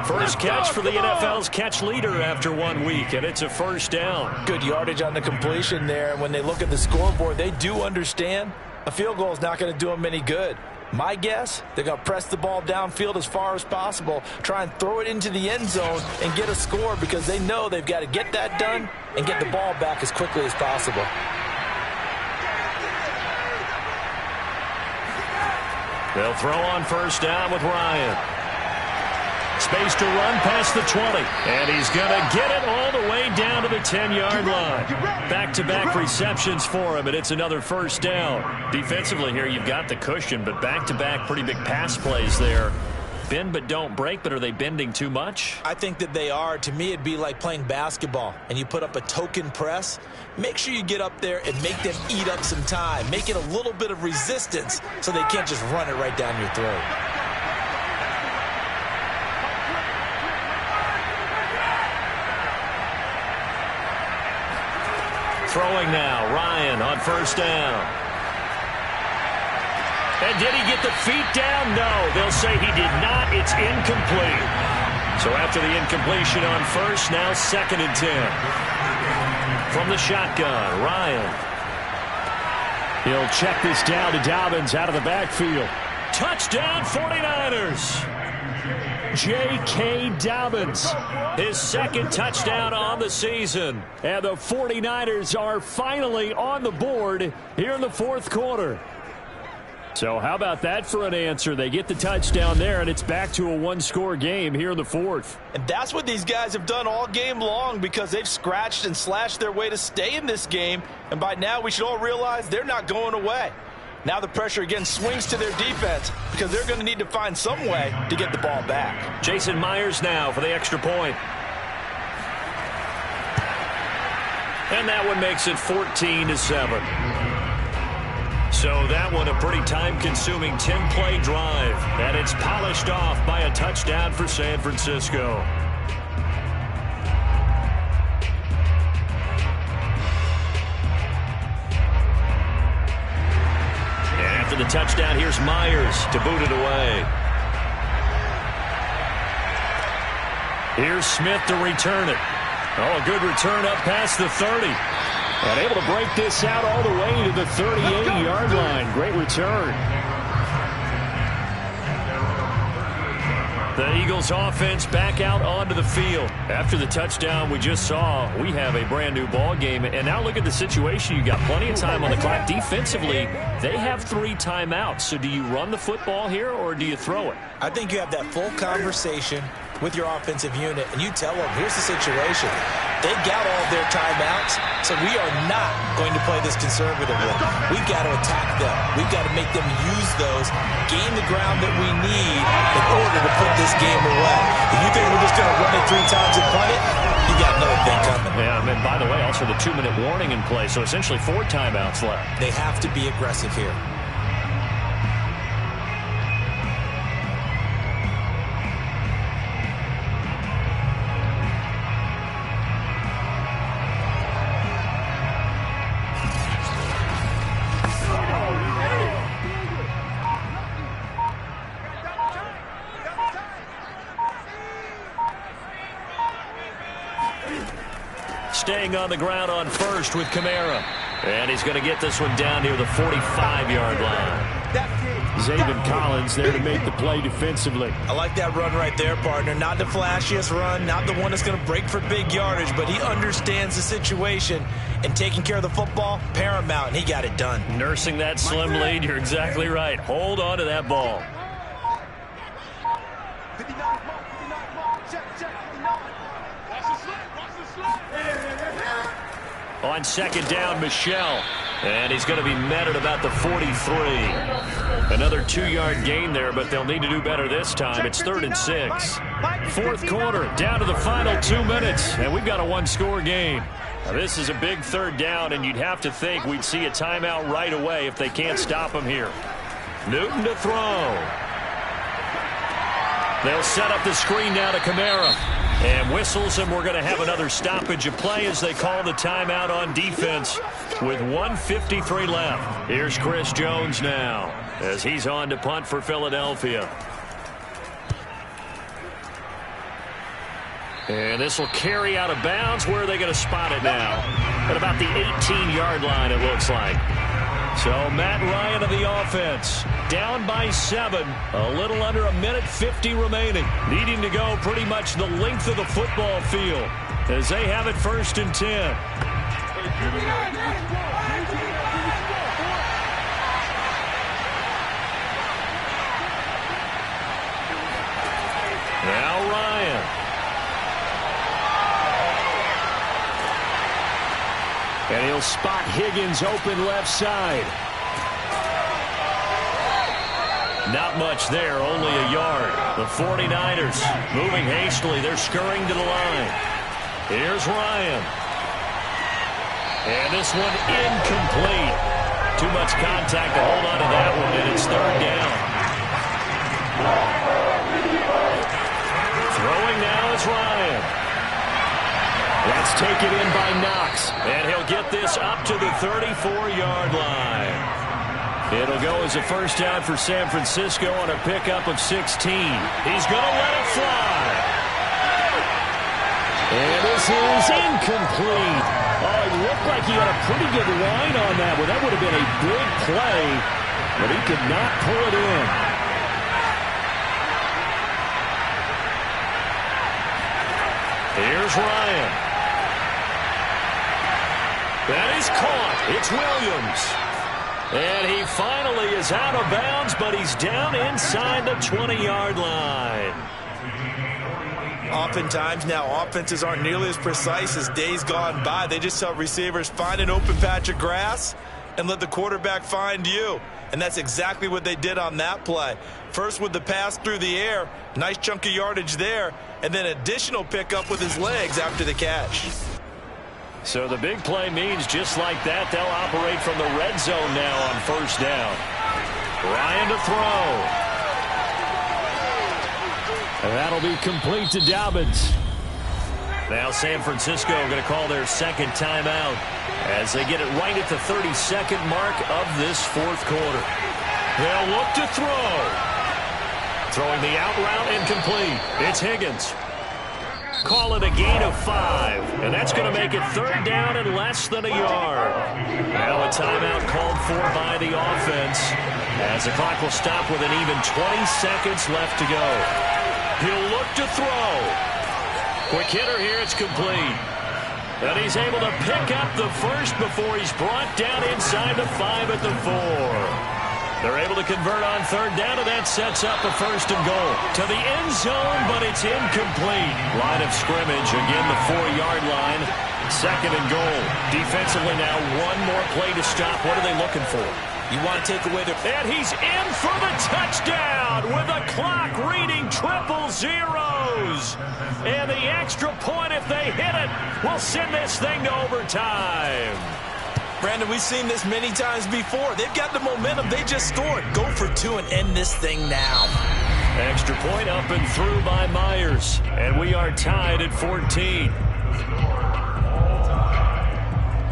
S5: First catch for the NFL's catch leader after 1 week, and it's a first down.
S2: Good yardage on the completion there. And when they look at the scoreboard, they do understand a field goal is not going to do them any good. My guess, they're going to press the ball downfield as far as possible, try and throw it into the end zone and get a score because they know they've got to get that done and get the ball back as quickly as possible.
S5: They'll throw on first down with Ryan. Space to run past the 20. And he's going to get it all the way down to the 10-yard line. Back-to-back receptions for him, and it's another first down. Defensively here, you've got the cushion, but back-to-back pretty big pass plays there. Bend but don't break, but are they bending too much?
S2: I think that they are. To me, it'd be like playing basketball, and you put up a token press. Make sure you get up there and make them eat up some time. Make it a little bit of resistance so they can't just run it right down your throat.
S5: Throwing now, Ryan on first down. And did he get the feet down? No, they'll say he did not. It's incomplete. So after the incompletion on first, now 2nd and 10. From the shotgun, Ryan.
S8: He'll check this down to Dobbins out of the backfield.
S5: Touchdown 49ers.
S8: J.K. Dobbins,
S5: his 2nd touchdown on the season.
S8: And the 49ers are finally on the board here in the 4th quarter. So how about that for an answer? They get the touchdown there, and it's back to a one-score game here in the 4th.
S3: And that's what these guys have done all game long because they've scratched and slashed their way to stay in this game. And by now, we should all realize they're not going away. Now the pressure again swings to their defense because they're going to need to find some way to get the ball back.
S5: Jason Myers now for the extra point. And that one makes it 14-7.
S8: So that one a pretty time-consuming 10-play drive. And it's polished off by a touchdown for San Francisco. And after the touchdown, here's Myers to boot it away. Here's Smith to return it. Oh, a good return up past the 30. And able to break this out all the way to the 38-yard line. Great return. The Eagles offense back out onto the field. After the touchdown we just saw, we have a brand new ball game. And now look at the situation. You got plenty of time on the clock. Defensively, they have 3 timeouts. So do you run the football here or do you throw it?
S2: I think you have that full conversation with your offensive unit, and you tell them, here's the situation. They've got all their timeouts, so we are not going to play this conservatively. We've got to attack them. We've got to make them use those, gain the ground that we need in order to put this game away. If you think we're just going to run it 3 times and punt it, you got another thing coming.
S8: Yeah, and by the way, also the 2-minute warning in play, so essentially 4 timeouts left.
S2: They have to be aggressive here.
S8: Staying on the ground on first with Kamara. And he's going to get this one down near the 45-yard line.
S5: Zaven Collins there to make the play defensively.
S2: I like that run right there, partner. Not the flashiest run, not the one that's going to break for big yardage, but he understands the situation, and taking care of the football, paramount, and he got it done.
S8: Nursing that slim lead, you're exactly right. Hold on to that ball. On second down, Michel. And he's going to be met at about the 43. Another 2-yard gain there, but they'll need to do better this time. It's 3rd and 6. Fourth quarter, down to the final 2 minutes, and we've got a 1-score game. Now, this is a big 3rd down, and you'd have to think we'd see a timeout right away if they can't stop him here. Newton to throw. They'll set up the screen now to Kamara. And whistles, and we're going to have another stoppage of play as they call the timeout on defense with 1:53 left. Here's Chris Jones now as he's on to punt for Philadelphia. And this will carry out of bounds. Where are they going to spot it now? At about the 18-yard line, it looks like. So Matt Ryan of the offense, down by 7, a little under 1:50 remaining, needing to go pretty much the length of the football field as they have it 1st and 10. Now Ryan. And he'll spot Higgins open left side. Not much there, only a yard. The 49ers moving hastily. They're scurrying to the line. Here's Ryan. And this one incomplete. Too much contact to hold on to that one, and it's 3rd down. Throwing now is Ryan. That's taken in by Knox. And he'll get this up to the 34-yard line. It'll go as a 1st down for San Francisco on a pickup of 16. He's going to let it fly.
S5: And this is incomplete. Oh, it looked like he had a pretty good line on that one. That would have been a big play, but he could not pull it in.
S8: Here's Ryan. That is caught. It's Williams. And he finally is out of bounds, but he's down inside the 20-yard line.
S2: Oftentimes now, offenses aren't nearly as precise as days gone by. They just tell receivers, find an open patch of grass and let the quarterback find you. And that's exactly what they did on that play. First with the pass through the air, nice chunk of yardage there, and then additional pickup with his legs after the catch.
S8: So the big play means just like that, they'll operate from the red zone now on first down. Ryan to throw. And that'll be complete to Dobbins. Now San Francisco going to call their second timeout as they get it right at the 32nd mark of this fourth quarter. They'll look to throw. Throwing the out route incomplete. It's Higgins. Call it a gain of 5, and that's going to make it third down and less than a yard. Now a timeout called for by the offense as the clock will stop with an even 20 seconds left to go. He'll look to throw. Quick hitter here, it's complete. And he's able to pick up the first before he's brought down inside the 5 at the 4. They're able to convert on third down, and that sets up a first and goal. To the end zone, but it's incomplete. Line of scrimmage, again the 4-yard line. Second and goal. Defensively now, one more play to stop. What are they looking for?
S2: You want to take away the...
S8: And he's in for the touchdown with the clock reading 000. And the extra point, if they hit it, will send this thing to overtime.
S2: Brandon, we've seen this many times before. They've got the momentum. They just scored. Go for 2 and end this thing now.
S8: Extra point up and through by Myers. And we are tied at 14.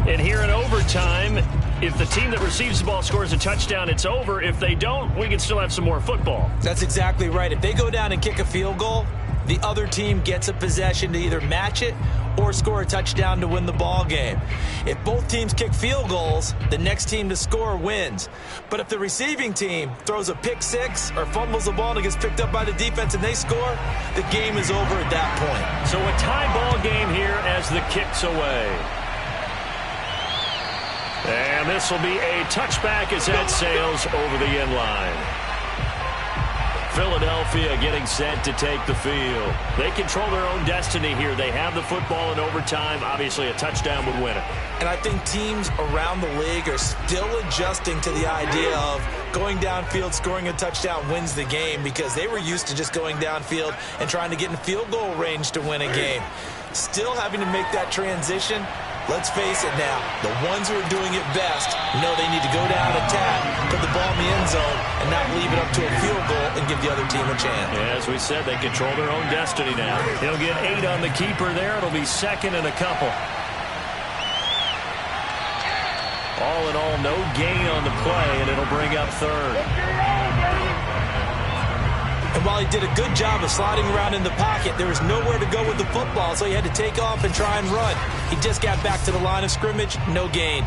S8: And here in overtime, if the team that receives the ball scores a touchdown, it's over. If they don't, we can still have some more football.
S2: That's exactly right. If they go down and kick a field goal, the other team gets a possession to either match it or score a touchdown to win the ball game. If both teams kick field goals, the next team to score wins. But if the receiving team throws a pick 6 or fumbles the ball and it gets picked up by the defense and they score, the game is over at that point.
S8: So a tie ball game here as the kick's away. And this will be a touchback as that sails over the end line. Philadelphia getting set to take the field. They control their own destiny here. They have the football in overtime. Obviously, a touchdown would win it.
S2: And I think teams around the league are still adjusting to the idea of going downfield, scoring a touchdown wins the game, because they were used to just going downfield and trying to get in field goal range to win a game. Still having to make that transition. Let's face it now, the ones who are doing it best know they need to go down, attack, put the ball in the end zone, and not leave it up to a field goal and give the other team a chance.
S8: Yeah, as we said, they control their own destiny now. He'll get 8 on the keeper there. It'll be second and a couple. All in all, no gain on the play, and it'll bring up third.
S2: And while he did a good job of sliding around in the pocket, there was nowhere to go with the football, so he had to take off and try and run. He just got back to the line of scrimmage, no gain.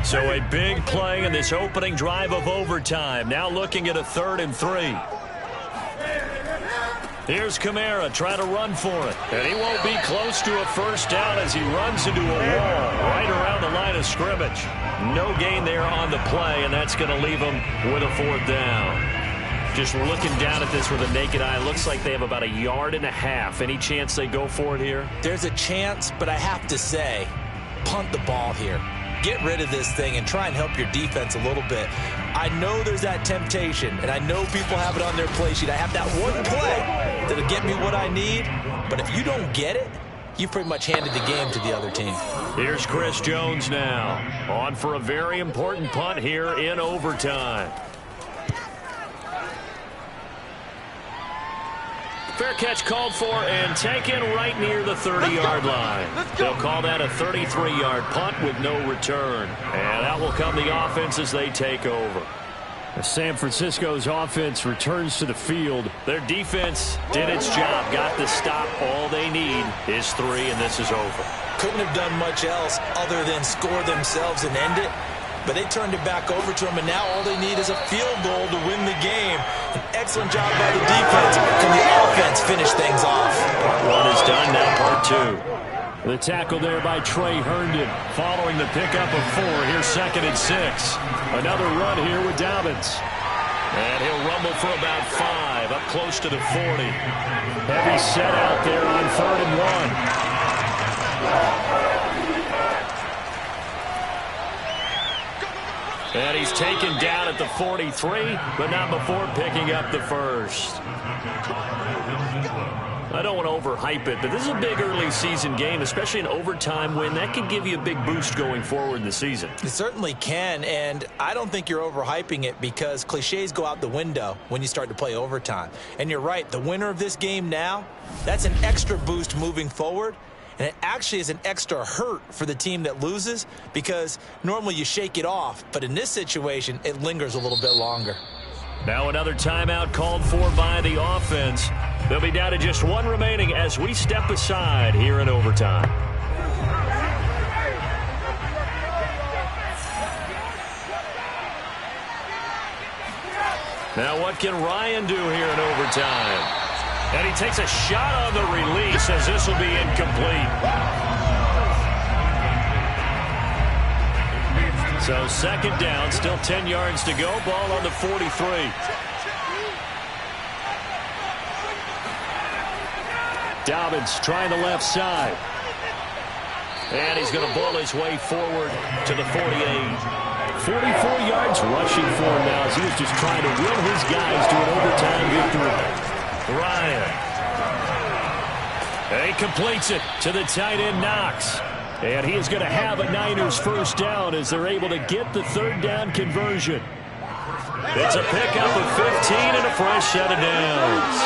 S8: So a big play in this opening drive of overtime. Now looking at a 3rd and 3. Here's Kamara trying to run for it. And he won't be close to a first down as he runs into a wall right around the line of scrimmage. No gain there on the play, and that's going to leave him with a 4th down. Just looking down at this with a naked eye, looks like they have about 1.5 yards. Any chance they go for it here?
S2: There's a chance, but I have to say, punt the ball here. Get rid of this thing and try and help your defense a little bit. I know there's that temptation, and I know people have it on their play sheet. I have that one play that'll get me what I need, but if you don't get it, you've pretty much handed the game to the other team.
S8: Here's Chris Jones now, on for a very important punt here in overtime. Fair catch called for and taken right near the 30-yard line. They'll call that a 33-yard punt with no return. And that will come the offense as they take over. San Francisco's offense returns to the field. Their defense did its job, got the stop. All they need is 3, and this is over.
S2: Couldn't have done much else other than score themselves and end it. But they turned it back over to him, and now all they need is a field goal to win the game. An excellent job by the defense. Can the offense finish things off?
S8: Part 1 is done, now part 2. The tackle there by Trey Herndon. Following the pickup of 4, here's 2nd and 6. Another run here with Dobbins. And he'll rumble for about 5, up close to the 40. Heavy set out there on 3rd and 1. And he's taken down at the 43, but not before picking up the first. I don't want to overhype it, but this is a big early season game, especially an overtime win. That can give you a big boost going forward in the season.
S2: It certainly can, and I don't think you're overhyping it because cliches go out the window when you start to play overtime. And you're right, the winner of this game now, that's an extra boost moving forward. And it actually is an extra hurt for the team that loses because normally you shake it off. But in this situation, it lingers a little bit longer.
S8: Now another timeout called for by the offense. They'll be down to just one remaining as we step aside here in overtime. Now what can Ryan do here in overtime? And he takes a shot on the release as this will be incomplete. So second down, still 10 yards to go. Ball on the 43. Dobbins trying the left side. And he's going to bowl his way forward to the 48. 44 yards rushing for him now as he was just trying to will his guys to an overtime victory. Ryan. And he completes it to the tight end, Knox. And he is going to have a Niners first down as they're able to get the third down conversion. It's a pickup of 15 and a fresh set of downs.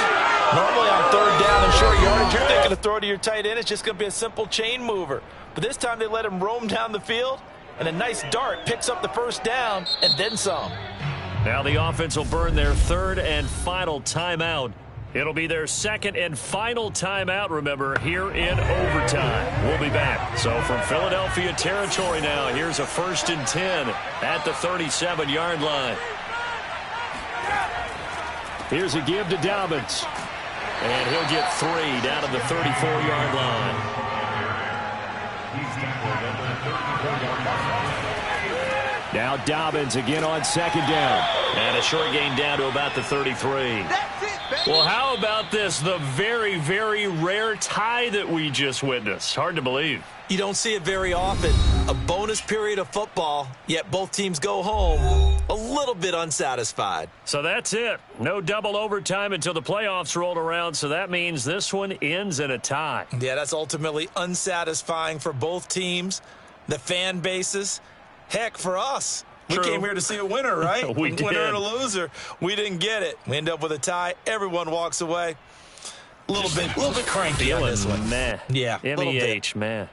S3: Normally on third down and short yardage, you're thinking to throw to your tight end. It's just going to be a simple chain mover. But this time they let him roam down the field, and a nice dart picks up the first down and then some.
S8: Now the offense will burn their third and final timeout. It'll be their second and final timeout, remember, here in overtime. We'll be back. So from Philadelphia territory now, here's a 1st and 10 at the 37-yard line. Here's a give to Dobbins. And he'll get 3 down to the 34-yard line. Now Dobbins again on second down. And a short gain down to about the 33. Well, how about this? The very, very rare tie that we just witnessed. Hard to believe.
S2: You don't see it very often. A bonus period of football, yet both teams go home a little bit unsatisfied.
S8: So that's it. No double overtime until the playoffs rolled around, so that means this one ends in a tie.
S2: Yeah, that's ultimately unsatisfying for both teams, the fan bases. Heck, for us.
S8: True.
S2: We came here to see a winner, right?
S8: We did.
S2: Winner and a loser. We didn't get it. We end up with a tie. Everyone walks away. A little bit cranky on this one.
S8: Meh.
S2: Yeah, a little bit.
S8: MEH, man.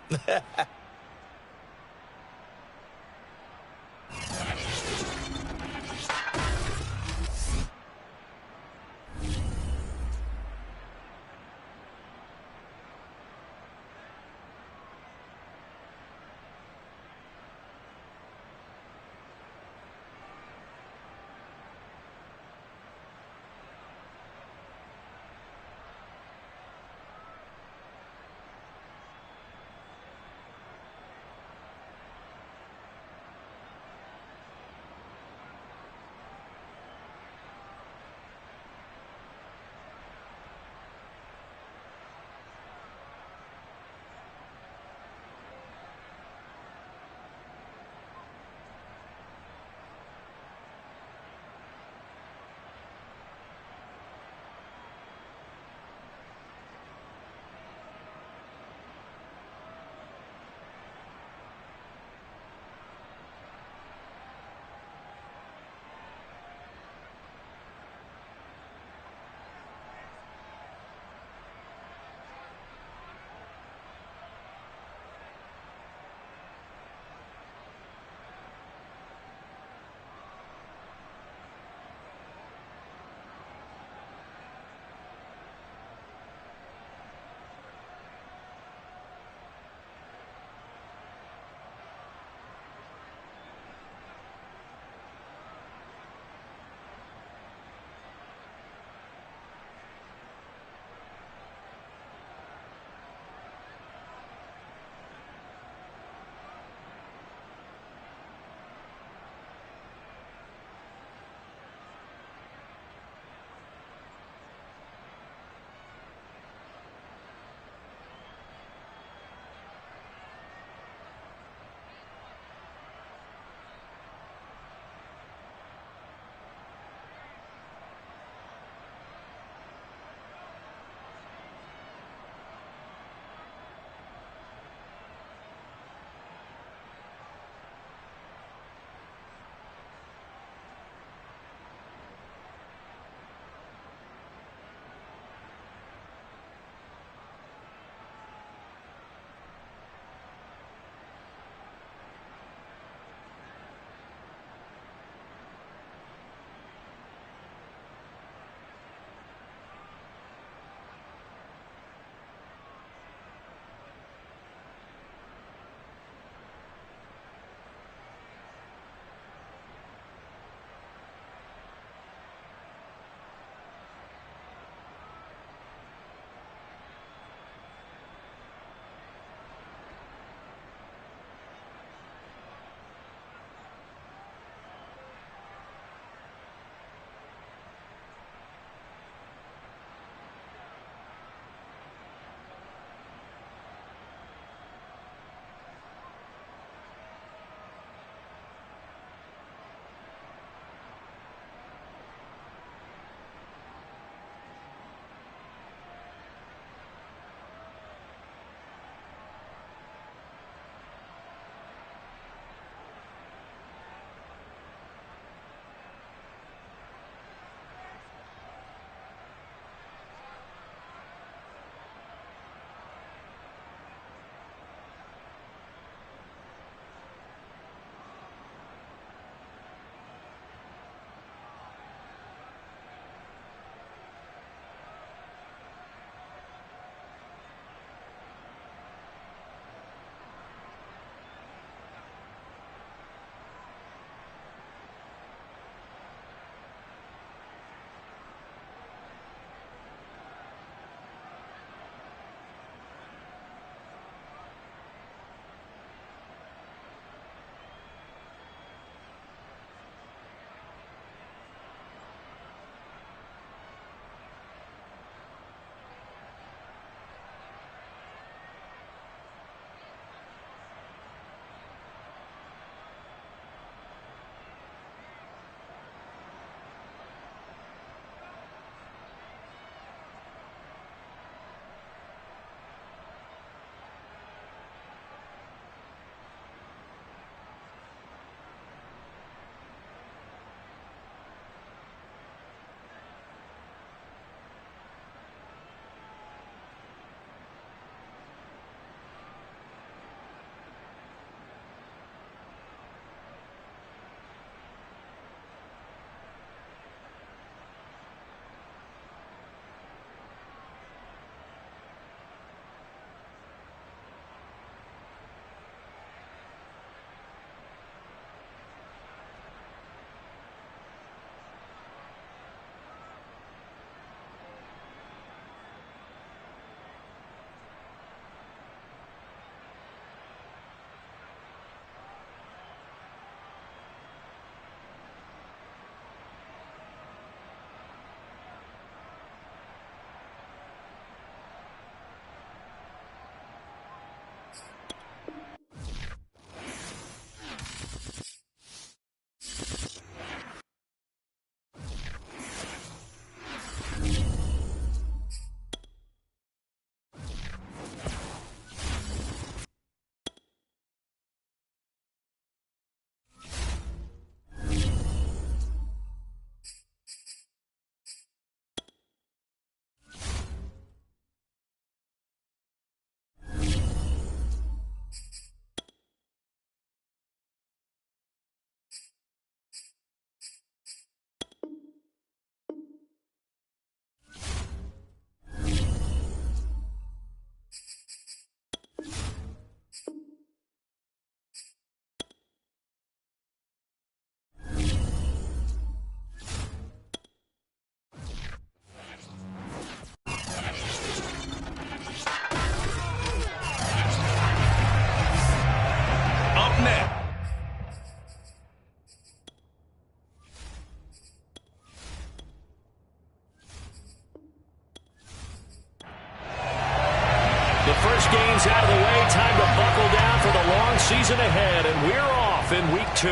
S8: first game's out of the way. Time to buckle down for the long season ahead, and we're off in week 2.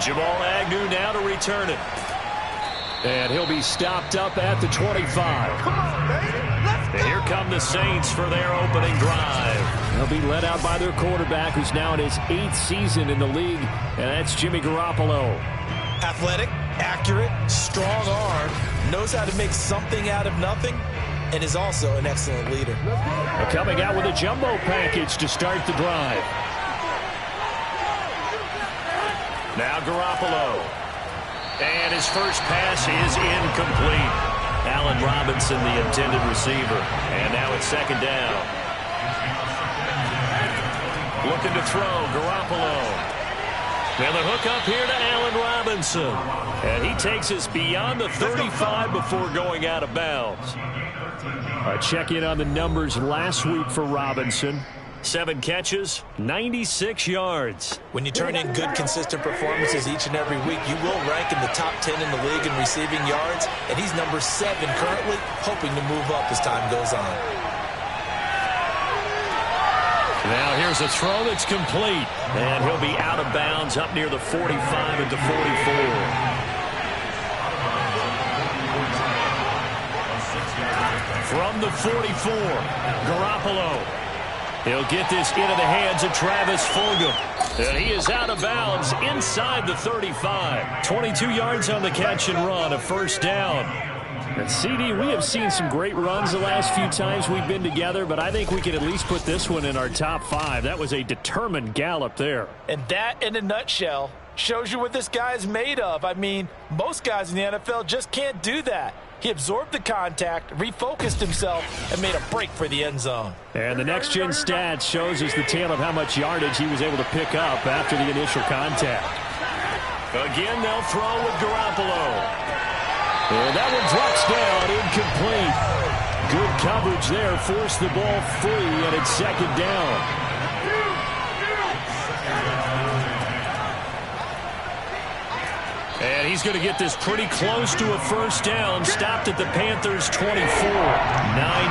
S8: Jamal Agnew now to return it. And he'll be stopped up at the 25.
S6: Come on, baby. Let's go.
S8: And here come the Saints for their opening drive. They'll be led out by their quarterback, who's now in his 8th season in the league, and that's Jimmy Garoppolo.
S2: Athletic, accurate, strong arm, knows how to make something out of nothing, and is also an excellent leader.
S8: Coming out with a jumbo package to start the drive. Now Garoppolo. And his first pass is incomplete. Allen Robinson, the intended receiver. And now it's second down. Looking to throw, Garoppolo. And the hook up here to Allen Robinson. And he takes us beyond the 35 before going out of bounds. Check in on the numbers last week for Robinson. 7 catches, 96 yards.
S2: When you turn in good, consistent performances each and every week, you will rank in the top 10 in the league in receiving yards, and he's number 7 currently, hoping to move up as time goes on.
S8: Now here's a throw that's complete, and he'll be out of bounds up near the 45 at the 44. From the 44, Garoppolo. He'll get this into the hands of Travis Fulgham. And he is out of bounds inside the 35. 22 yards on the catch and run, a first down. And CD, we have seen some great runs the last few times we've been together, but I think we can at least put this one in our top 5. That was a determined gallop there.
S3: And that, in a nutshell, shows you what this guy is made of. I mean, most guys in the NFL just can't do that. He absorbed the contact, refocused himself, and made a break for the end zone.
S8: And the next-gen stats shows us the tale of how much yardage he was able to pick up after the initial contact. Again, they'll throw with Garoppolo. And that one drops down, incomplete. Good coverage there, forced the ball free, and it's second down. And he's going to get this pretty close to a first down. Stopped at the Panthers' 24. 9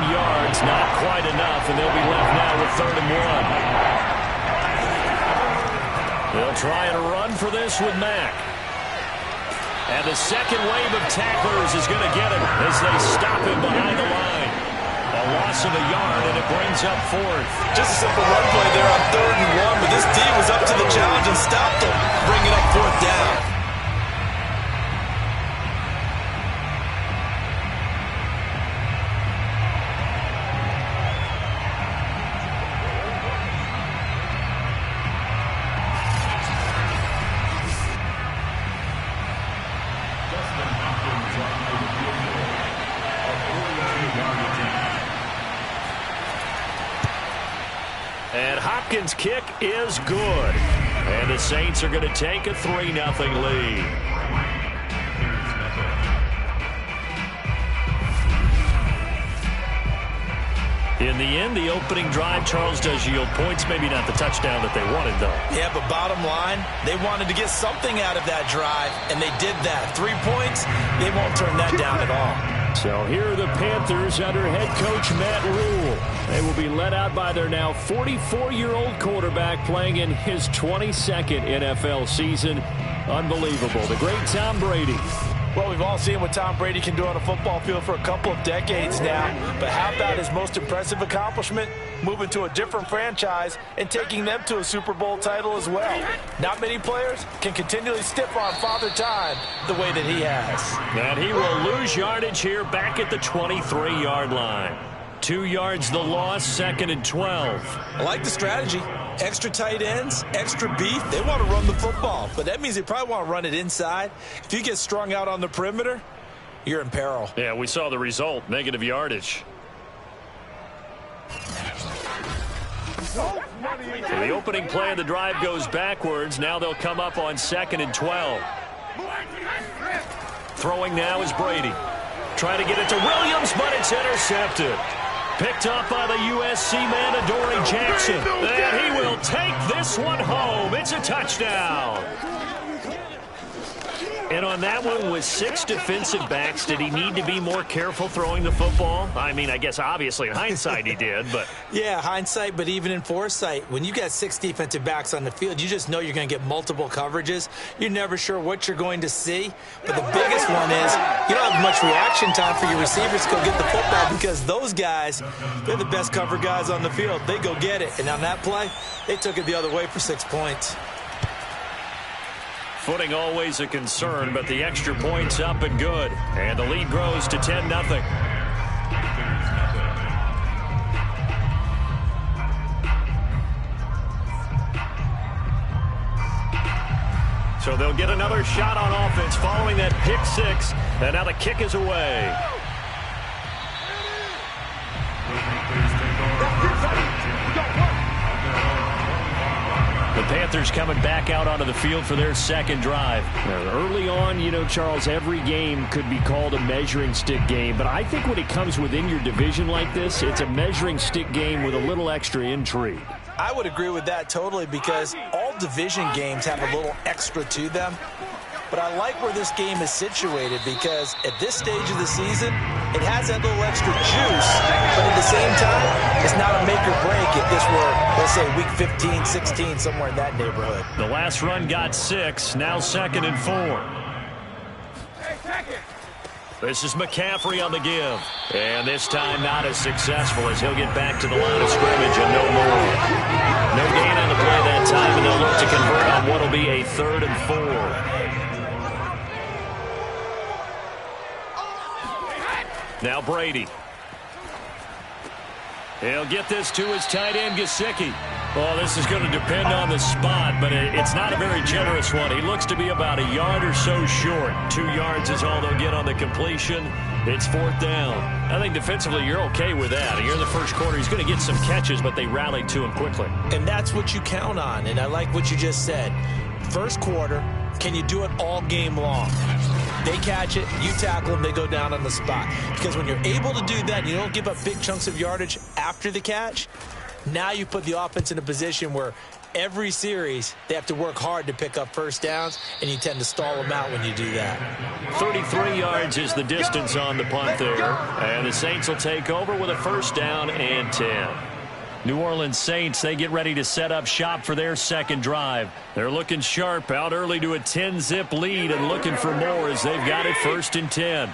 S8: yards, not quite enough, and they'll be left now with 3rd and 1. They'll try and run for this with Mack. And the second wave of tacklers is going to get him as they stop him behind the line. A loss of a yard, and it brings up 4th.
S2: Just a simple run play there on 3rd and 1, but this D was up to the challenge and stopped him, bringing up 4th down.
S8: And Hopkins' kick is good. And the Saints are going to take a 3-0 lead. In the end, the opening drive, Charles, does yield points. Maybe not the touchdown that they wanted, though.
S2: Yeah, but bottom line, they wanted to get something out of that drive, and they did that. 3 points, they won't turn that down at all.
S8: So here are the Panthers under head coach Matt Rule. They will be led out by their now 44-year-old quarterback playing in his 22nd NFL season. Unbelievable. The great Tom Brady.
S3: Well, we've all seen what Tom Brady can do on a football field for a couple of decades now. But how about his most impressive accomplishment? Moving to a different franchise and taking them to a Super Bowl title as well. Not many players can continually stiff on Father Time the way that he has.
S8: And he will lose yardage here back at the 23-yard line. 2 yards the loss, 2nd and 12.
S2: I like the strategy. Extra tight ends, extra beef. They want to run the football, but that means they probably want to run it inside. If you get strung out on the perimeter, you're in peril.
S8: Yeah, we saw the result, negative yardage. So the opening play of the drive goes backwards. Now they'll come up on 2nd and 12. Throwing now is Brady. Trying to get it to Williams, but it's intercepted. Picked up by the USC man, Adoree Jackson. And he will take this one home. It's a touchdown. And on that one, with 6 defensive backs, did he need to be more careful throwing the football? I mean, I guess obviously in hindsight he did, but...
S2: Yeah, hindsight, but even in foresight, when you got 6 defensive backs on the field, you just know you're going to get multiple coverages. You're never sure what you're going to see. But the biggest one is you don't have much reaction time for your receivers to go get the football because those guys, they're the best cover guys on the field. They go get it. And on that play, they took it the other way for 6 points.
S8: Footing always a concern, but the extra point's up and good. And the lead grows to 10-0. So they'll get another shot on offense following that pick 6. And now the kick is away. The Panthers coming back out onto the field for their second drive.
S5: Early on, you know, Charles, every game could be called a measuring stick game. But I think when it comes within your division like this, it's a measuring stick game with a little extra intrigue.
S2: I would agree with that totally because all division games have a little extra to them. But I like where this game is situated because at this stage of the season, it has that little extra juice. But at the same time, it's not a make or break if this were, let's say, week 15, 16, somewhere in that neighborhood.
S8: The last run got 6, now 2nd and 4. This is McCaffrey on the give. And this time not as successful as he'll get back to the line of scrimmage and no more. No gain on the play that time, and they'll look to convert on what will be a 3rd and 4. Now Brady. He'll get this to his tight end, Gesicki. Well, this is going to depend on the spot, but it's not a very generous one. He looks to be about a yard or so short. 2 yards is all they'll get on the completion. It's 4th down. I think defensively you're okay with that. You're in the first quarter. He's going to get some catches, but they rallied to him quickly.
S2: And that's what you count on, and I like what you just said. First quarter, can you do it all game long? They catch it, you tackle them, they go down on the spot. Because when you're able to do that, and you don't give up big chunks of yardage after the catch, now you put the offense in a position where every series they have to work hard to pick up first downs, and you tend to stall them out when you do that.
S8: 33 yards is the distance on the punt there. And the Saints will take over with a 1st down and 10. New Orleans Saints, they get ready to set up shop for their second drive. They're looking sharp, out early to a 10-zip lead and looking for more as they've got it 1st and 10.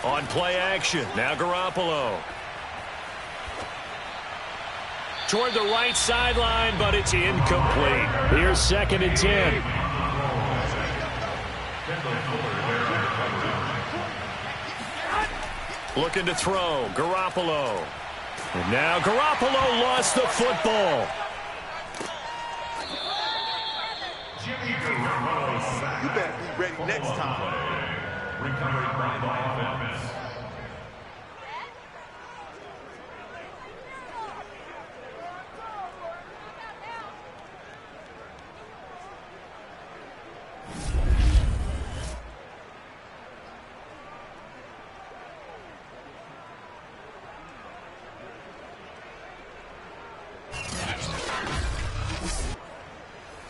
S8: On play action, now Garoppolo. Toward the right sideline, but it's incomplete. Here's 2nd and 10. Looking to throw, Garoppolo. And now Garoppolo lost the football.
S6: You better be ready next time.
S1: Recovered by the offense.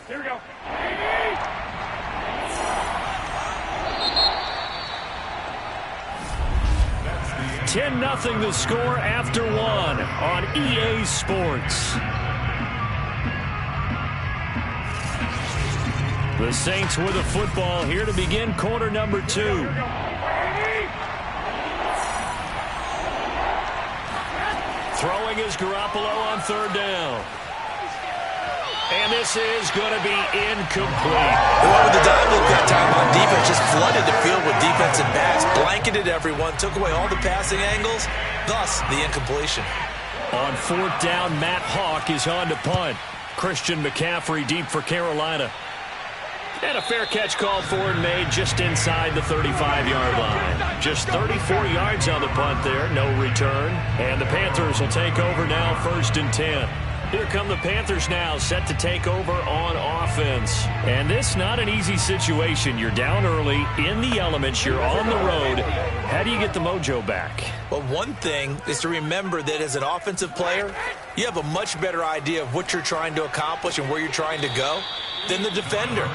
S6: Here we go.
S8: 10-0 the score after 1 on EA Sports. The Saints with the football here to begin quarter number 2. Throwing is Garoppolo on 3rd down. And this is going to be incomplete.
S2: Whoever the dime look that time on defense just flooded the field with defensive backs, blanketed everyone, took away all the passing angles, thus the incompletion.
S8: On 4th down, Matt Hawk is on to punt. Christian McCaffrey deep for Carolina. And a fair catch called for and made just inside the 35-yard line. Just 34 yards on the punt there, no return. And the Panthers will take over now 1st and 10. Here come the Panthers now, set to take over on offense. And this not an easy situation. You're down early, in the elements, you're on the road. How do you get the mojo back?
S2: Well, one thing is to remember that as an offensive player, you have a much better idea of what you're trying to accomplish and where you're trying to go than the defender.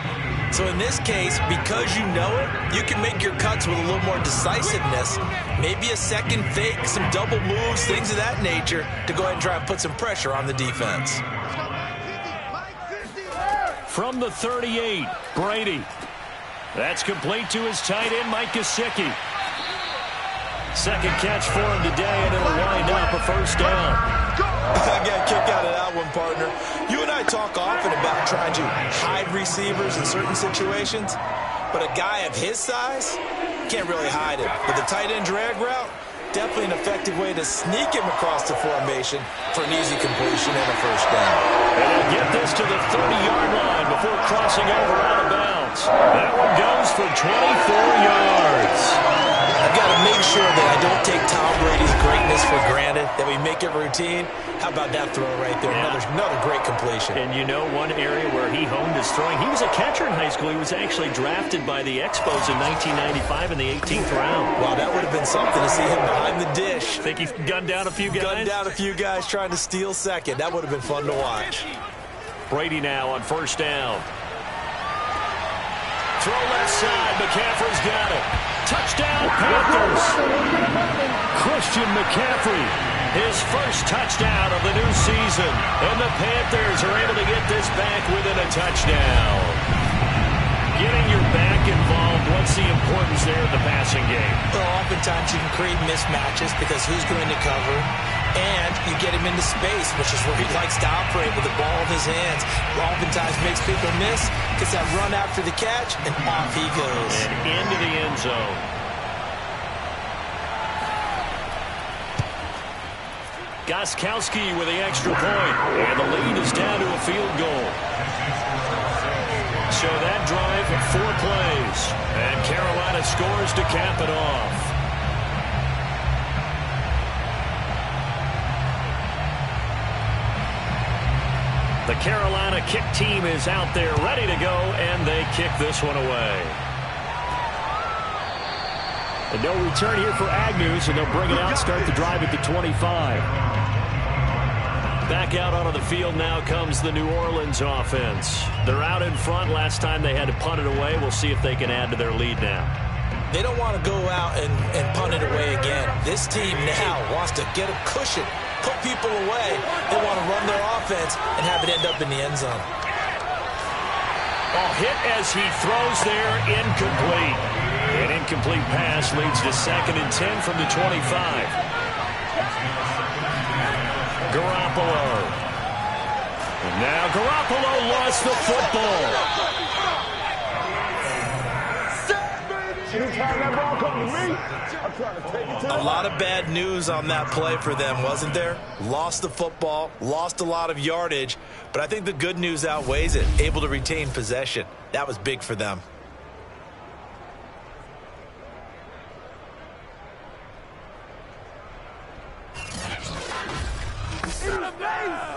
S2: So in this case, because you know it, you can make your cuts with a little more decisiveness, maybe a second fake, some double moves, things of that nature, to go ahead and try and put some pressure on the defense.
S8: From the 38, Brady. That's complete to his tight end, Mike Gesicki. Second catch for him today, and it'll wind up a first down.
S2: I got a kick out of that one, partner. You and I talk often about trying to hide receivers in certain situations, but a guy of his size can't really hide him. But the tight end drag route, definitely an effective way to sneak him across the formation for an easy completion and a first down.
S8: And they'll get this to the 30-yard line before crossing over out of bounds. That one goes for 24 yards.
S2: I've got to make sure that I don't take Tom Brady's greatness for granted, that we make it routine. How about that throw right there? Yeah. Another great completion.
S8: And you know one area where he honed his throwing, he was a catcher in high school. He was actually drafted by the Expos in 1995 in the 18th round.
S2: Wow, that would have been something to see him behind the dish.
S8: Think he gunned down a few guys?
S2: Gunned down a few guys trying to steal second. That would have been fun to watch.
S8: Brady now on first down. Throw left side. McCaffrey's got it. Touchdown, Panthers. Christian McCaffrey, his first touchdown of the new season. And the Panthers are able to get this back within a touchdown. Getting your back involved, what's the importance there of the passing game?
S2: Well, oftentimes you can create mismatches because who's going to cover, and you get him into space, which is where he likes to operate with the ball in his hands. Oftentimes makes people miss, gets that run after the catch, and off he goes.
S8: And into the end zone. Gostkowski with the extra point, and the lead is down to a field goal. So that drive, 4 plays, and Carolina scores to cap it off. The Carolina kick team is out there ready to go, and they kick this one away. And no return here for Agnew, so they'll bring it out, start the drive at the 25. Back out onto the field now comes the New Orleans offense. They're out in front. Last time they had to punt it away. We'll see if they can add to their lead now.
S2: They don't want to go out and punt it away again. This team now wants to get a cushion, put people away. They want to run their offense and have it end up in the end zone.
S8: Oh, hit as he throws there, incomplete. An incomplete pass leads to 2nd and 10 from the 25. Garoppolo. And now Garoppolo lost the football.
S2: A lot of bad news on that play for them, wasn't there? Lost the football, lost a lot of yardage, but I think the good news outweighs it. Able to retain possession. That was big for them.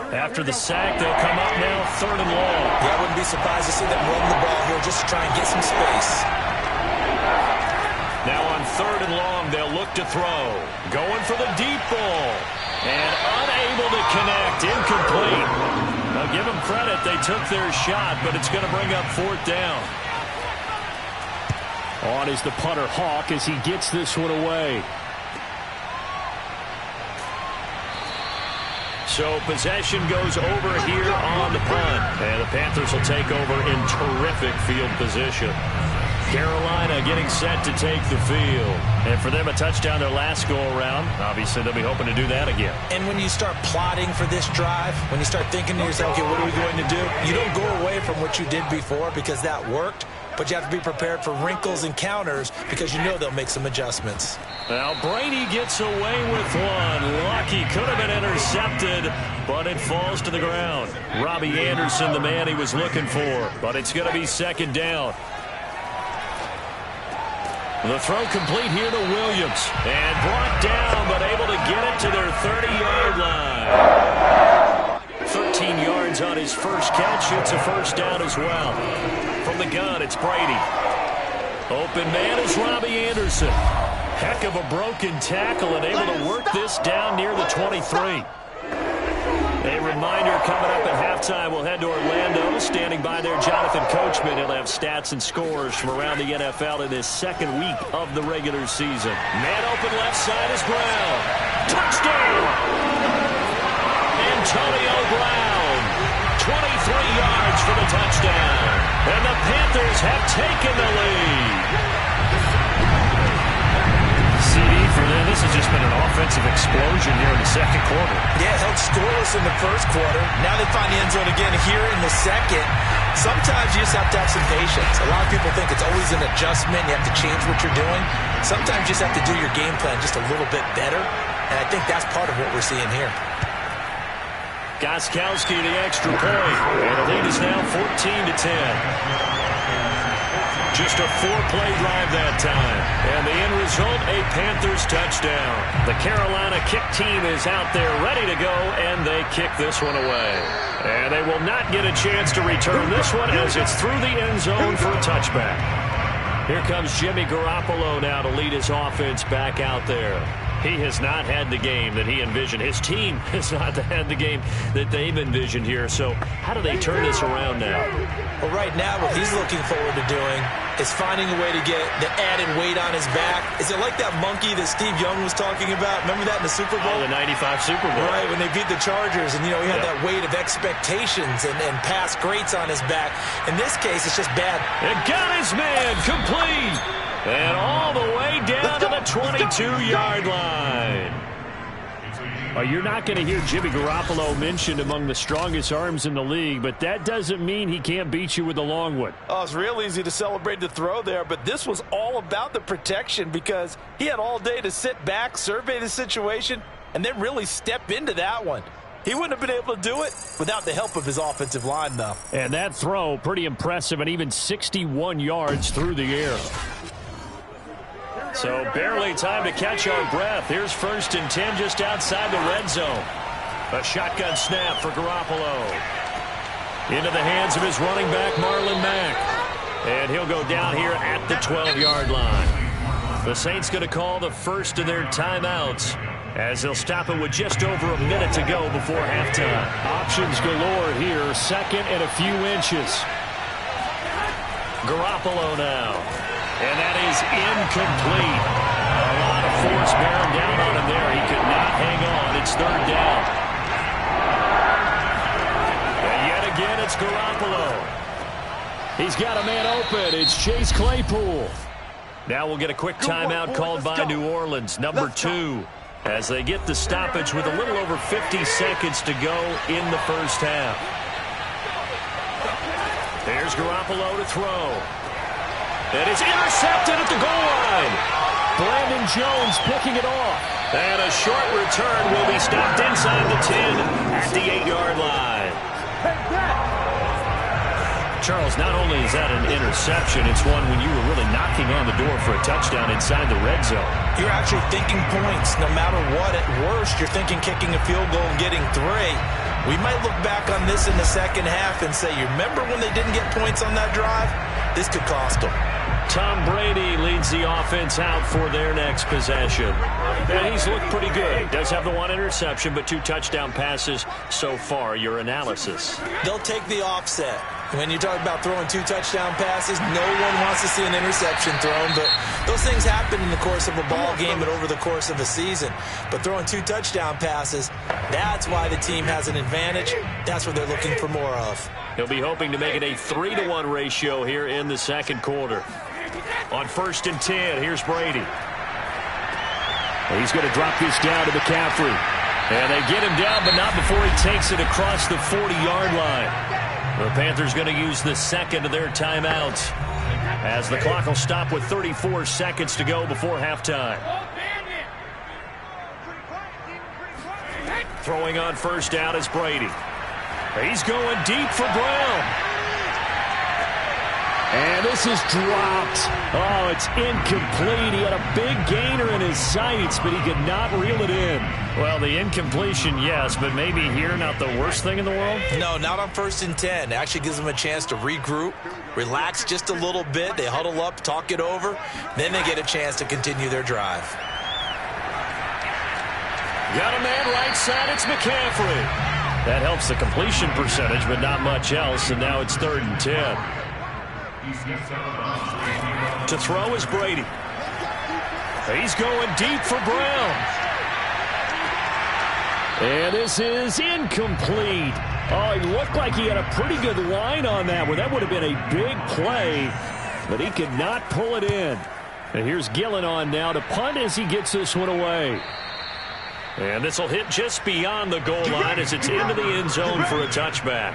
S8: After the sack, they'll come up now 3rd and long.
S2: Yeah, I wouldn't be surprised to see them run the ball here just to try and get some space.
S8: Now on 3rd and long, they'll look to throw. Going for the deep ball. And unable to connect. Incomplete. Now give them credit. They took their shot, but it's going to bring up 4th down. On is the punter Hawk as he gets this one away. So possession goes over here on the punt. And the Panthers will take over in terrific field position. Carolina getting set to take the field. And for them, a touchdown their last go-around. Obviously, they'll be hoping to do that again.
S2: And when you start plotting for this drive, when you start thinking to yourself, okay, what are we going to do? You don't go away from what you did before because that worked. But you have to be prepared for wrinkles and counters because you know they'll make some adjustments.
S8: Now Brady gets away with one. Lucky, could have been intercepted, but it falls to the ground. Robbie Anderson, the man he was looking for, but it's going to be 2nd down. The throw complete here to Williams. And brought down, but able to get it to their 30-yard line. 13 14 yards on his first catch. It's a first down as well. From the gun, it's Brady. Open man is Robbie Anderson. Heck of a broken tackle and able to work this down near the 23. A reminder coming up at halftime, we'll head to Orlando. Standing by there, Jonathan Coachman. He'll have stats and scores from around the NFL in his second week of the regular season. Man open left side is Brown. Touchdown! Antonio Brown. 23 yards for the touchdown. And the Panthers have taken the lead. CD for them. This has just been an offensive explosion here in the second quarter.
S2: Yeah, held scoreless in the first quarter. Now they find the end zone again here in the second. Sometimes you just have to have some patience. A lot of people think it's always an adjustment. You have to change what you're doing. Sometimes you just have to do your game plan just a little bit better. And I think that's part of what we're seeing here.
S8: Gostkowski the extra point. And the lead is now 14-10. Just a 4-play drive that time. And the end result, a Panthers touchdown. The Carolina kick team is out there ready to go, and they kick this one away. And they will not get a chance to return this one as it's through the end zone for a touchback. Here comes Jimmy Garoppolo now to lead his offense back out there. He has not had the game that he envisioned. His team has not had the game that they've envisioned here. So how do they turn this around now?
S2: Well, right now what he's looking forward to doing is finding a way to get the added weight on his back. Is it like that monkey that Steve Young was talking about? Remember that in the Super Bowl?
S8: Oh, the 95 Super Bowl.
S2: Right, when they beat the Chargers, and, you know, he had that weight of expectations and past greats on his back. In this case, it's just bad.
S8: And got his man complete. And all the way down to the 22-yard line. You're not going to hear Jimmy Garoppolo mentioned among the strongest arms in the league, but that doesn't mean he can't beat you with the long one.
S3: Oh, it's real easy to celebrate the throw there, but this was all about the protection because he had all day to sit back, survey the situation, and then really step into that one. He wouldn't have been able to do it without the help of his offensive line, though.
S8: And that throw, pretty impressive, and even 61 yards through the air. So barely time to catch our breath. Here's 1st and 10 just outside the red zone. A shotgun snap for Garoppolo. Into the hands of his running back, Marlon Mack. And he'll go down here at the 12-yard line. The Saints going to call the first of their timeouts as they'll stop it with just over a minute to go before halftime. Options galore here. 2nd and a few inches. Garoppolo now. And that is incomplete. A lot of force bearing down on him there. He could not hang on. It's 3rd down. And yet again, it's Garoppolo. He's got a man open. It's Chase Claypool. Now we'll get a quick timeout called by New Orleans, number 2, as they get the stoppage with a little over 50 seconds to go in the first half. There's Garoppolo to throw. And it's intercepted at the goal line. Brandon Jones picking it off. And a short return will be stopped inside the 10 at the 8-yard line. Charles, not only is that an interception, it's one when you were really knocking on the door for a touchdown inside the red zone.
S2: You're actually thinking points. No matter what, at worst, you're thinking kicking a field goal and getting 3. We might look back on this in the second half and say, you remember when they didn't get points on that drive? This could cost them.
S8: Tom Brady leads the offense out for their next possession. And he's looked pretty good. He does have the 1 interception, but 2 touchdown passes so far. Your analysis?
S2: They'll take the offset. When you talk about throwing 2 touchdown passes, no one wants to see an interception thrown, but those things happen in the course of a ball game and over the course of a season. But throwing 2 touchdown passes, that's why the team has an advantage. That's what they're looking for more of.
S8: He'll be hoping to make it a 3-to-1 ratio here in the second quarter. On 1st and 10, here's Brady. He's going to drop this down to McCaffrey. And they get him down, but not before he takes it across the 40-yard line. The Panthers going to use the second of their timeouts as the clock will stop with 34 seconds to go before halftime. Throwing on 1st down is Brady. He's going deep for Brown. And this this is dropped. Oh, it's incomplete. He had a big gainer in his sights, but he could not reel it in.
S5: Well, the incompletion, yes, but maybe here not the worst thing in the world?
S2: No, not on 1st and 10. It actually gives them a chance to regroup, relax just a little bit. They huddle up, talk it over. Then they get a chance to continue their drive.
S8: Got a man right side. It's McCaffrey.
S5: That helps the completion percentage, but not much else, and now it's 3rd and 10.
S8: To throw is Brady. He's going deep for Brown. And this is incomplete. Oh, he looked like he had a pretty good line on that one. That would have been a big play, but he could not pull it in. And here's Gillen on now to punt as he gets this one away.
S5: And this will hit just beyond the goal line as it's into the end zone for a touchback.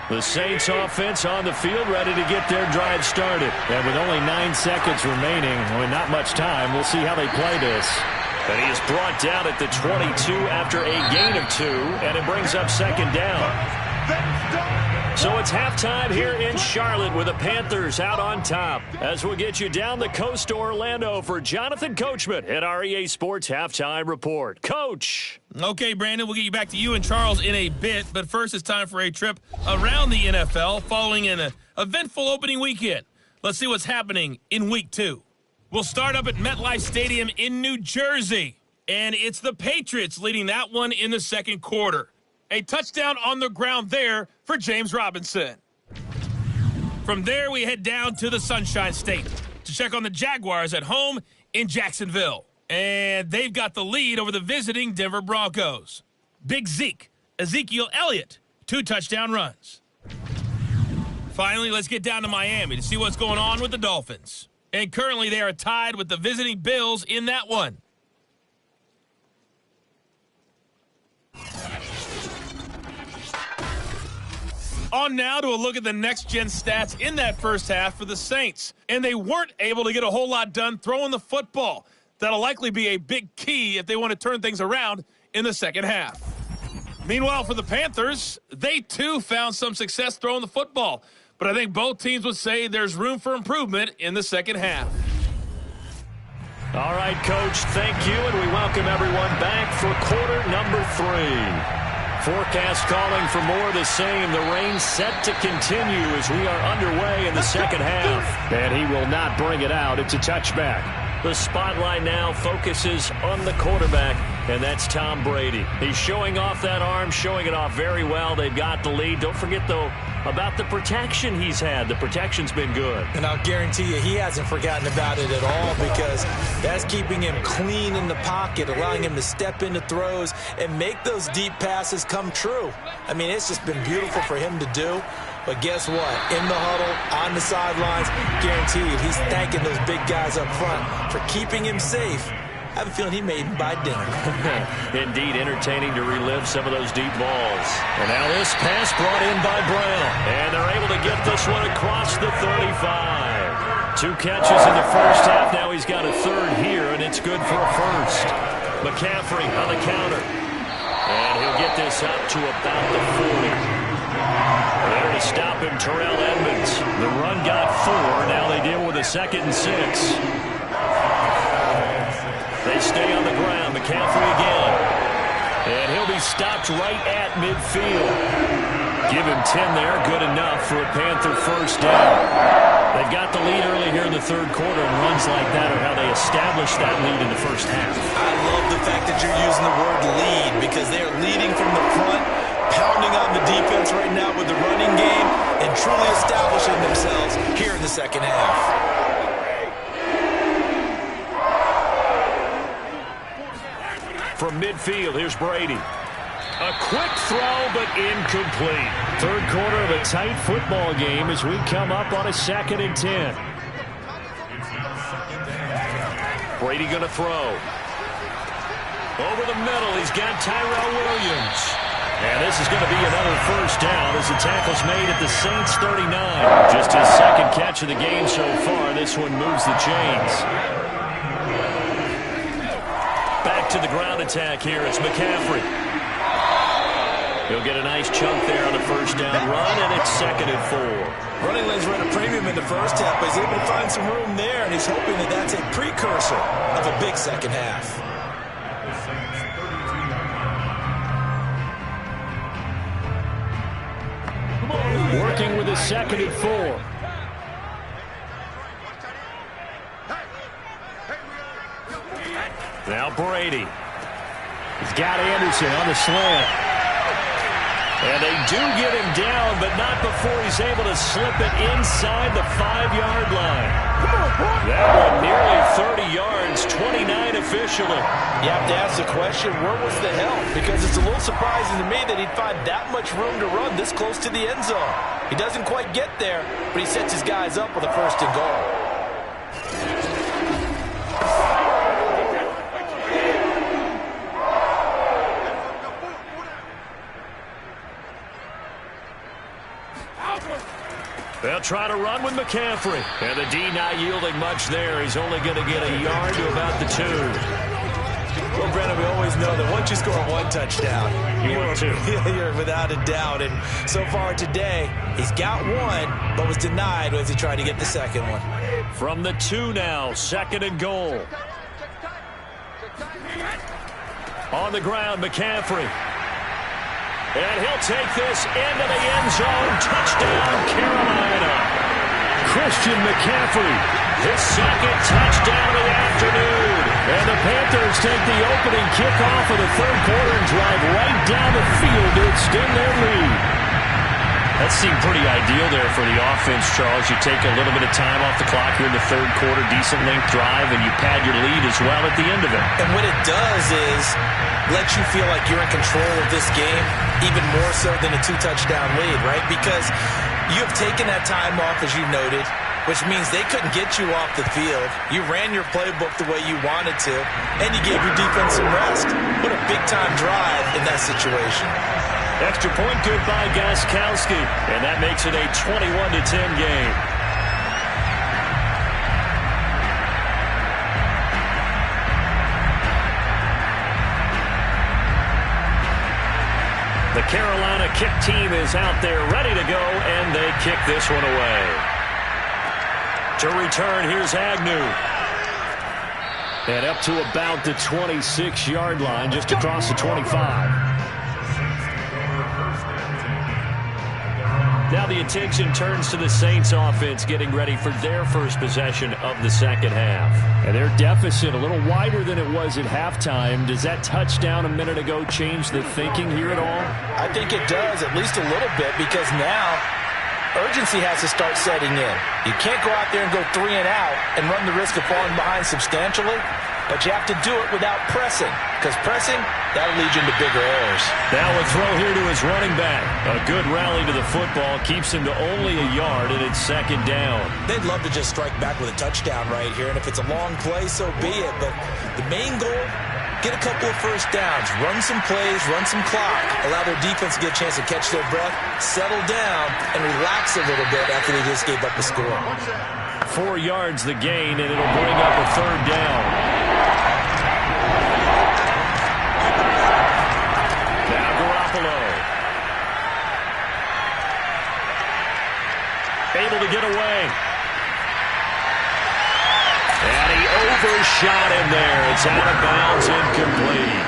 S8: The Saints offense on the field ready to get their drive started. And with only 9 seconds remaining, with not much time, we'll see how they play this.
S5: And he is brought down at the 22 after a gain of 2, and it brings up 2nd down.
S8: So it's halftime here in Charlotte with the Panthers out on top. As we'll get you down the coast to Orlando for Jonathan Coachman at our EA Sports Halftime Report. Coach.
S4: Okay, Brandon, we'll get you back to you and Charles in a bit, but first it's time for a trip around the NFL following an eventful opening weekend. Let's see what's happening in Week 2. We'll start up at MetLife Stadium in New Jersey, and it's the Patriots leading that one in the second quarter. A touchdown on the ground there for James Robinson. From there, we head down to the Sunshine State to check on the Jaguars at home in Jacksonville. And they've got the lead over the visiting Denver Broncos. Big Zeke, Ezekiel Elliott, 2 touchdown runs. Finally, let's get down to Miami to see what's going on with the Dolphins. And currently, they are tied with the visiting Bills in that one. On now to a look at the next-gen stats in that first half for the Saints. And they weren't able to get a whole lot done throwing the football. That'll likely be a big key if they want to turn things around in the second half. Meanwhile, for the Panthers, they too found some success throwing the football. But I think both teams would say there's room for improvement in the second half.
S8: All right, Coach, thank you, and we welcome everyone back for quarter number 3. Forecast calling for more of the same. The rain set to continue as we are underway in the second half. And he will not bring it out. It's a touchback. The spotlight now focuses on the quarterback, and that's Tom Brady. He's showing off that arm, showing it off very well. They've got the lead. Don't forget, though, about the protection he's had. The protection's been good.
S2: And I'll guarantee you he hasn't forgotten about it at all because that's keeping him clean in the pocket, allowing him to step into throws and make those deep passes come true. I mean, it's just been beautiful for him to do. But guess what? In the huddle, on the sidelines, guaranteed he's thanking those big guys up front for keeping him safe. I have a feeling he made him buy dinner.
S8: Indeed, entertaining to relive some of those deep balls. And now this pass brought in by Brown. And they're able to get this one across the 35. 2 catches in the first half. Now he's got a 3rd here, and it's good for a 1st. McCaffrey on the counter. And he'll get this up to about the 40. There to stop him, Terrell Edmonds. The run got 4. Now they deal with a 2nd and 6. They stay on the ground. McCaffrey again. And he'll be stopped right at midfield. Give him 10 there. Good enough for a Panther 1st down. They've got the lead early here in the 3rd quarter, and runs like that are how they establish that lead in the first half.
S2: I love the fact that you're using the word lead because they are leading from the front, pounding on the defense right now with the running game, and truly establishing themselves here in the second half.
S8: From midfield, here's Brady. A quick throw, but incomplete. 3rd quarter of a tight football game as we come up on a 2nd and 10. Brady going to throw. Over the middle, he's got Tyrell Williams. And this is going to be another 1st down as the tackle's made at the Saints 39. Just his 2nd catch of the game so far. This one moves the chains. Back to the ground attack here. It's McCaffrey. He'll get a nice chunk there on the first down run, and it's 2nd and 4.
S2: Running lanes were at a premium in the first half, but he's able to find some room there, and he's hoping that that's a precursor of a big second half.
S8: Working with a 2nd and 4. Now Brady. He's got Anderson on the slant. And they do get him down, but not before he's able to slip it inside the 5-yard line. That one nearly 30 yards, 29 officially.
S3: You have to ask the question, where was the help? Because it's a little surprising to me that he'd find that much room to run this close to the end zone. He doesn't quite get there, but he sets his guys up with a 1st and goal.
S8: They'll try to run with McCaffrey. And the D not yielding much there. He's only going to get a yard to about the 2.
S2: Well, Brennan, we always know that once you score one touchdown,
S8: want 2.
S2: You're without a doubt. And so far today, he's got one, but was denied as he tried to get the second one.
S8: From the 2 now, 2nd and goal. On the ground, McCaffrey. And he'll take this into the end zone. Touchdown, Carolina. Christian McCaffrey, his 2nd touchdown of the afternoon. And the Panthers take the opening kickoff of the 3rd quarter and drive right down the field to extend their lead. That seemed pretty ideal there for the offense, Charles. You take a little bit of time off the clock here in the 3rd quarter, decent length drive, and you pad your lead as well at the end of it.
S2: And what it does is let you feel like you're in control of this game, even more so than a 2-touchdown lead, right? Because you have taken that time off, as you noted, which means they couldn't get you off the field. You ran your playbook the way you wanted to, and you gave your defense some rest. What a big-time drive in that situation.
S8: Extra point good by Gostkowski, and that makes it a 21-10 game. The Carolina kick team is out there ready to go, and they kick this one away. To return, here's Agnew. And up to about the 26-yard line, just across the 25. Now the attention turns to the Saints offense getting ready for their first possession of the 2nd half. And their deficit a little wider than it was at halftime. Does that touchdown a minute ago change the thinking here at all?
S3: I think it does, at least a little bit, because now urgency has to start setting in. You can't go out there and go 3 and out and run the risk of falling behind substantially, but you have to do it without pressing, because pressing, that'll lead you into bigger errors.
S8: Now a throw here to his running back. A good rally to the football keeps him to only a yard, and it's 2nd down.
S2: They'd love to just strike back with a touchdown right here, and if it's a long play, so be it. But the main goal, get a couple of first downs, run some plays, run some clock, allow their defense to get a chance to catch their breath, settle down, and relax a little bit after they just gave up the score.
S8: 4 yards the gain, and it'll bring up a 3rd down. Able to get away. And he overshot him there. It's out of bounds, incomplete.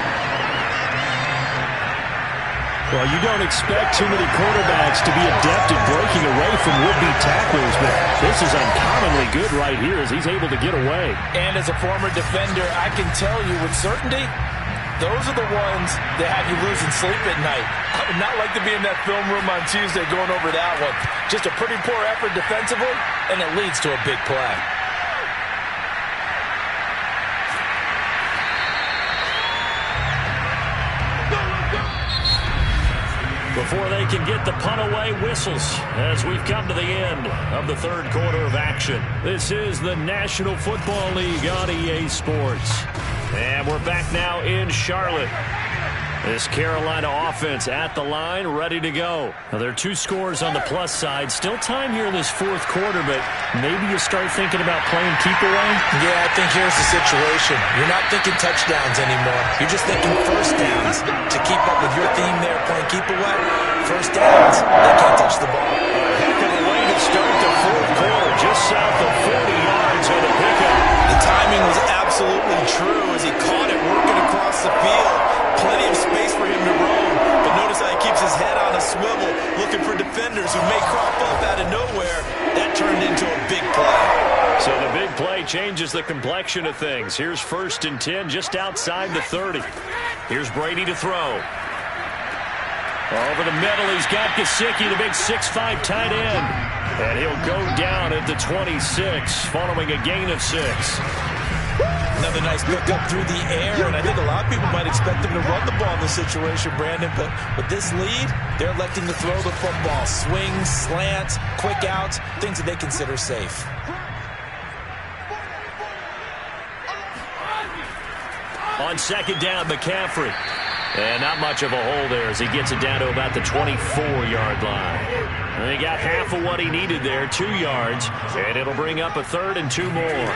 S8: Well, you don't expect too many quarterbacks to be adept at breaking away from would-be tacklers, but this is uncommonly good right here as he's able to get away.
S3: And as a former defender, I can tell you with certainty, those are the ones that have you losing sleep at night. I would not like to be in that film room on Tuesday going over that one. Just a pretty poor effort defensively, and it leads to a big play.
S8: Before they can get the punt away, whistles as we've come to the end of the 3rd quarter of action. This is the National Football League on EA Sports. And we're back now in Charlotte. This Carolina offense at the line, ready to go. Now, there are 2 scores on the plus side. Still time here in this 4th quarter, but maybe you start thinking about playing keep away?
S2: Yeah, I think here's the situation. You're not thinking touchdowns anymore. You're just thinking first downs to keep up with your theme there, playing keep away. First downs, they can't touch the ball.
S5: Heck of a way to start the fourth quarter, just south of 40 yards on the pickup.
S2: The timing was absolutely true as he caught it working across the field. Plenty of space for him to roam. But notice how he keeps his head on a swivel, looking for defenders who may crop up out of nowhere. That turned into a big play.
S5: So the big play changes the complexion of things. Here's 1st and 10 just outside the 30. Here's Brady to throw. Over the middle, he's got Gesicki, the big 6'5" tight end. And he'll go down at the 26 following a gain of 6.
S2: Another nice pickup through the air, and I think a lot of people might expect him to run the ball in this situation, Brandon, but with this lead, they're electing to throw the football. Swings, slants, quick outs, things that they consider safe.
S5: On 2nd down, McCaffrey. And not much of a hole there as he gets it down to about the 24-yard line. And he got half of what he needed there, 2 yards, and it'll bring up a 3rd and 2 more.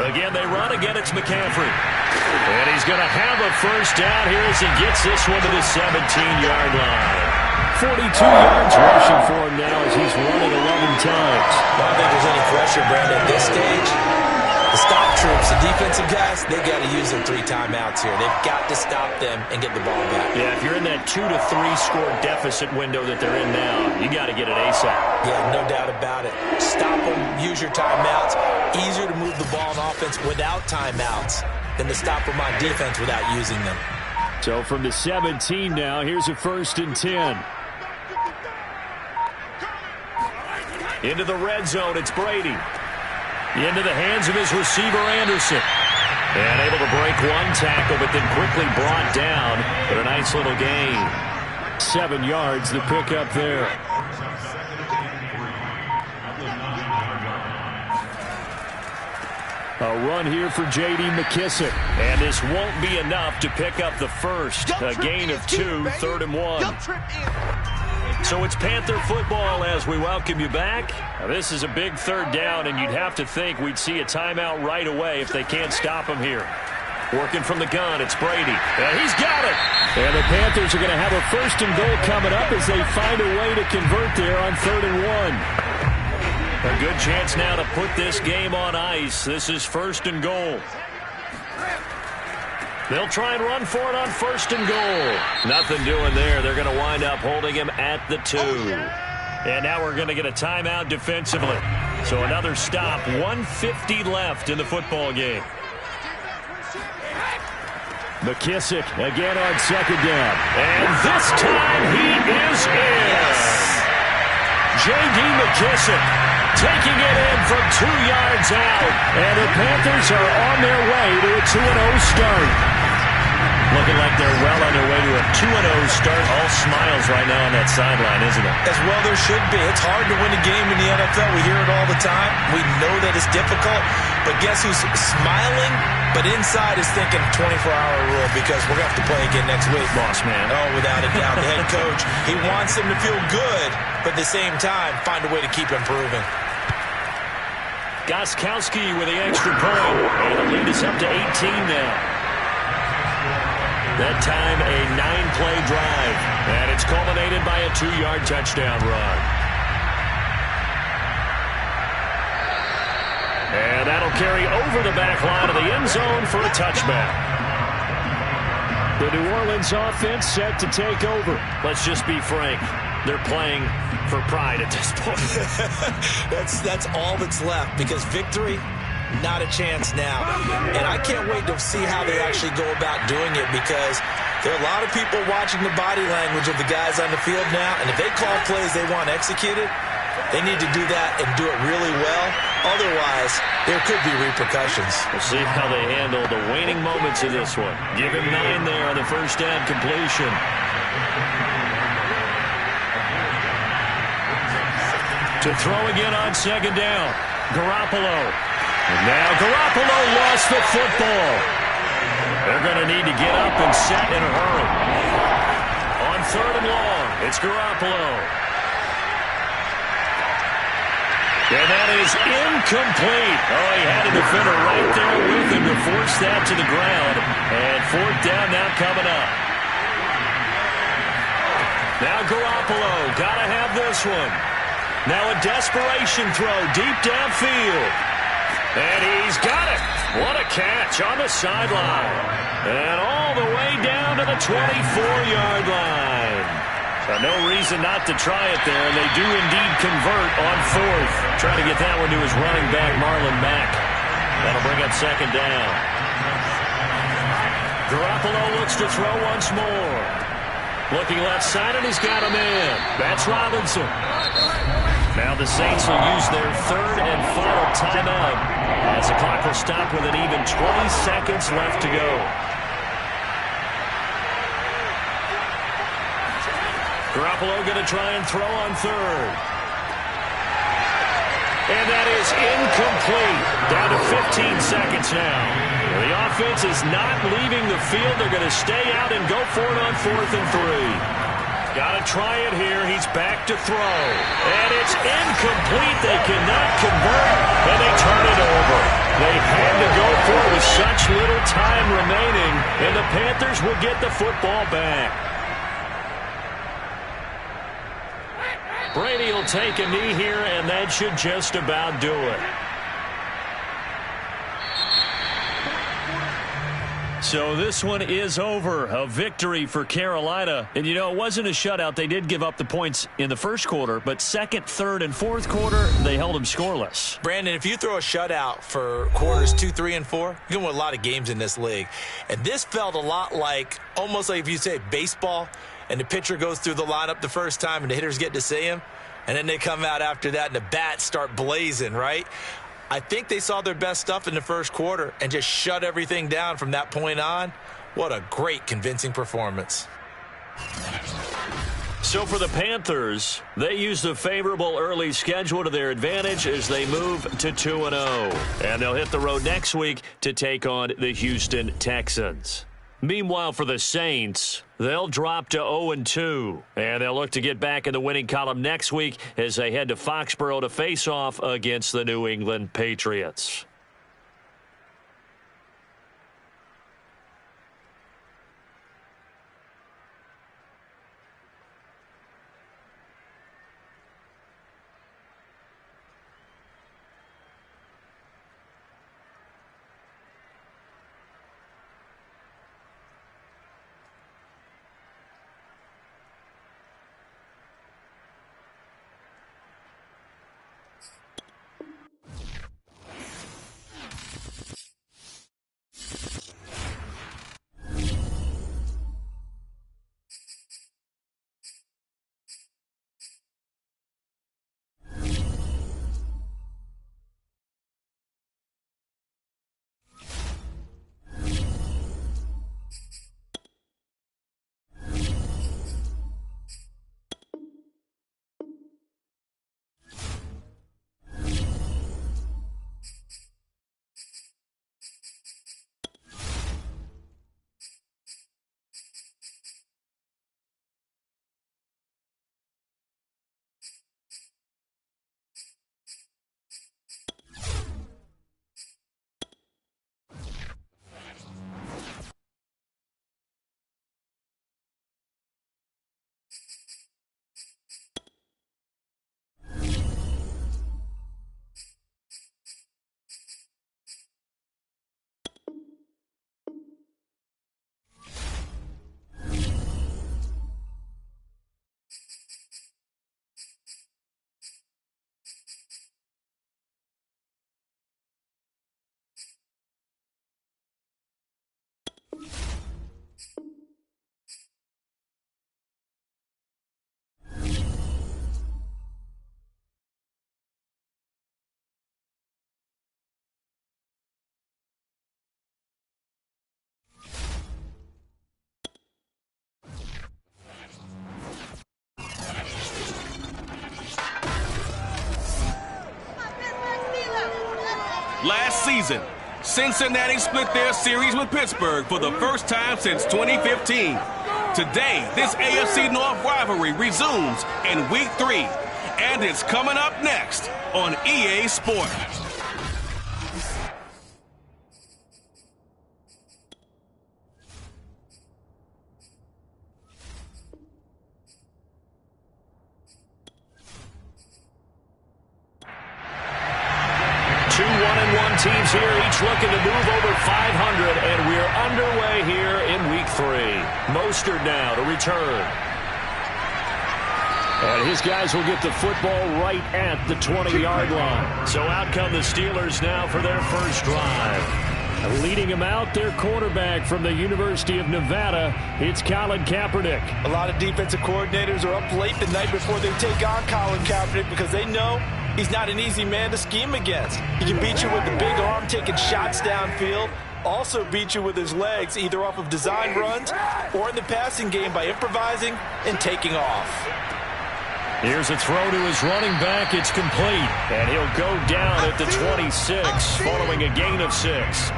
S5: Again, they run. Again, it's McCaffrey. And he's going to have a first down here as he gets this one to the 17-yard line.
S8: 42 yards rushing for him now as he's run it 11 times.
S2: I don't think there's any pressure, Brandon, at this stage. The stop troops, the defensive guys, they've got to use their 3 timeouts here. They've got to stop them and get the ball back.
S5: Yeah, if you're in that 2 to 3 score deficit window that they're in now, you got to get it ASAP.
S2: Yeah, no doubt about it. Stop them, use your timeouts. Easier to move the ball on offense without timeouts than to stop them on defense without using them.
S8: So from the 17 now, here's a 1st and 10.
S5: Into the red zone, it's Brady. Into the hands of his receiver, Anderson. And able to break one tackle, but then quickly brought down. But a nice little gain.
S8: 7 yards, the pickup there. A run here for J.D. McKissic.
S5: And this won't be enough to pick up the first. A gain of 2, 3rd and 1. So it's Panther football as we welcome you back. Now, this is a big 3rd down, and you'd have to think we'd see a timeout right away if they can't stop him here. Working from the gun, it's Brady. And he's got it.
S8: And the Panthers are going to have a 1st and goal coming up as they find a way to convert there on 3rd and 1.
S5: A good chance now to put this game on ice. This is 1st and goal. They'll try and run for it on 1st and goal. Nothing doing there. They're going to wind up holding him at the 2. And now we're going to get a timeout defensively. So another stop. 1:50 left in the football game.
S8: McKissic again on 2nd down.
S5: And this time he is in.
S2: Yes.
S5: J.D. McKissic taking it in from 2 yards out.
S8: And the Panthers are on their way to a 2-0 start.
S5: Looking like they're well on their way to a 2-0 start. All smiles right now on that sideline, isn't it?
S2: As well there should be. It's hard to win a game in the NFL. We hear it all the time. We know that it's difficult. But guess who's smiling? But inside is thinking 24-hour rule because we're going to have to play again next week.
S5: Boss man.
S2: Oh, without a doubt. The head coach, he wants them to feel good, but at the same time, find a way to keep improving.
S5: Gostkowski with the extra point. And the lead is up to 18 now. That time a 9-play drive. And it's culminated by a 2-yard touchdown run. And that'll carry over the back line of the end zone for a touchback.
S8: The New Orleans offense set to take over.
S5: Let's just be frank. They're playing for pride at this point.
S2: That's all that's left because victory, not a chance now. And I can't wait to see how they actually go about doing it because there are a lot of people watching the body language of the guys on the field now. And if they call plays they want executed, they need to do that and do it really well. Otherwise, there could be repercussions.
S5: We'll see how they handle the waning moments of this one. Give him 9 there on the first down completion. To throw again on 2nd down. Garoppolo. And now Garoppolo lost the football. They're going to need to get up and set in a hurry. On 3rd and long, it's Garoppolo. And that is incomplete. Oh, he had a defender right there with him to force that to the ground. And 4th down now coming up. Now Garoppolo, gotta have this one. Now a desperation throw deep downfield. And he's got it. What a catch on the sideline. And all the way down to the 24-yard line. So no reason not to try it there. They do indeed convert on fourth. Trying to get that one to his running back, Marlon Mack. That'll bring up second down. Garoppolo looks to throw once more. Looking left side, and he's got him in. That's Robinson. Now the Saints will use their third and final timeout as the clock will stop with an even 20 seconds left to go. Garoppolo going to try and throw on third. And that is incomplete. Down to 15 seconds now. The offense is not leaving the field. They're going to stay out and go for it on 4th and 3. Got to try it here. He's back to throw. And it's incomplete. They cannot convert, and they turn it over. They had to go for it with such little time remaining, and the Panthers will get the football back. Brady will take a knee here, and that should just about do it. So this one is over. A victory for Carolina. And, you know, it wasn't a shutout. They did give up the points in the first quarter, but second, third, and fourth quarter, they held them scoreless.
S2: Brandon, if you throw a shutout for quarters 2, 3, and 4, you're going to win a lot of games in this league. And this felt a lot like, almost like if you say baseball, and the pitcher goes through the lineup the first time, and the hitters get to see him, and then they come out after that, and the bats start blazing, right? I think they saw their best stuff in the first quarter and just shut everything down from that point on. What a great, convincing performance.
S5: So for the Panthers, they use the favorable early schedule to their advantage as they move to 2-0. And they'll hit the road next week to take on the Houston Texans. Meanwhile, for the Saints, they'll drop to 0-2, and they'll look to get back in the winning column next week as they head to Foxborough to face off against the New England Patriots.
S7: Last season, Cincinnati split their series with Pittsburgh for the first time since 2015. Today, this AFC North rivalry resumes in Week 3, and it's coming up next on EA Sports.
S8: Young teams here, each looking to move over 500, and we're underway here in Week 3. Mostert now to return. And his guys will get the football right at the 20-yard line. So out come the Steelers now for their first drive. Leading them out, their quarterback from the University of Nevada, it's Colin Kaepernick.
S3: A lot of defensive coordinators are up late the night before they take on Colin Kaepernick because they know he's not an easy man to scheme against. He can beat you with the big arm, taking shots downfield. Also beat you with his legs, either off of design runs or in the passing game by improvising and taking off.
S8: Here's a throw to his running back. It's complete. And he'll go down at the 26 following a gain of 6.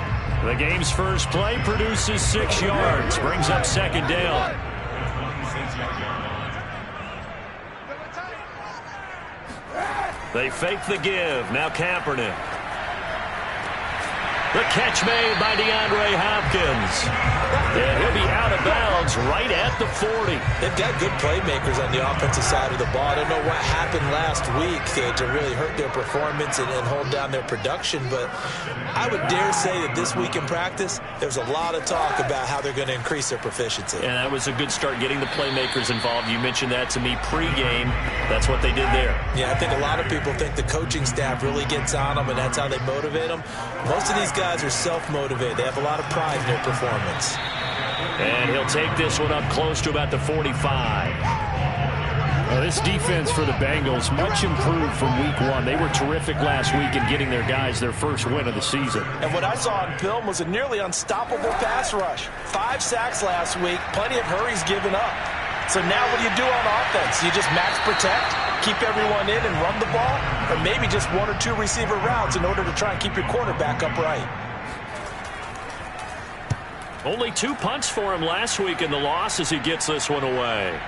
S8: The game's first play produces 6 yards. Brings up second down. They fake the give. Now Kaepernick. The catch made by DeAndre Hopkins. And he'll be out of bounds right at the 40.
S2: They've got good playmakers on the offensive side of the ball. I don't know what happened last week to really hurt their performance and hold down their production, but I would dare say that this week in practice, there's a lot of talk about how they're going to increase their proficiency.
S8: And that was a good start, getting the playmakers involved. You mentioned that to me pregame. That's what they did there.
S2: Yeah, I think a lot of people think the coaching staff really gets on them, and that's how they motivate them. Most of these guys are self-motivated. They have a lot of pride in their performance.
S8: And he'll take this one up close to about the 45. Well, this defense for the Bengals much improved from Week 1. They were terrific last week in getting their guys their first win of the season.
S3: And what I saw on film was a nearly unstoppable pass rush. 5 sacks last week, plenty of hurries given up. So now what do you do on offense? You just max protect, keep everyone in and run the ball, or maybe just 1 or 2 receiver routes in order to try and keep your quarterback upright.
S8: Only 2 punts for him last week in the loss as he gets this one away.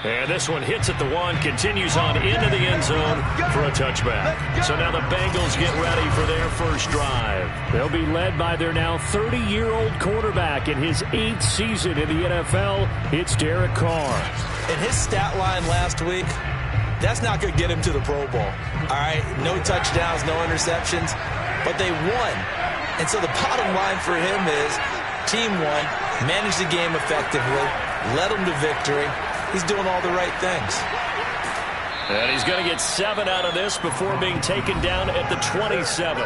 S8: And this one hits at the 1, continues on into the end zone for a touchback. So now the Bengals get ready for their first drive. They'll be led by their now 30-year-old quarterback in his 8th season in the NFL. It's Derek Carr.
S2: And his stat line last week, that's not going to get him to the Pro Bowl. All right, no touchdowns, no interceptions, but they won. And so the bottom line for him is team won, managed the game effectively, led them to victory. He's doing all the right things.
S8: And he's going to get 7 out of this before being taken down at the 27.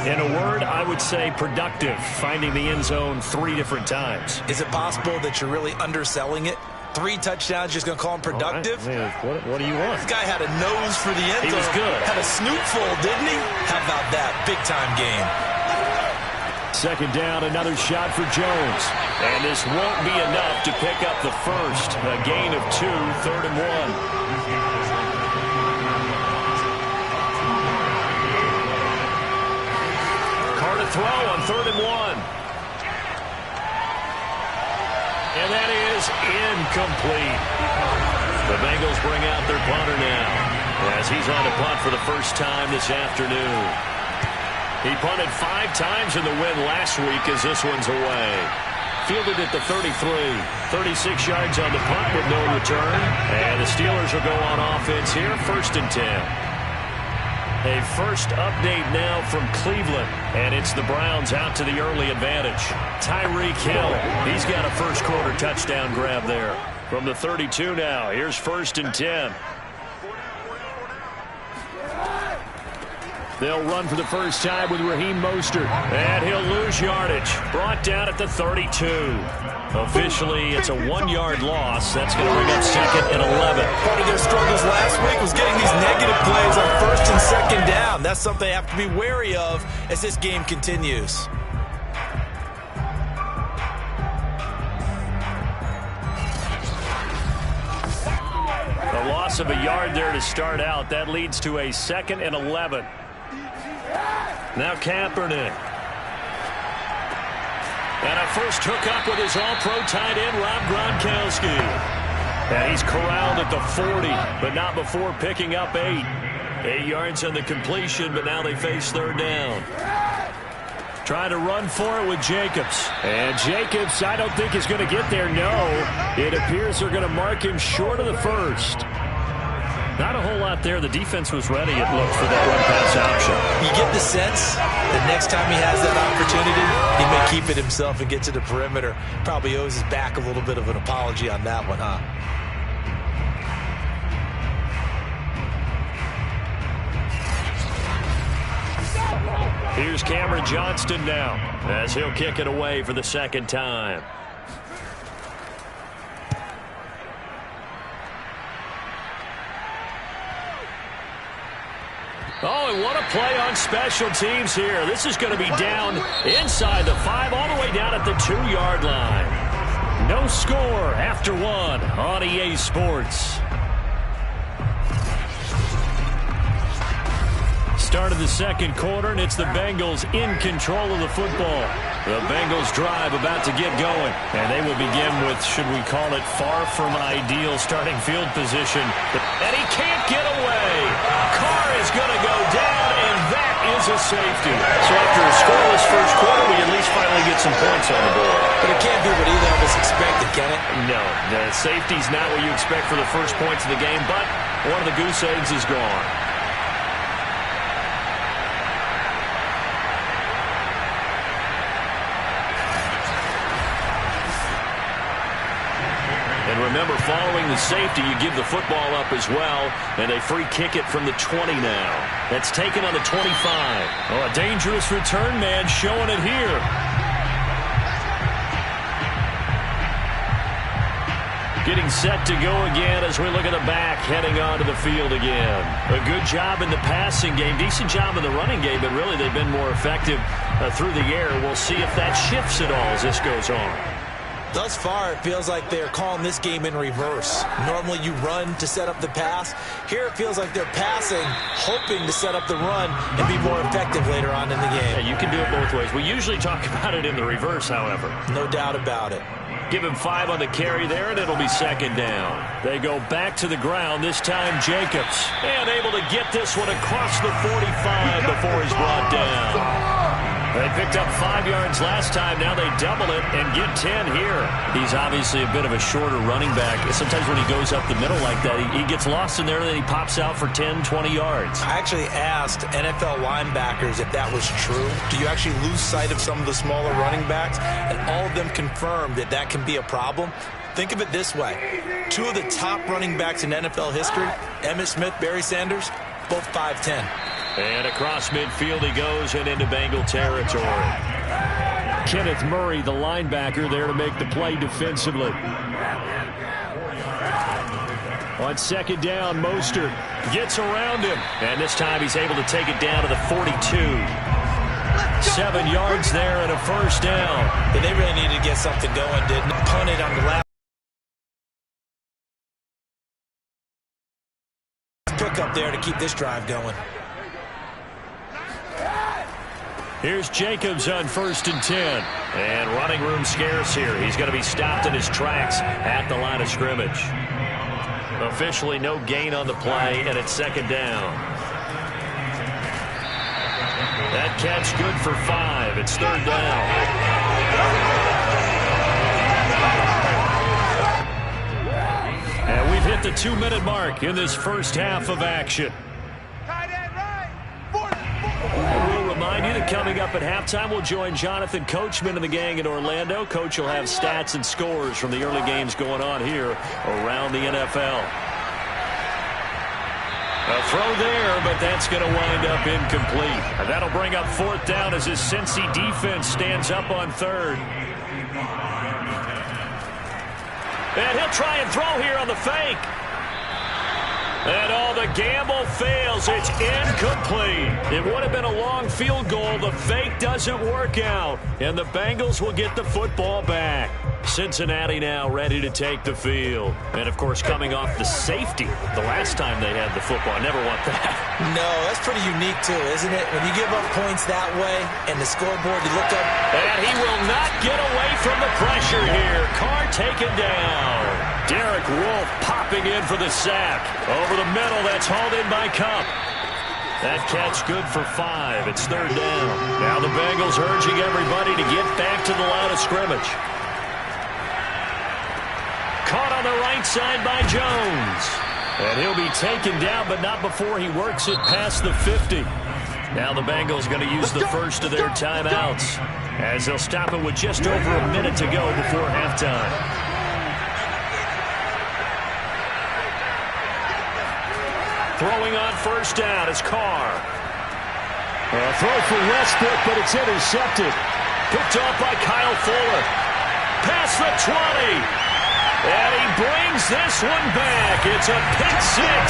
S8: In a word, I would say productive, finding the end zone 3 different times.
S2: Is it possible that you're really underselling it? 3 touchdowns, just going to call him productive?
S8: Right. What do you want?
S2: This guy had a nose for the end zone.
S8: He was good.
S2: Had a snoot full, didn't he? How about that? Big-time game.
S8: Second down, another shot for Jones. And this won't be enough to pick up the first. A gain of 2, 3rd and 1. Carr to throw on 3rd and 1. And that is incomplete. The Bengals bring out their punter now as he's on to punt for the first time this afternoon. He punted 5 times in the win last week as this one's away. Fielded at the 33. 36 yards on the punt with no return. And the Steelers will go on offense here, 1st and 10. A first update now from Cleveland, and it's the Browns out to the early advantage. Tyreek Hill, he's got a first-quarter touchdown grab there. From the 32 now, here's 1st and 10. They'll run for the first time with Raheem Mostert, and he'll lose yardage. Brought down at the 32. Officially, it's a 1-yard loss. That's going to bring up 2nd and 11.
S2: Part of their struggles last week was getting these negative plays on 1st and 2nd down. That's something they have to be wary of as this game continues.
S8: A loss of a yard there to start out. That leads to a 2nd and 11. Now Kaepernick. And a first hookup with his all-pro tight end, Rob Gronkowski. And he's corralled at the 40, but not before picking up 8. 8 yards on the completion, but now they face 3rd down. Trying to run for it with Jacobs. And Jacobs, I don't think is going to get there, no. It appears they're going to mark him short of the first. Not a whole lot there. The defense was ready, it looked, for that run-pass option.
S2: You get the sense that next time he has that opportunity, he may keep it himself and get to the perimeter. Probably owes his back a little bit of an apology on that one, huh?
S8: Here's Cameron Johnston now as he'll kick it away for the second time. Oh, and what a play on special teams here. This is going to be down inside the 5, all the way down at the 2-yard line. No score after 1 on EA Sports. Start of the second quarter, and it's the Bengals in control of the football. The Bengals drive about to get going, and they will begin with, should we call it, far from ideal starting field position. And he can't get away. Carr is going to go down, and that is a safety. So after a scoreless first quarter, we at least finally get some points on the board.
S2: But it can't be what either of us expected, can it?
S8: No, the safety's not what you expect for the first points of the game, but one of the goose eggs is gone. And remember, following the safety, you give the football up as well, and they free kick it from the 20 now. That's taken on the 25. Oh, a dangerous return man showing it here. Getting set to go again as we look at the back, heading onto the field again. A good job in the passing game, decent job in the running game, but really they've been more effective through the air. We'll see if that shifts at all as this goes on.
S2: Thus far, it feels like they're calling this game in reverse. Normally you run to set up the pass. Here it feels like they're passing, hoping to set up the run and be more effective later on in the game.
S8: Yeah, you can do it both ways. We usually talk about it in the reverse, however.
S2: No doubt about it.
S8: Give him 5 on the carry there, and it'll be second down. They go back to the ground, this time Jacobs. And able to get this one across the 45 before he's brought down. They picked up 5 yards last time. Now they double it and get 10 here. He's obviously a bit of a shorter running back. Sometimes when he goes up the middle like that, he gets lost in there, and then he pops out for 10, 20 yards.
S2: I actually asked NFL linebackers if that was true. Do you actually lose sight of some of the smaller running backs? And all of them confirmed that that can be a problem. Think of it this way. 2 of the top running backs in NFL history, Emmitt Smith, Barry Sanders, both 5'10".
S8: And across midfield he goes and into Bengal territory. Kenneth Murray, the linebacker, there to make the play defensively. On second down, Mostert gets around him. And this time he's able to take it down to the 42. 7 yards there and a first down.
S2: But they really needed to get something going, didn't they? Punted on the last pick up there to keep this drive going.
S8: Here's Jacobs on 1st and 10. And running room scarce here. He's going to be stopped in his tracks at the line of scrimmage. Officially no gain on the play, and it's second down. That catch good for 5. It's third down. And we've hit the 2-minute mark in this first half of action. We'll remind you that coming up at halftime, we'll join Jonathan Coachman and the gang in Orlando. Coach will have stats and scores from the early games going on here around the NFL. A throw there, but that's going to wind up incomplete. And that'll bring up 4th down as his Cincy defense stands up on 3rd. And he'll try and throw here on the fake. And all the gamble fails. It's incomplete. It would have been a long field goal. The fake doesn't work out. And the Bengals will get the football back. Cincinnati now ready to take the field. And, of course, coming off the safety the last time they had the football. I never want that.
S2: No, that's pretty unique, too, isn't it? When you give up points that way and the scoreboard, you look up.
S8: And he will not get away from the pressure here. Carr taken down. Derek Wolfe popping in for the sack. Over the middle, that's hauled in by Kupp. That catch good for 5. It's third down. Now the Bengals urging everybody to get back to the line of scrimmage. Caught on the right side by Jones. And he'll be taken down, but not before he works it past the 50. Now the Bengals going to use the first of their timeouts as they'll stop it with just over a minute to go before halftime. Throwing on first down is Carr.
S5: A throw for Westbrook, but it's intercepted.
S8: Picked off by Kyle Fuller. Past the 20. And he brings this one back. It's a pick six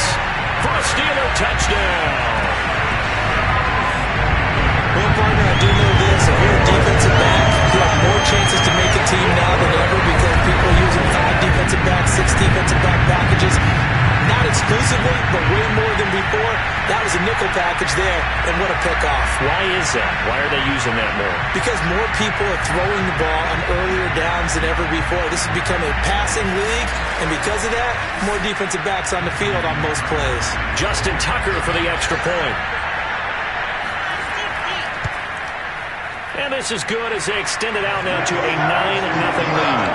S8: for a Steeler touchdown.
S2: Well, partner, I do know this. If you're a defensive back, you have more chances to make a team now than ever because people are using 5 defensive backs, 6 defensive back packages. Not exclusively, but way more than before. That was a nickel package there, and what a pickoff.
S8: Why is that? Why are they using that more?
S2: Because more people are throwing the ball on earlier downs than ever before. This has become a passing league, and because of that, more defensive backs on the field on most plays.
S8: Justin Tucker for the extra point. And this is good as they extend it out now to a 9-0 lead.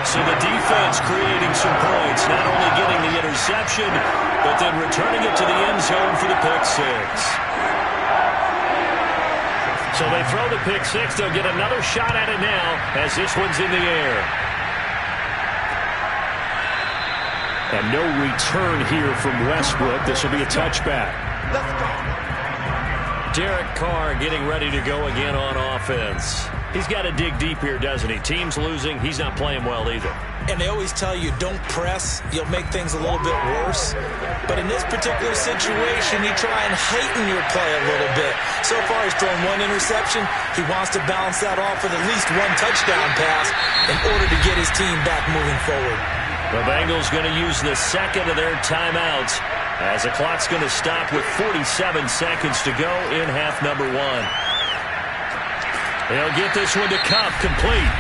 S8: So the defense creating some points, not only getting the interception, but then returning it to the end zone for the pick six. So they throw the pick six. They'll get another shot at it now as this one's in the air. And no return here from Westbrook. This will be a touchback.
S6: Let's go.
S8: Derek Carr getting ready to go again on offense. He's got to dig deep here, doesn't he? Team's losing. He's not playing well either.
S2: And they always tell you, don't press. You'll make things a little bit worse. But in this particular situation, you try and heighten your play a little bit. So far, he's thrown 1 interception. He wants to balance that off with at least 1 touchdown pass in order to get his team back moving forward.
S8: The Bengals going to use the second of their timeouts as the clock's going to stop with 47 seconds to go in half number 1. They'll get this one to Kupp, complete.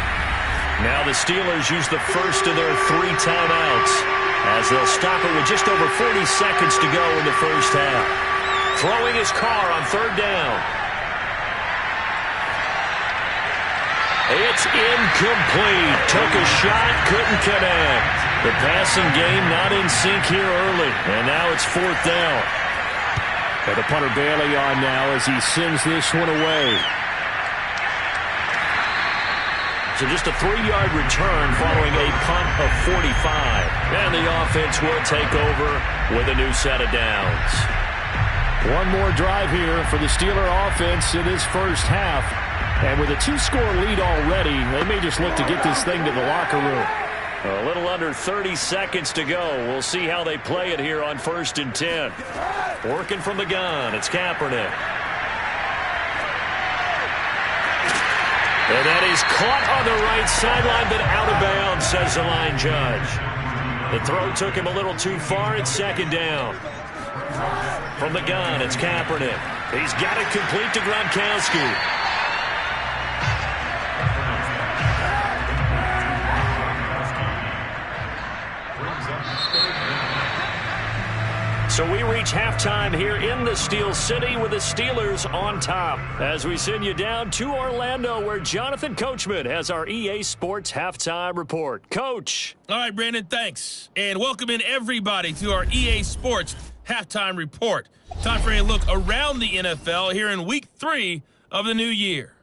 S8: Now the Steelers use the first of their 3 timeouts as they'll stop it with just over 40 seconds to go in the first half. Throwing his Carr on third down. It's incomplete. Took a shot, couldn't connect. The passing game not in sync here early, and now it's fourth down.
S5: And the punter Bailey on now as he sends this one away.
S8: So just a 3-yard return following a punt of 45. And the offense will take over with a new set of downs.
S5: One more drive here for the Steeler offense in this first half. And with a 2-score lead already, they may just look to get this thing to the locker room.
S8: A little under 30 seconds to go. We'll see how they play it here on 1st and 10. Working from the gun, it's Kaepernick. And that is caught on the right sideline, but out of bounds, says the line judge. The throw took him a little too far. It's second down. From the gun, it's Kaepernick. He's got it complete to Gronkowski. So we reach halftime here in the Steel City with the Steelers on top as we send you down to Orlando where Jonathan Coachman has our EA Sports Halftime Report. Coach.
S4: All right, Brandon, thanks. And welcome in everybody to our EA Sports Halftime Report. Time for a look around the NFL here in Week 3 of the new year.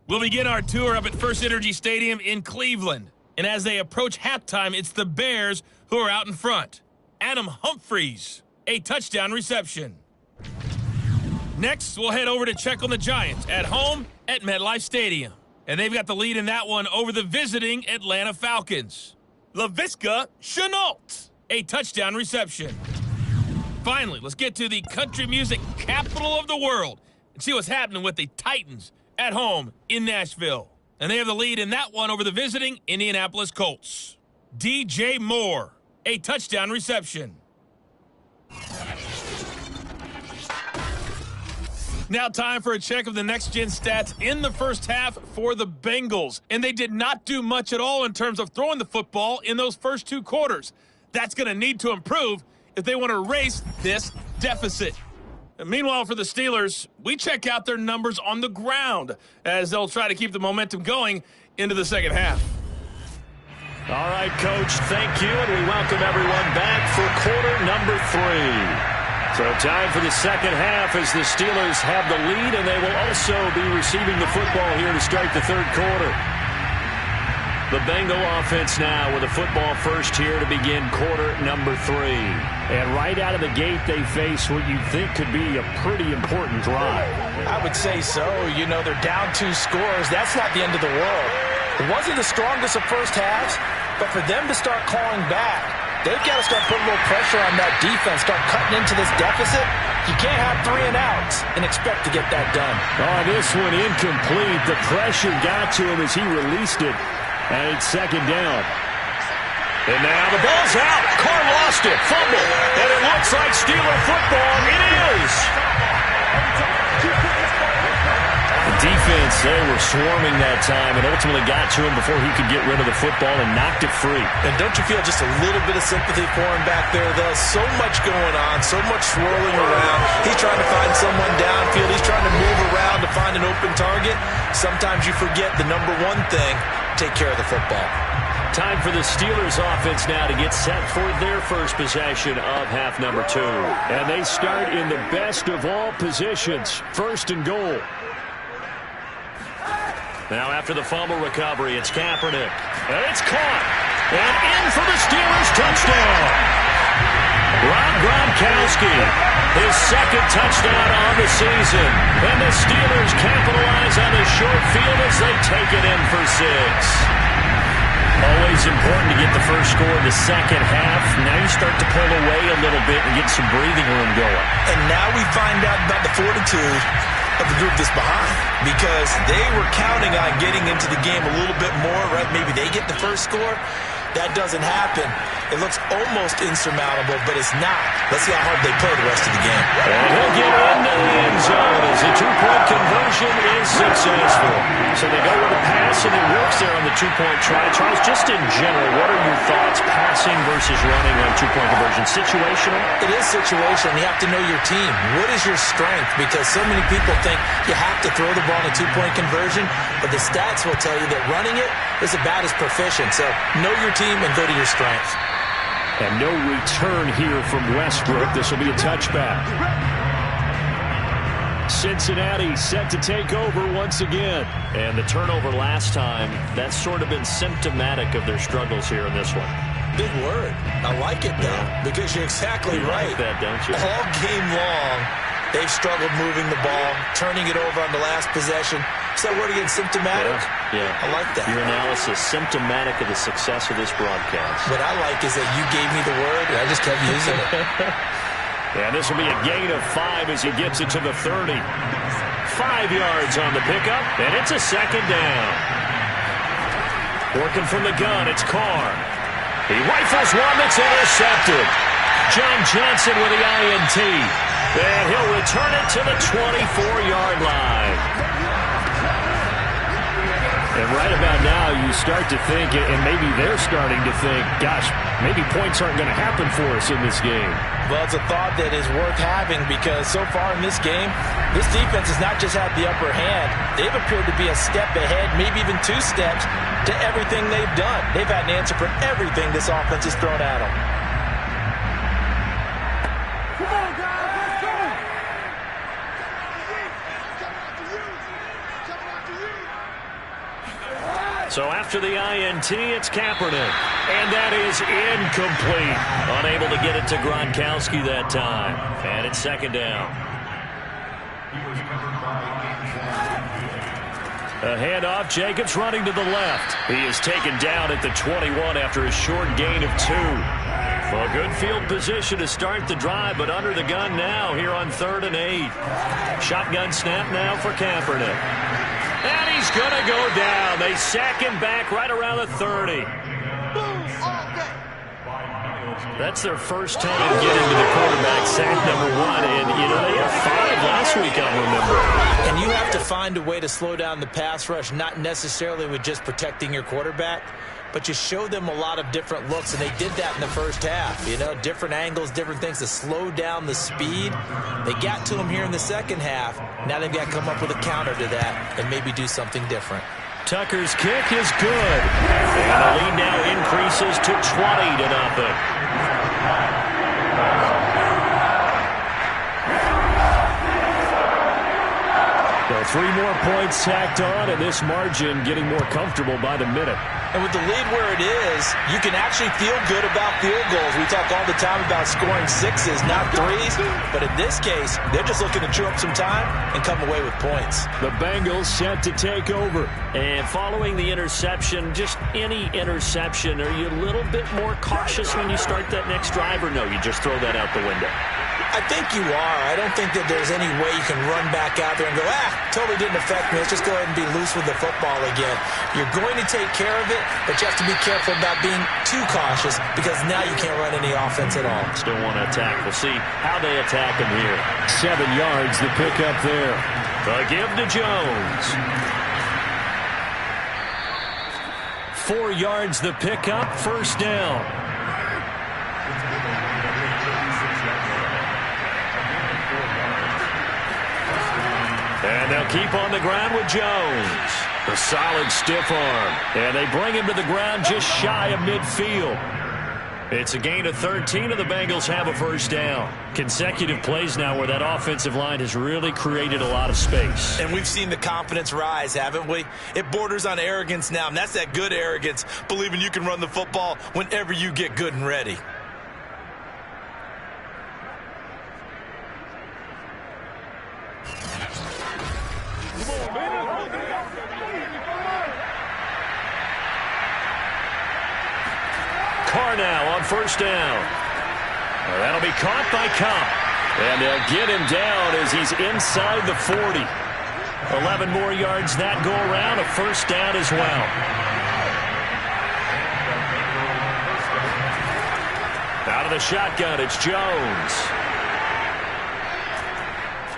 S4: We'll begin our tour up at First Energy Stadium in Cleveland. And as they approach halftime, it's the Bears who are out in front. Adam Humphries, a touchdown reception. Next, we'll head over to check on the Giants at home at MetLife Stadium. And they've got the lead in that one over the visiting Atlanta Falcons. Laviska Shenault, a touchdown reception. Finally, let's get to the country music capital of the world and see what's happening with the Titans at home in Nashville. And they have the lead in that one over the visiting Indianapolis Colts. DJ Moore, a touchdown reception. Now time for a check of the next-gen stats in the first half for the Bengals. And they did not do much at all in terms of throwing the football in those first 2 quarters. That's going to need to improve if they want to erase this deficit. And meanwhile, for the Steelers, we check out their numbers on the ground as they'll try to keep the momentum going into the second half.
S8: All right, Coach, thank you, and we welcome everyone back for quarter number 3. So time for the second half as the Steelers have the lead, and they will also be receiving the football here to start the third quarter. The Bengal offense now with a football first here to begin quarter number 3. And right out of the gate, they face what you think could be a pretty important drive.
S2: I would say so. You know, they're down 2 scores. That's not the end of the world. It wasn't the strongest of first halves, but for them to start calling back, they've got to start putting a little pressure on that defense, start cutting into this deficit. You can't have 3 and outs and expect to get that done.
S8: Oh, this one incomplete. The pressure got to him as he released it. And it's second down.
S1: And now the ball's out. Carr lost it. Fumble. And it looks like Steeler football. It is.
S8: The defense, they were swarming that time and ultimately got to him before he could get rid of the football and knocked it free.
S2: And don't you feel just a little bit of sympathy for him back there, though? So much going on, so much swirling around. He's trying to find someone downfield. He's trying to move around to find an open target. Sometimes you forget the number one thing, take care of the football.
S8: Time for the Steelers offense now to get set for their first possession of half number 2. And they start in the best of all positions, first and goal. Now after the fumble recovery, it's Kaepernick. And it's caught. And in for the Steelers touchdown. Rob Gronkowski, his second touchdown on the season. And the Steelers capitalize on the short field as they take it in for 6. Always important to get the first score in the second half. Now you start to pull away a little bit and get some breathing room going.
S2: And now we find out about the fortitude of the group that's behind, because they were counting on getting into the game a little bit more, right? Maybe they get the first score. That doesn't happen. It looks almost insurmountable, but it's not. Let's see how hard they play the rest of the game.
S8: And he'll get into the end zone as the 2-point conversion is successful. So they go with a pass, and it works there on the 2-point try. Charles, just in general, what are your thoughts passing versus running on 2-point conversion? Situational?
S2: It is situational. You have to know your team. What is your strength? Because so many people think you have to throw the ball in a 2-point conversion, but the stats will tell you that running it is about as proficient. So know your team and go to your strength.
S8: And no return here from Westbrook. This will be a touchback. Cincinnati set to take over once again. And the turnover last time, that's sort of been symptomatic of their struggles here in this one.
S2: Big word. I like it, though, because you're exactly right.
S8: You like that, don't you?
S2: All game long, they've struggled moving the ball, turning it over on the last possession. Is that word again, symptomatic?
S8: Yeah.
S2: I like that.
S8: Your analysis, symptomatic of the success of this broadcast.
S2: What I like is that you gave me the word, and I just kept using it.
S8: And this will be a gain of 5 as he gets it to the 30. 5 yards on the pickup, and it's a second down. Working from the gun, it's Carr. He rifles one that's intercepted. John Johnson with the INT. And he'll return it to the 24-yard line. And right about now, you start to think, and maybe they're starting to think, gosh, maybe points aren't going to happen for us in this game.
S2: Well, it's a thought that is worth having, because so far in this game, this defense has not just had the upper hand. They've appeared to be a step ahead, maybe even 2 steps, to everything they've done. They've had an answer for everything this offense has thrown at them.
S6: Come on, guys, let's go!
S8: So after the INT, it's Kaepernick. And that is incomplete. Unable to get it to Gronkowski that time. And it's second down. A handoff. Jacobs running to the left. He is taken down at the 21 after a short gain of 2. Well, good field position to start the drive, but under the gun now here on 3rd and 8. Shotgun snap now for Kaepernick. And he's going to go down. They sack him back right around the 30. That's their first time getting to the quarterback, sack number 1. And, you know, they had 5 last week, I remember.
S2: And you have to find a way to slow down the pass rush, not necessarily with just protecting your quarterback, but you show them a lot of different looks, and they did that in the first half. You know, different angles, different things to slow down the speed. They got to him here in the second half. Now they've got to come up with a counter to that and maybe do something different.
S8: Tucker's kick is good. And the lead now increases reduces to 20-0. So 3 more points tacked on, and this margin getting more comfortable by the minute.
S2: And with the lead where it is, you can actually feel good about field goals. We talk all the time about scoring 6s, not 3s. But in this case, they're just looking to chew up some time and come away with points.
S8: The Bengals set to take over. And following the interception, just any interception, are you a little bit more cautious when you start that next drive, or no, you just throw that out the window?
S2: I think you are. I don't think that there's any way you can run back out there and go, totally didn't affect me. Let's just go ahead and be loose with the football again. You're going to take care of it, but you have to be careful about being too cautious because now you can't run any offense at all.
S8: Still want to attack. We'll see how they attack him here.
S5: 7 yards, the pickup there.
S8: The give to Jones. 4 yards, the pickup, first down. And they'll keep on the ground with Jones. A solid stiff arm. And they bring him to the ground just shy of midfield. It's a gain of 13, and the Bengals have a first down. Consecutive plays now where that offensive line has really created a lot of space.
S2: And we've seen the confidence rise, haven't we? It borders on arrogance now, and that's that good arrogance, believing you can run the football whenever you get good and ready.
S8: Carr now on first down. Well, that'll be caught by Kupp. And they'll get him down as he's inside the 40. 11 more yards that go around, a first down as well. Out of the shotgun, it's Jones.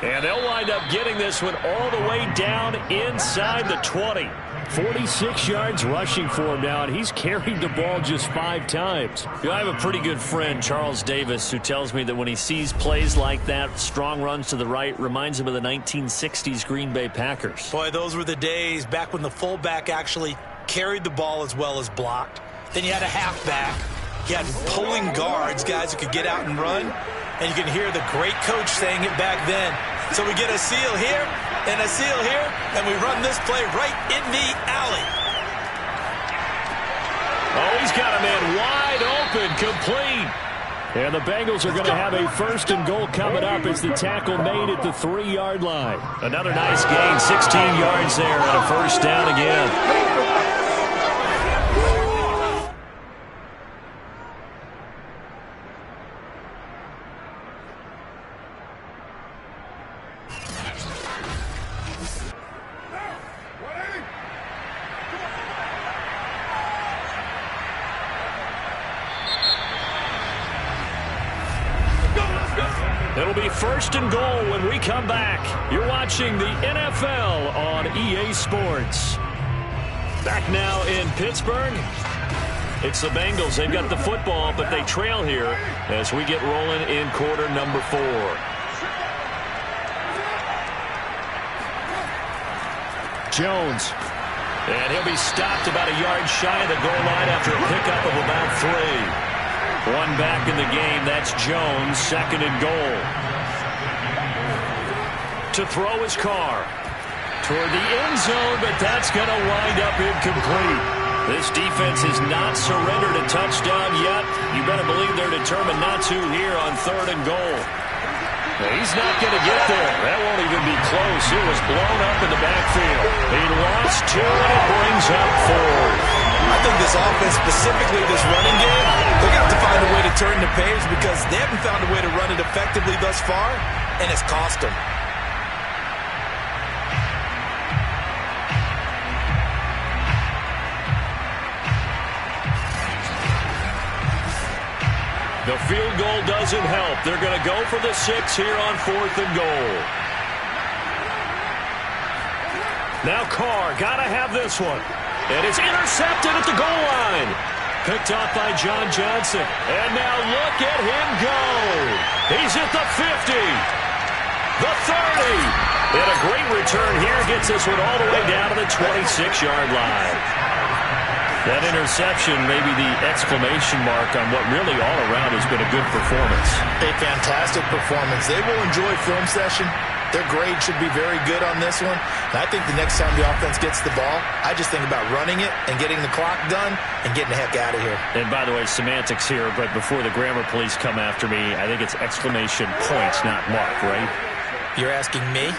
S8: And they'll wind up getting this one all the way down inside the 20. 46 yards rushing for him now, and he's carried the ball just 5 times. I have a pretty good friend, Charles Davis, who tells me that when he sees plays like that, strong runs to the right, reminds him of the 1960s Green Bay Packers.
S2: Boy, those were the days back when the fullback actually carried the ball as well as blocked. Then you had a halfback. You had pulling guards, guys who could get out and run. And you can hear the great coach saying it back then. So we get a seal here and a seal here, and we run this play right in the alley.
S8: Oh, he's got a man wide open, complete. And the Bengals are going to have a first and goal coming up as the tackle made at the 3-yard line. Another nice gain, 16 yards there, and a first down again. It'll be first and goal when we come back. You're watching the NFL on EA Sports. Back now in Pittsburgh. It's the Bengals. They've got the football, but they trail here as we get rolling in quarter number 4. Jones. And he'll be stopped about a yard shy of the goal line after a pickup of about 3. One back in the game. That's Jones, second and goal. To throw his Carr toward the end zone, but that's going to wind up incomplete. This defense has not surrendered a touchdown yet. You better believe they're determined not to here on third and goal. He's not going to get there. That won't even be close. It was blown up in the backfield. He lost 2, and it brings up 4.
S2: I think this offense, specifically this running game, they're going to have to find a way to turn the page because they haven't found a way to run it effectively thus far, and it's cost them.
S8: The field goal doesn't help. They're going to go for the 6 here on 4th and goal. Now Carr, got to have this one. And it's intercepted at the goal line. Picked off by John Johnson. And now look at him go. He's at the 50. The 30. And a great return here gets this one all the way down to the 26-yard line. That interception may be the exclamation mark on what really all around has been a good performance.
S2: A fantastic performance. They will enjoy film session. Their grade should be very good on this one. And I think the next time the offense gets the ball, I just think about running it and getting the clock done and getting the heck out of here.
S8: And by the way, semantics here, but before the grammar police come after me, I think it's exclamation points, not mark, right?
S2: You're asking me?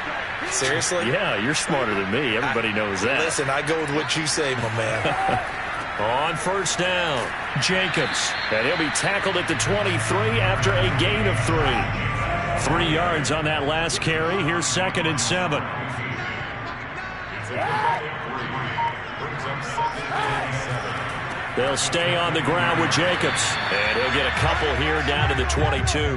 S2: Seriously?
S8: Yeah, you're smarter than me. Everybody knows that.
S2: Listen, I go with what you say, my man.
S8: On first down, Jacobs. And he'll be tackled at the 23 after a gain of 3. 3 yards on that last carry. Here's 2nd and 7. They'll stay on the ground with Jacobs. And he'll get a couple here down to the 22.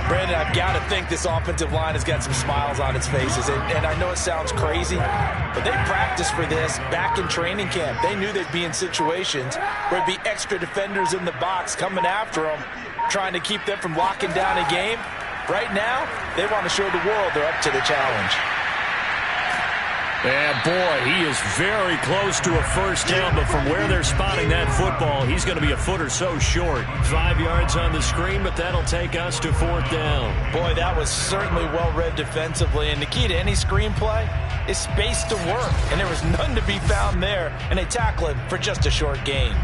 S2: Brandon, I've got to think this offensive line has got some smiles on its faces. And I know it sounds crazy, but they practiced for this back in training camp. They knew they'd be in situations where there'd be extra defenders in the box coming after them, trying to keep them from locking down a game. Right now, they want to show the world they're up to the challenge.
S8: And boy, he is very close to a first down, but from where they're spotting that football, he's going to be a foot or so short. 5 yards on the screen, but that'll take us to 4th down.
S2: Boy, that was certainly well-read defensively, and the key to any screenplay is space to work, and there was none to be found there, and they tackle him for just a short gain.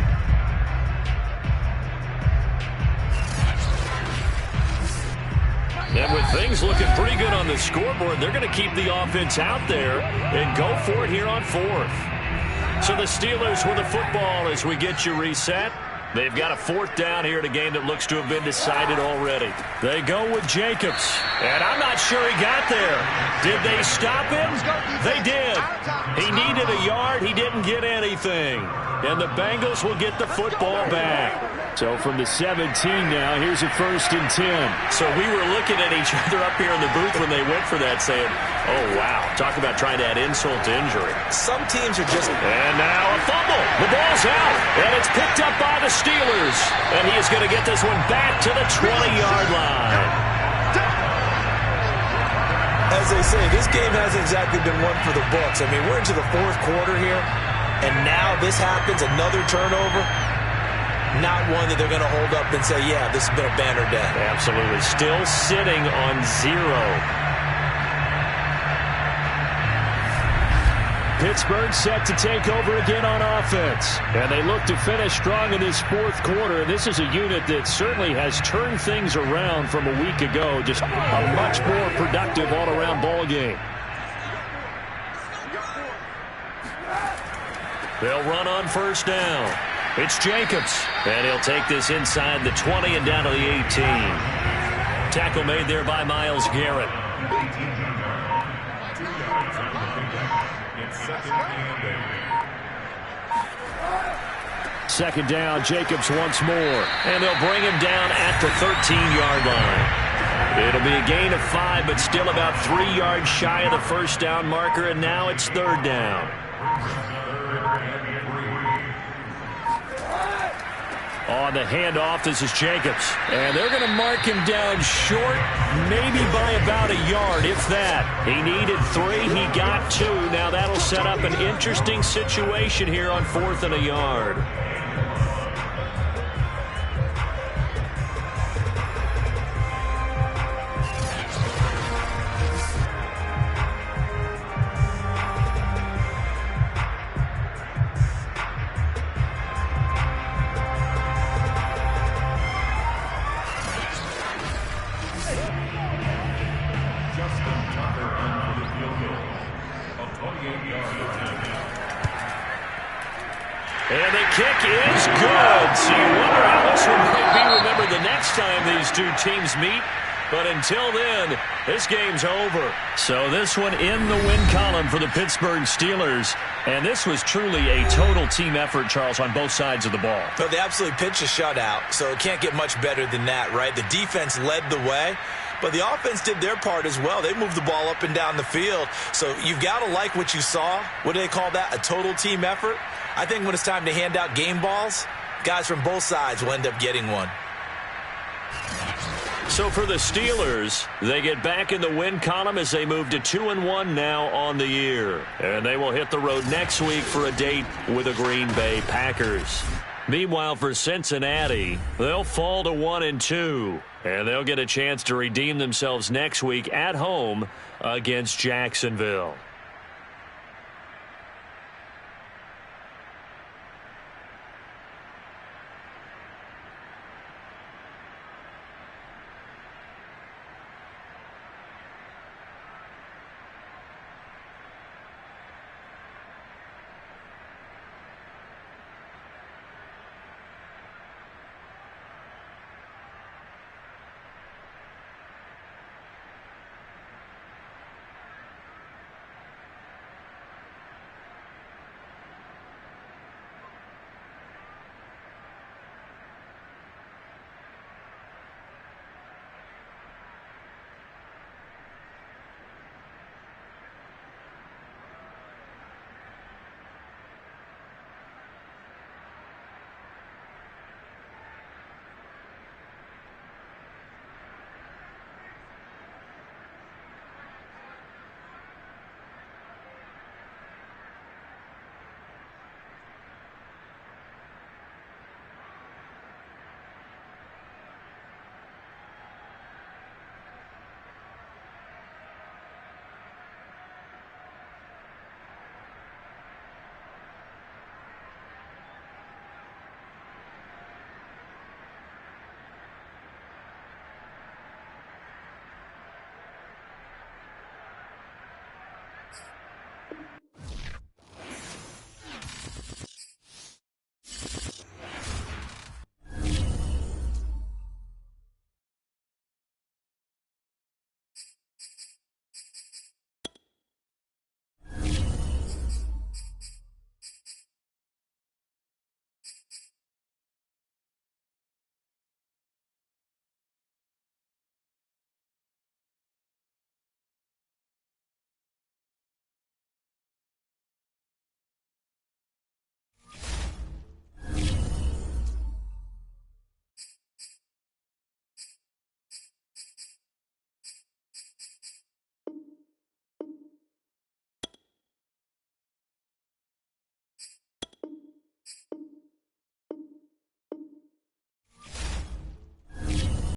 S8: And with things looking pretty good on the scoreboard, they're going to keep the offense out there and go for it here on 4th. So the Steelers with the football as we get you reset. They've got a 4th down here in a game that looks to have been decided already. They go with Jacobs. And I'm not sure he got there. Did they stop him? They did. He needed a yard. He didn't get anything. And the Bengals will get the football back. So from the 17 now, here's a 1st and 10. So we were looking at each other up here in the booth when they went for that saying, oh, wow, talk about trying to add insult to injury.
S2: Some teams are just...
S8: And now a fumble. The ball's out, and it's picked up by the Steelers. And he is going to get this one back to the 20-yard line.
S2: As they say, this game hasn't exactly been one for the books. I mean, we're into the 4th quarter here, and now this happens, another turnover. Not one that they're going to hold up and say, yeah, this has been a banner day.
S8: Absolutely. Still sitting on 0. Pittsburgh set to take over again on offense. And they look to finish strong in this 4th quarter. And this is a unit that certainly has turned things around from a week ago. Just a much more productive all-around ball game. They'll run on first down. It's Jacobs, and he'll take this inside the 20 and down to the 18. Tackle made there by Myles Garrett. Second down, Jacobs once more, and they'll bring him down at the 13-yard line. It'll be a gain of 5, but still about 3 yards shy of the first down marker, and now it's 3rd down. On the handoff, this is Jacobs. And they're going to mark him down short, maybe by about a yard, if that. He needed 3, he got 2. Now that'll set up an interesting situation here on 4th and a yard. And the kick is good. So you wonder how this one might be remembered the next time these two teams meet. But until then, this game's over. So this one in the win column for the Pittsburgh Steelers. And this was truly a total team effort, Charles, on both sides of the ball.
S2: No, they absolutely pitched a shutout, so it can't get much better than that, right? The defense led the way, but the offense did their part as well. They moved the ball up and down the field. So you've got to like what you saw. What do they call that? A total team effort? I think when it's time to hand out game balls, guys from both sides will end up getting one.
S8: So
S5: So for the Steelers, they get back in the win column as they move to 2-1 now on the year. And they will hit the road next week for a date with the Green Bay Packers. Meanwhile, for Cincinnati, they'll fall to 1-2. And they'll get a chance to redeem themselves next week at home against Jacksonville.